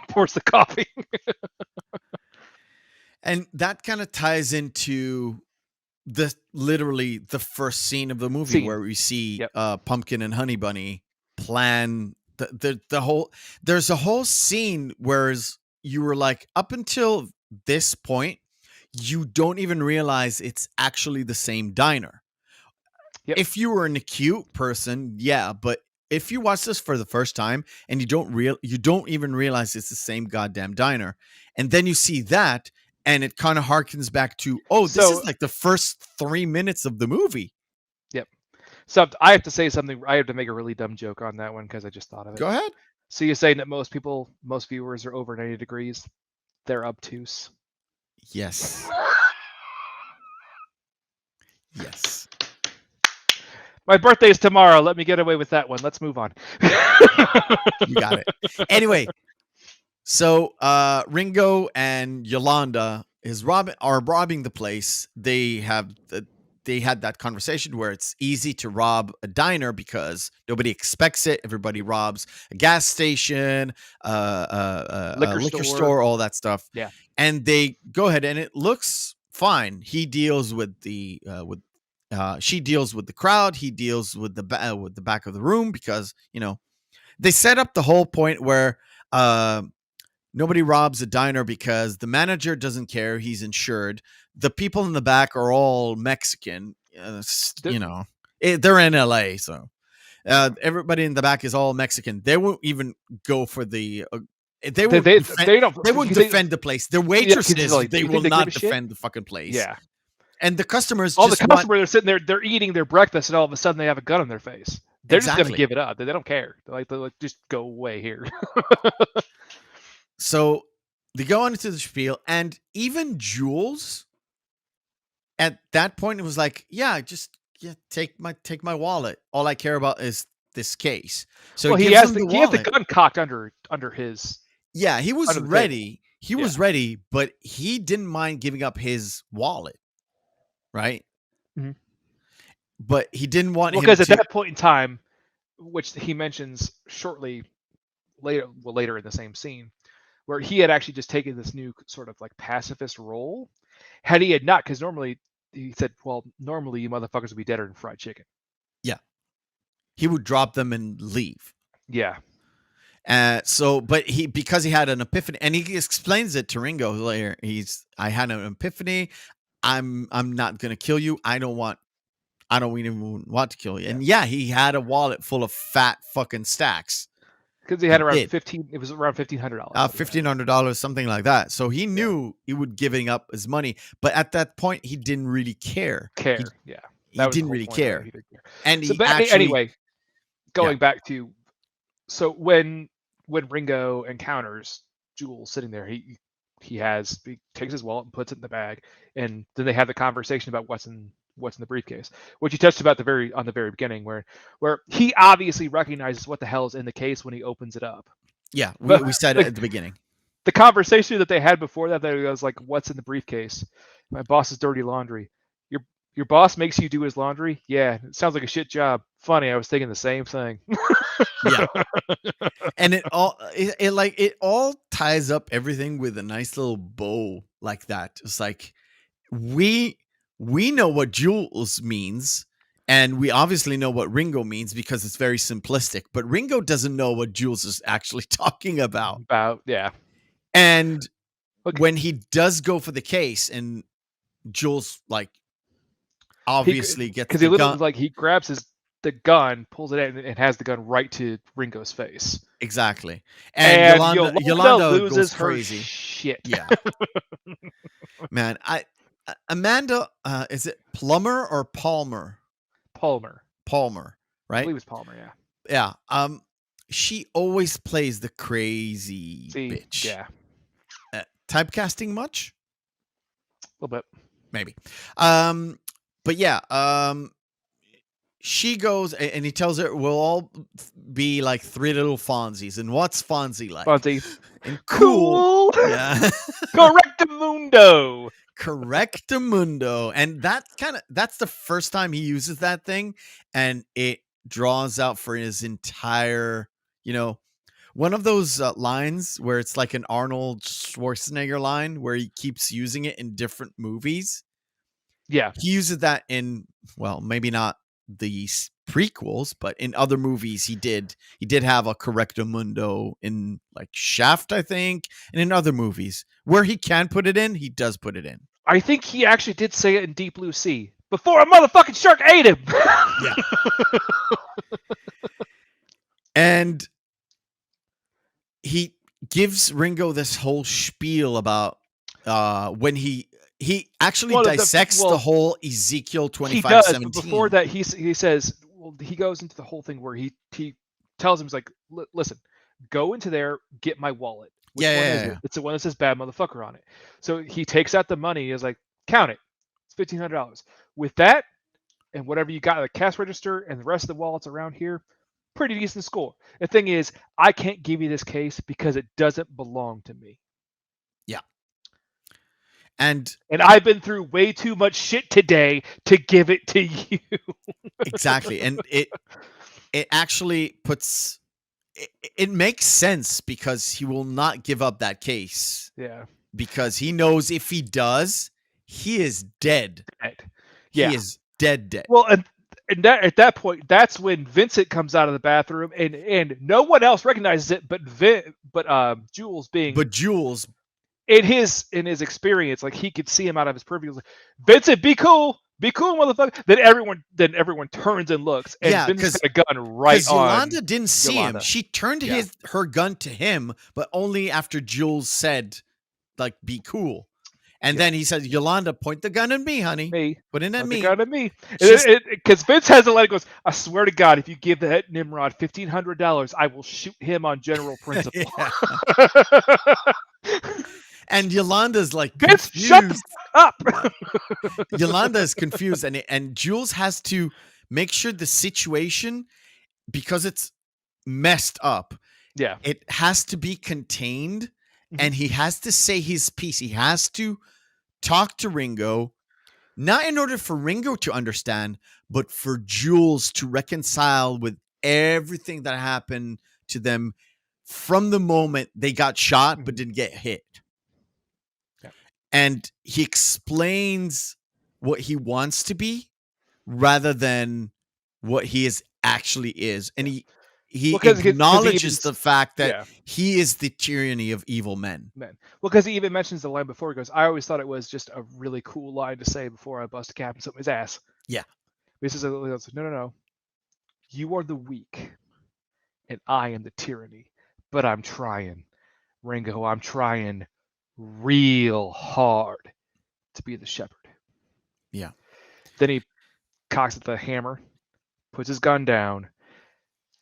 pours the coffee.
and that kind of ties into literally the first scene of the movie where we see
Yep.
Pumpkin and Honey Bunny plan the whole. There's a whole scene whereas you were like, up until this point, you don't even realize it's actually the same diner.
Yep.
If you were an acute person, yeah, but if you watch this for the first time and you don't even realize it's the same goddamn diner, and then you see that, and it kind of harkens back to, this is like the first 3 minutes of the movie.
Yep. So I have to say something. I have to make a really dumb joke on that one because I just thought of it.
Go ahead.
So you're saying that most viewers are over 90 degrees. They're obtuse.
Yes. Yes.
My birthday is tomorrow. Let me get away with that one. Let's move on.
You got it. Anyway, so Ringo and Yolanda are robbing the place. They had that conversation where it's easy to rob a diner because nobody expects it. Everybody robs a gas station, liquor store, all that stuff.
Yeah.
And they go ahead, and it looks fine. He deals with the she deals with the crowd. He deals with the back of the room because they set up the whole point where nobody robs a diner because the manager doesn't care. He's insured. The people in the back are all Mexican. They're in LA, so everybody in the back is all Mexican. They won't even go for the. They won't defend the place. The waitresses, they will not defend the fucking place.
Yeah.
And the customers,
the customers are sitting there, they're eating their breakfast, and all of a sudden they have a gun in their face. They're just going to give it up. They don't care. They're like, just go away here.
So they go on into the spiel, and even Jules, at that point, it was like, take my wallet. All I care about is this case. So
he has the gun cocked under his.
Yeah, he was ready. He was ready, but he didn't mind giving up his wallet. Right.
Mm-hmm.
But he didn't want him
because at that point in time, which he mentions shortly later in the same scene, where he had actually just taken this new sort of like pacifist role. Had he not, because normally he said, normally you motherfuckers would be deader than fried chicken. Yeah.
He would drop them and leave.
Yeah.
But because he had an epiphany, and he explains it to Ringo later. I had an epiphany. I'm not gonna kill you. I don't even want to kill you. Yeah. And he had a wallet full of fat fucking stacks.
Because he had around $1,500. It was around $1,500.
$1,500, something like that. So he knew he would giving up his money, but at that point he didn't really care. He didn't really care. And
anyway, going back to when Ringo encounters Jules sitting there, he takes his wallet and puts it in the bag, and then they have the conversation about what's in the briefcase, which you touched about on the very beginning, where he obviously recognizes what the hell is in the case when he opens it up.
Yeah, we said it at the beginning.
The conversation that they had before that was like, "What's in the briefcase?" "My boss's dirty laundry." Your boss makes you do his laundry? Yeah, it sounds like a shit job. Funny, I was thinking the same thing.
Yeah. And it all ties up everything with a nice little bow like that. It's like we know what Jules means, and we obviously know what Ringo means because it's very simplistic, but Ringo doesn't know what Jules is actually talking about. And when he does go for the case, and Jules obviously gets the gun.
He grabs the gun, pulls it out, and has the gun right to Ringo's face.
Exactly. And Yolanda
loses
goes crazy.
Her shit.
Yeah. Man, Amanda, is it Plummer or Palmer?
Palmer,
right?
I believe it's Palmer, yeah.
Yeah. She always plays the crazy bitch.
Yeah.
Typecasting much?
A little bit.
Maybe. But yeah, she goes and he tells her we'll all be like three little Fonzies. And what's Fonzie like?
Fonzie.
And cool.
Cool.
Yeah.
Correctamundo.
Correctamundo. And that's the first time he uses that thing, and it draws out for his entire, one of those lines where it's like an Arnold Schwarzenegger line where he keeps using it in different movies.
Yeah.
He uses that in, well, maybe not the prequels, but in other movies he did have a correctamundo in like Shaft, I think, and in other movies where he can put it in, he does put it in.
I think he actually did say it in Deep Blue Sea before a motherfucking shark ate him.
Yeah. And he gives Ringo this whole spiel about when he actually dissects the whole Ezekiel 25:17.
He does, but before that, he says, well, he goes into the whole thing where he tells him, he's like, listen, go into there, get my wallet. Which one is it? It's the one that says bad motherfucker on it. So he takes out the money. He's like, count it. It's $1,500. With that and whatever you got at the cash register and the rest of the wallets around here, pretty decent score. The thing is, I can't give you this case because it doesn't belong to me.
Yeah. And
I've been through way too much shit today to give it to you.
Exactly. And it actually puts it makes sense because he will not give up that case.
Yeah.
Because he knows if he does, he is dead.
Yeah.
He is dead.
Well, and that at that point, that's when Vincent comes out of the bathroom, and no one else recognizes it, but Jules being.
But Jules,
in his experience, like he could see him out of his purview. Like, Vincent, be cool, motherfucker. Then everyone turns and looks, and Vincent's got a gun right on.
Yolanda didn't see him. She turned her gun to him, but only after Jules said, like, be cool. And then he says, Yolanda, point the gun at me, honey. Put it at me.
The gun at me. Because Vince has a line that goes, I swear to God, if you give that Nimrod $1,500, I will shoot him on general principle.
And Yolanda's like,
Vince, shut the fuck up.
Yolanda is confused. And Jules has to make sure the situation, because it's messed up.
Yeah.
It has to be contained. And he has to say his piece. He has to talk to Ringo, not in order for Ringo to understand, but for Jules to reconcile with everything that happened to them from the moment they got shot but didn't get hit.
Yeah.
And he explains what he wants to be rather than what he actually is. And he acknowledges the fact that he is the tyranny of evil men.
Well, because he even mentions the line before. He goes, I always thought it was just a really cool line to say before I bust a cap in somebody's ass.
Yeah.
This is no. You are the weak, and I am the tyranny. But I'm trying, Ringo. I'm trying real hard to be the shepherd.
Yeah.
Then he cocks at the hammer, puts his gun down.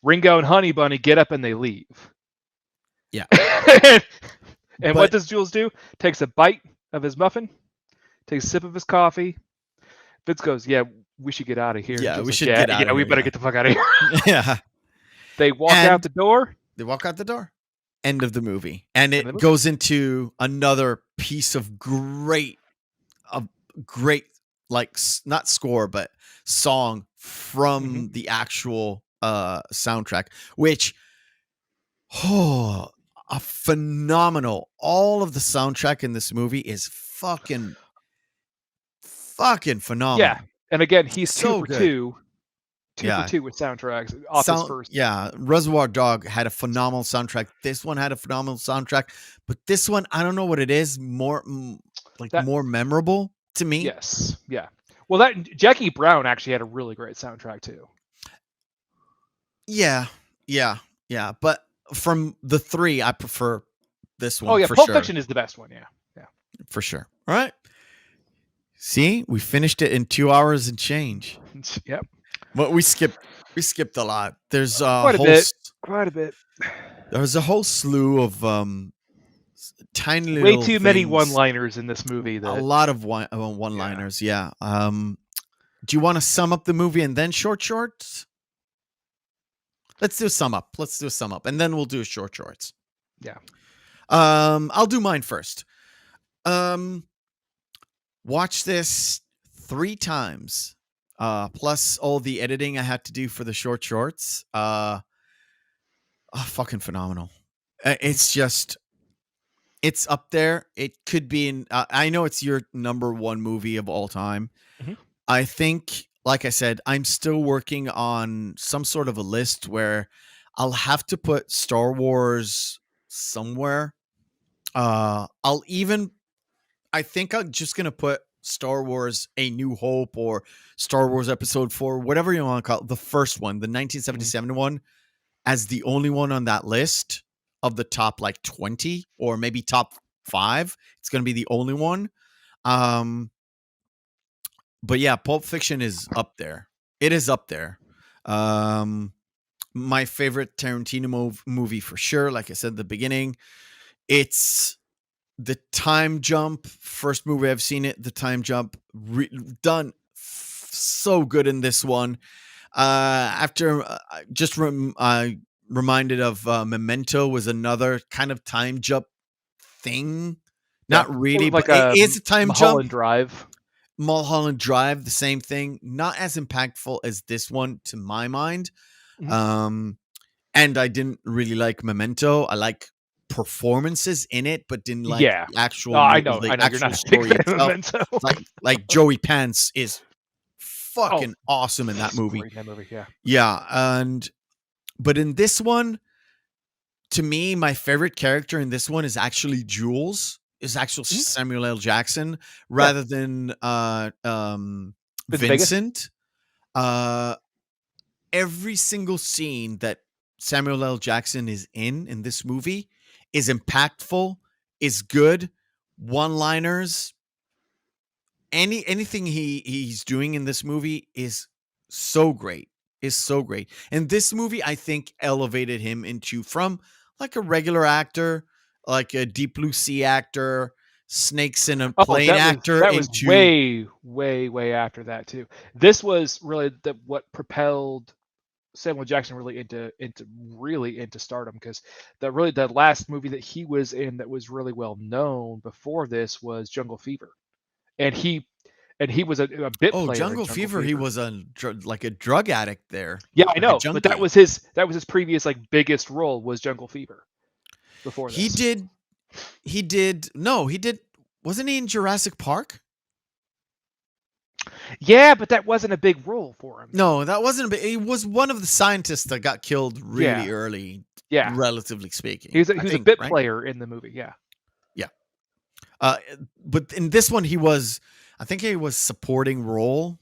Ringo and Honey Bunny get up and they leave.
Yeah.
and what does Jules do? Takes a bite of his muffin, takes a sip of his coffee. Vince goes, yeah, we should get out of here.
Yeah, we should get out of here.
We better get the fuck out of here.
Yeah.
They walk out the door.
End of the movie. And it goes into another piece of great, like, not score, but song from the actual soundtrack, which a phenomenal. All of the soundtrack in this movie is fucking phenomenal.
Yeah, and again, he's
so
2 for 2. 2 for 2 with soundtracks off his first.
Yeah, Reservoir Dog had a phenomenal soundtrack. This one had a phenomenal soundtrack, but this one, I don't know what it is, more memorable to me.
Yes, yeah. Well, that Jackie Brown actually had a really great soundtrack too.
Yeah. But from the 3, I prefer this one.
Oh yeah, Pulp Fiction is the best one. Yeah,
for sure. All right. See, we finished it in 2 hours and change.
Yep.
But we skipped a lot. There's
quite a bit.
There's a whole slew of tiny little
way too many one-liners in this movie.
A lot of one-liners. Yeah. Do you want to sum up the movie and then shorts? Let's do a sum up. And then we'll do shorts.
Yeah.
I'll do mine first. Watch this 3 times. Plus all the editing I had to do for the shorts. Fucking phenomenal. It's up there. It could be in. I know it's your number 1 movie of all time.
Mhm.
I think, like I said, I'm still working on some sort of a list where I'll have to put Star Wars somewhere. I think I'm just gonna put Star Wars: A New Hope or Star Wars Episode 4, whatever you want to call it, the first one, the 1977 one, as the only one on that list of the top like 20 or maybe top 5. It's going to be the only one. But yeah, Pulp Fiction is up there. It is up there. My favorite Tarantino movie for sure. Like I said at the beginning, it's the time jump. First movie I've seen it. The time jump done so good in this one. After reminded of Memento was another kind of time jump thing. Not really,
Like
but it is a time
Mulholland
jump.
Drive.
Mulholland Drive, the same thing. Not as impactful as this one to my mind.
Mhm.
And I didn't really like Memento. I like performances in it, but didn't like
Yeah.
the actual
I know.
the
You're
actual
not a
story
big fan of
itself.
Memento.
Like Joey Pants is fucking awesome in that movie.
Great in that movie, yeah.
Yeah, but in this one, to me, my favorite character in this one is actually Jules. Is actually Samuel L. Jackson rather than Vincent. Every single scene that Samuel L. Jackson is in this movie is impactful, is good, one-liners. Anything he's doing in this movie is so great. And this movie, I think, elevated him from like a regular actor, like a Deep Blue Sea actor, Snakes in a Plane actor
that was
into
way after that too. This was really what propelled Samuel Jackson really into stardom, because the last movie that he was in that was really well known before this was Jungle Fever, and he was a bit player in
Jungle Fever. He was like a drug addict there.
Yeah, I
like
know, but that was his previous like biggest role was Jungle Fever. Before this,
he did. Wasn't he in Jurassic Park?
Yeah, but that wasn't a big role for him.
No, that wasn't a big. He was one of the scientists that got killed really early.
Yeah,
relatively speaking,
he was a bit player in the movie. Yeah.
But in this one, I think he was supporting role.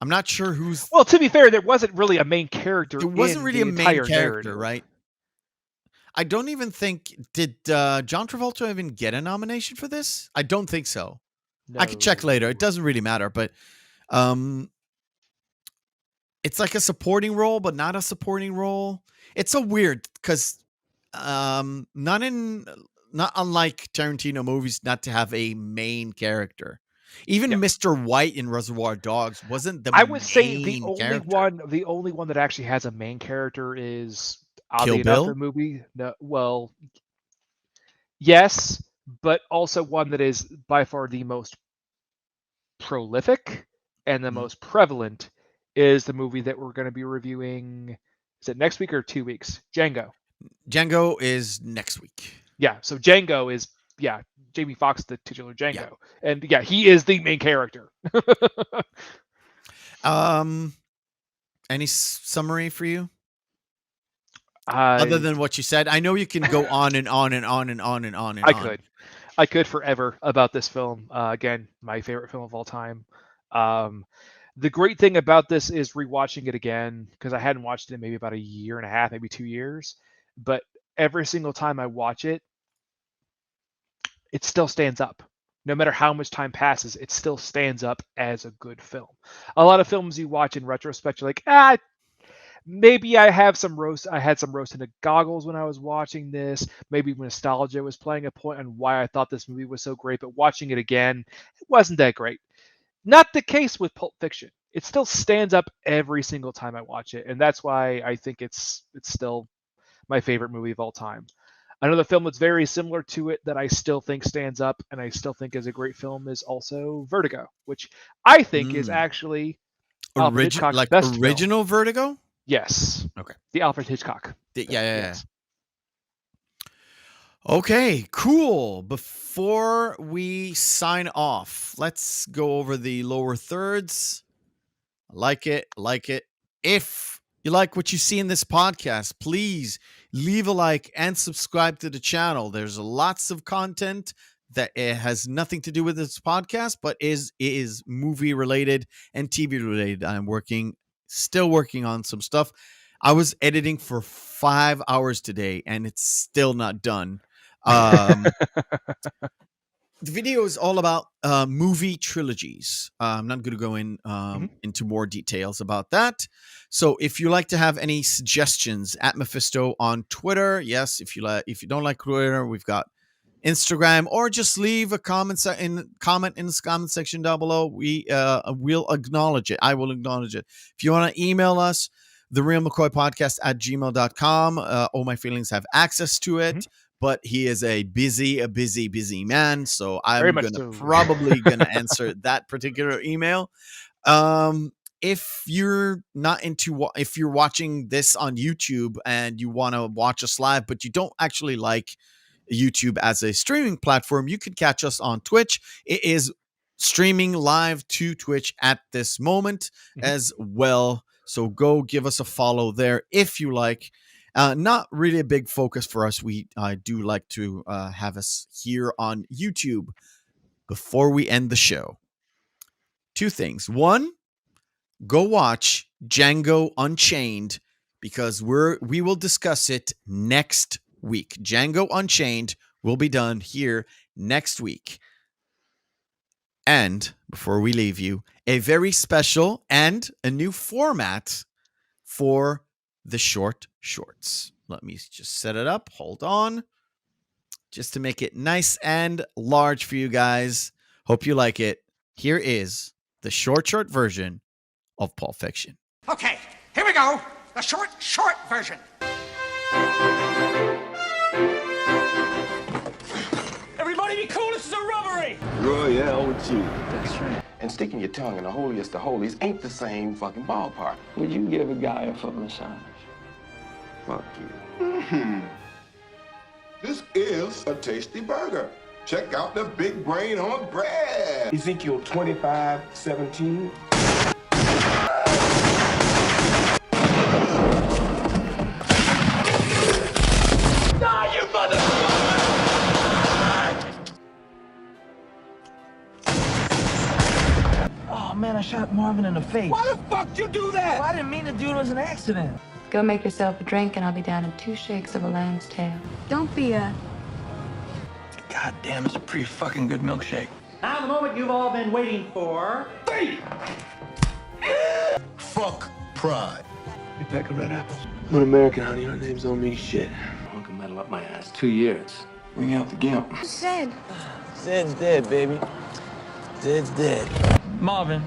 I'm not sure who's.
Well, to be fair, there wasn't really a main character.
There wasn't really a main character, right? I don't even think did John Travolta even get a nomination for this? I don't think so. No. I could check later. It doesn't really matter, but it's like a supporting role, but not a supporting role. It's so weird because not unlike Tarantino movies, not to have a main character. Even Mr. White in Reservoir Dogs wasn't the.
I would say the only one that actually has a main character is oddly enough the movie. No, well, yes, but also one that is by far the most prolific and the most prevalent is the movie that we're going to be reviewing. Is it next week or 2 weeks? Django.
Django is next week.
Yeah, so Django is Jamie Foxx, the titular Django, and he is the main character.
Any summary for you? Other than what you said, I know you can go on and on and on and on and on and on.
I could forever about this film. Again, my favorite film of all time. The great thing about this is rewatching it again, because I hadn't watched it in maybe about a year and a half, maybe 2 years. But every single time I watch it, it still stands up. No matter how much time passes, it still stands up as a good film. A lot of films you watch in retrospect, you're like, maybe I had some rose-tinted goggles when I was watching this. Maybe nostalgia was playing a point on why I thought this movie was so great. But watching it again, it wasn't that great. Not the case with Pulp Fiction. It still stands up every single time I watch it, and that's why I think it's still my favorite movie of all time. Another film that's very similar to it that I still think stands up and I still think is a great film is also Vertigo, which I think is actually Alfred Hitchcock's best
original
film.
Vertigo?
Yes.
Okay.
The Alfred Hitchcock.
Yeah. Okay, cool. Before we sign off, let's go over the lower thirds. Like it. If you like what you see in this podcast, please leave a like and subscribe to the channel. There's lots of content that it has nothing to do with this podcast, but is movie related and TV related. I'm still working on some stuff. I was editing for 5 hours today and it's still not done. The video is all about movie trilogies. I'm not going to go into more details about that. So if you like to have any suggestions, at Mephisto on Twitter. Yes, if you don't like Twitter, we've got Instagram, or just leave a comment in the comment section down below. We'll acknowledge it. I will acknowledge it. If you want to email us, the Reel McCoy podcast at gmail.com. All my feelings have access to it. But he is a busy man, so I'm probably gonna answer that particular email. If you're not if you're watching this on YouTube and you want to watch us live, but you don't actually like YouTube as a streaming platform, you could catch us on Twitch. It is streaming live to Twitch at this moment as well. So go give us a follow there if you like. Not really a big focus for us. I do like to have us here on YouTube. Before we end the show, 2 things. 1, go watch Django Unchained because we will discuss it next week. Django Unchained will be done here next week. And before we leave you, a very special and a new format for the short shorts. Let me just set it up. Hold on. Just to make it nice and large for you guys. Hope you like it. Here is the short version of Pulp Fiction.
Okay, here we go. The short version. Everybody be cool, this is a robbery.
Royale with you.
That's right.
And sticking your tongue in the holiest of holies ain't the same fucking ballpark.
Would you give a guy a foot massage?
Fuck you.
This is a tasty burger. Check out the big brain on bread.
Ezekiel 25:17.
Die, you motherfucker!
Oh man, I shot Marvin in the face.
Why the fuck you do that?
Well, I didn't mean to do it. It was an accident.
Go make yourself a drink and I'll be down in 2 shakes of a lamb's tail. Don't be a...
God damn, it's a pretty fucking good milkshake.
Now the moment you've all been waiting for.
Fuck pride.
You pack of red apples. I'm an American, honey. Our names don't mean shit. Uncle medal up my ass. 2 years. Bring out the gimp.
Who's Sid?
Sid's dead, baby. Sid's dead. Marvin,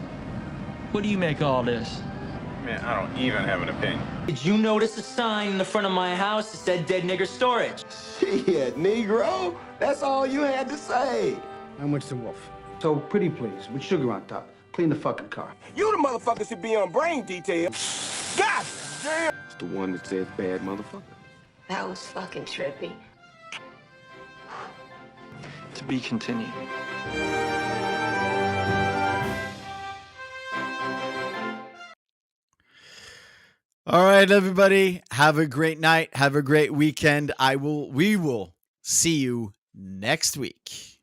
what do you make all this?
Man, I don't even have an opinion.
Did you notice a sign in the front of my house that said dead nigger storage?
Shit, Negro. That's all you had to say.
How much the wolf? So pretty please, with sugar on top. Clean the fucking car.
You the motherfuckers should be on brain detail. God damn. It's the one that says bad motherfucker.
That was fucking trippy.
To be continued.
All right, everybody. Have a great night. Have a great weekend. We will see you next week.